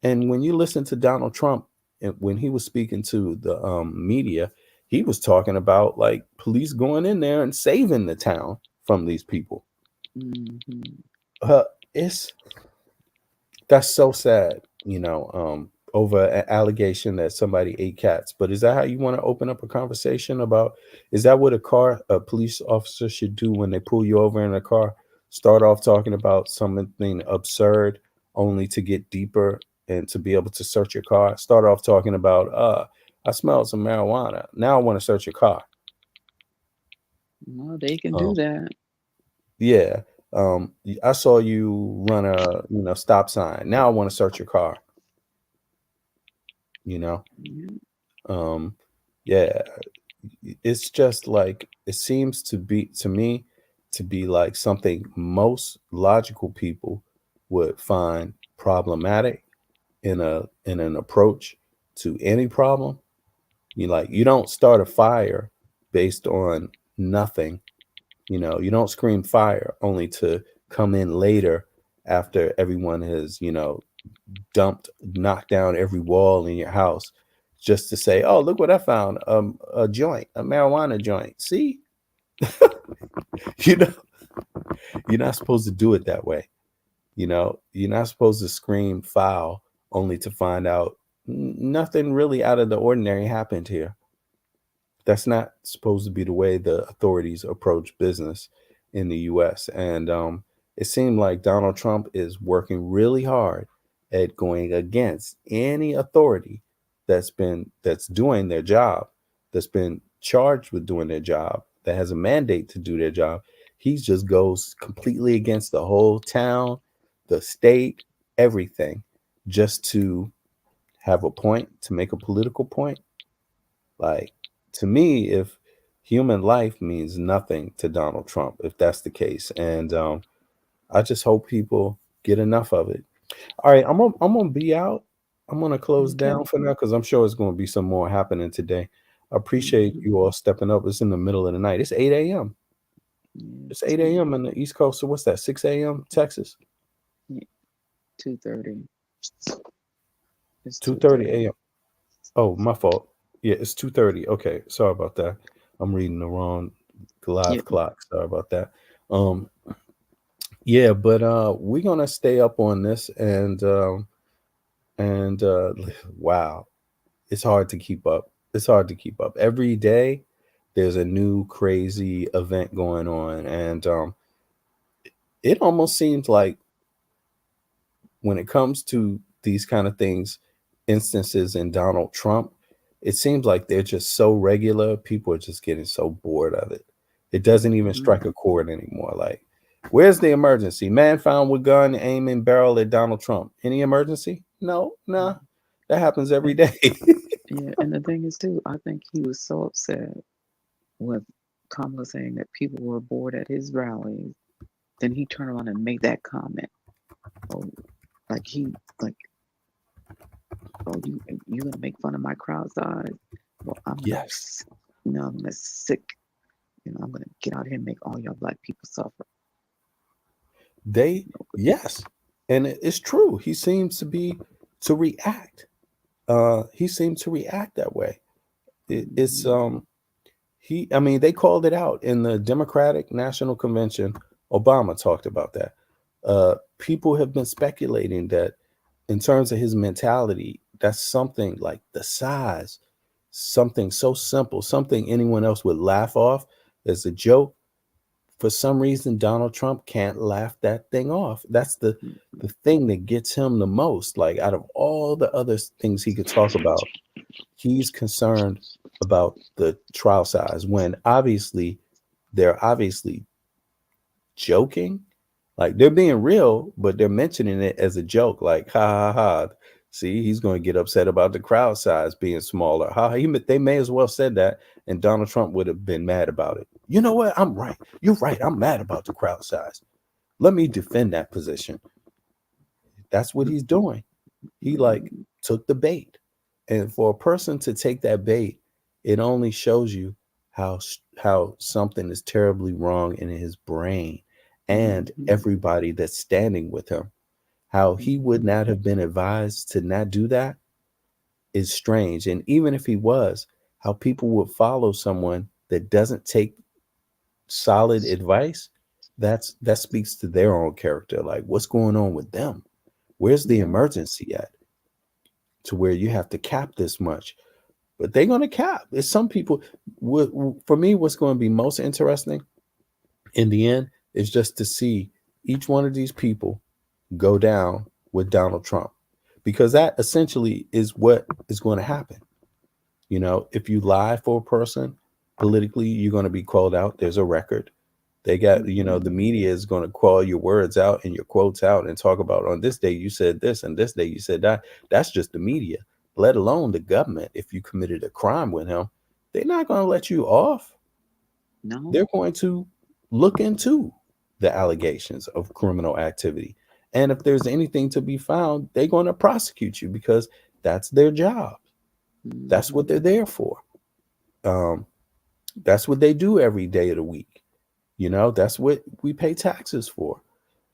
And when you listen to Donald Trump, and when he was speaking to the media, he was talking about like police going in there and saving the town from these people. That's so sad, you know, over an allegation that somebody ate cats. But is that how you want to open up a conversation about? Is that what a police officer should do when they pull you over in a car? Start off talking about something absurd only to get deeper and to be able to search your car. Start off talking about, I smelled some marijuana. Now I want to search your car. Well, they can do that. Yeah. I saw you run a stop sign. Now I want to search your car. You know? Yeah. It's just like, it seems to me to be like something most logical people would find problematic in an approach to any problem. You don't start a fire based on nothing. You know, you don't scream fire only to come in later after everyone has, knocked down every wall in your house just to say, oh, look what I found, a joint, a marijuana joint. See, you're not supposed to do it that way. You're not supposed to scream foul only to find out nothing really out of the ordinary happened here. That's not supposed to be the way the authorities approach business in the U.S. And it seemed like Donald Trump is working really hard at going against any authority that's doing their job, that's been charged with doing their job, that has a mandate to do their job. He just goes completely against the whole town, the state, everything, just to have a point, to make a political point. Like, to me, if human life means nothing to Donald Trump, if that's the case, and I just hope people get enough of it. All right, I'm gonna be out. I'm gonna close down for now because I'm sure it's gonna be some more happening today. I appreciate you all stepping up. It's in the middle of the night. It's 8 a.m. It's 8 a.m. on the East Coast. So what's that? 6 a.m. Texas? 2:30. It's 2:30 a.m. Oh, my fault. Yeah, it's 2:30. Okay, sorry about that. I'm reading the wrong live clock. Sorry about that. Yeah, but we're gonna stay up on this, and wow, it's hard to keep up. It's hard to keep up. Every day there's a new crazy event going on, and it almost seems like when it comes to these kind of things, instances in Donald Trump, it seems like they're just so regular. People are just getting so bored of it. It doesn't even strike a chord anymore. Like, where's the emergency? Man found with gun aiming barrel at Donald Trump. Any emergency? No, nah. That happens every day. Yeah, and the thing is too, I think he was so upset with Kamala saying that people were bored at his rallies. Then he turned around and made that comment. Oh, like oh, you gonna make fun of my crowd size? Well, I'm gonna, I'm gonna sick. I'm gonna get out here and make all y'all black people suffer. Yes, and it's true. He seems to react. He seems to react that way. It's I mean, they called it out in the Democratic National Convention. Obama talked about that. People have been speculating that in terms of his mentality, that's something like the size, something so simple, something anyone else would laugh off as a joke. For some reason, Donald Trump can't laugh that thing off. That's the thing that gets him the most. Like, out of all the other things he could talk about, he's concerned about the trial size, when they're obviously joking. Like, they're being real, but they're mentioning it as a joke. Like, ha ha ha. See, he's going to get upset about the crowd size being smaller. They may as well said that, and Donald Trump would have been mad about it. You know what? I'm right. You're right. I'm mad about the crowd size. Let me defend that position. That's what he's doing. He took the bait. And for a person to take that bait, it only shows you how something is terribly wrong in his brain and everybody that's standing with him. How he would not have been advised to not do that is strange. And even if he was, how people would follow someone that doesn't take solid advice, that speaks to their own character. Like, what's going on with them? Where's the emergency at? To where you have to cap this much. But they're going to cap. It's some people. For me, what's going to be most interesting in the end is just to see each one of these people go down with Donald Trump, because that essentially is what is going to happen. If you lie for a person politically, you're going to be called out. There's a record. They got, the media is going to call your words out and your quotes out and talk about, on this day you said this and this day you said that. That's just the media, let alone the government. If you committed a crime with him, they're not going to let you off. No, they're going to look into the allegations of criminal activity. And if there's anything to be found, they're going to prosecute you, because that's their job. That's what they're there for. That's what they do every day of the week. That's what we pay taxes for,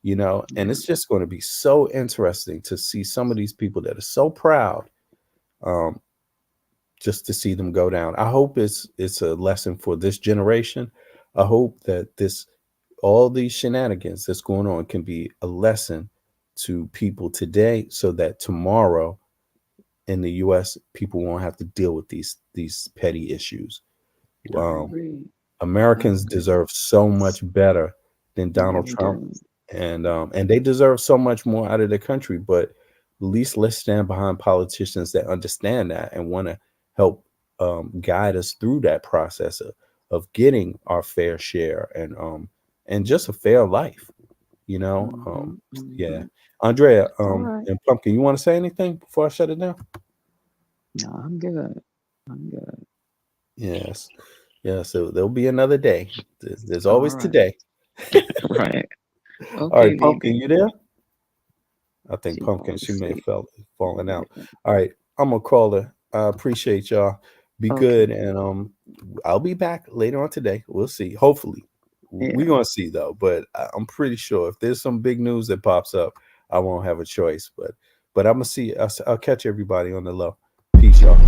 and it's just going to be so interesting to see some of these people that are so proud, just to see them go down. I hope it's a lesson for this generation. I hope that all these shenanigans that's going on can be a lesson to people today, so that tomorrow in the U.S. people won't have to deal with these petty issues. Americans deserve so much better than Donald Trump, and they deserve so much more out of the country. But at least let's stand behind politicians that understand that and want to help guide us through that process of getting our fair share and just a fair life. Yeah. Andrea, and Pumpkin, you want to say anything before I shut it down? No, I'm good. Yes. Yeah, so there'll be another day. There's always today. Right. Okay, All right, Pumpkin, baby. you there? I think Pumpkin, she may have fallen out. All right, I'm gonna call her. I appreciate y'all. Be good, and I'll be back later on today. We'll see. Hopefully. We're gonna see though. But I'm pretty sure if there's some big news that pops up, I won't have a choice. But I'm gonna see. I'll catch everybody on the low. Peace, y'all.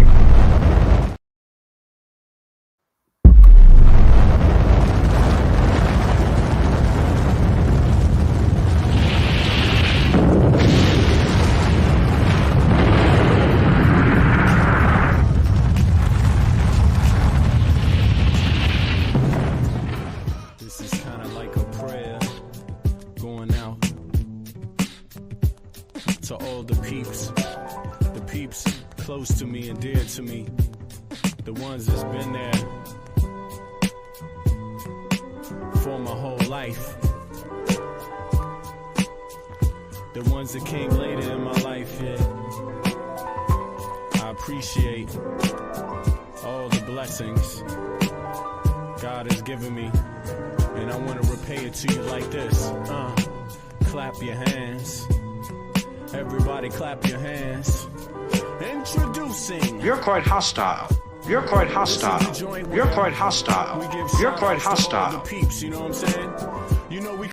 To all the peeps close to me and dear to me, the ones that's been there for my whole life, the ones that came later in my life, yeah. I appreciate all the blessings God has given me, and I want to repay it to you like this. Clap your hands. Everybody clap your hands. Introducing. You're quite hostile. You're quite hostile. You're quite hostile. You're quite hostile. Peeps, you know what I'm saying? You know we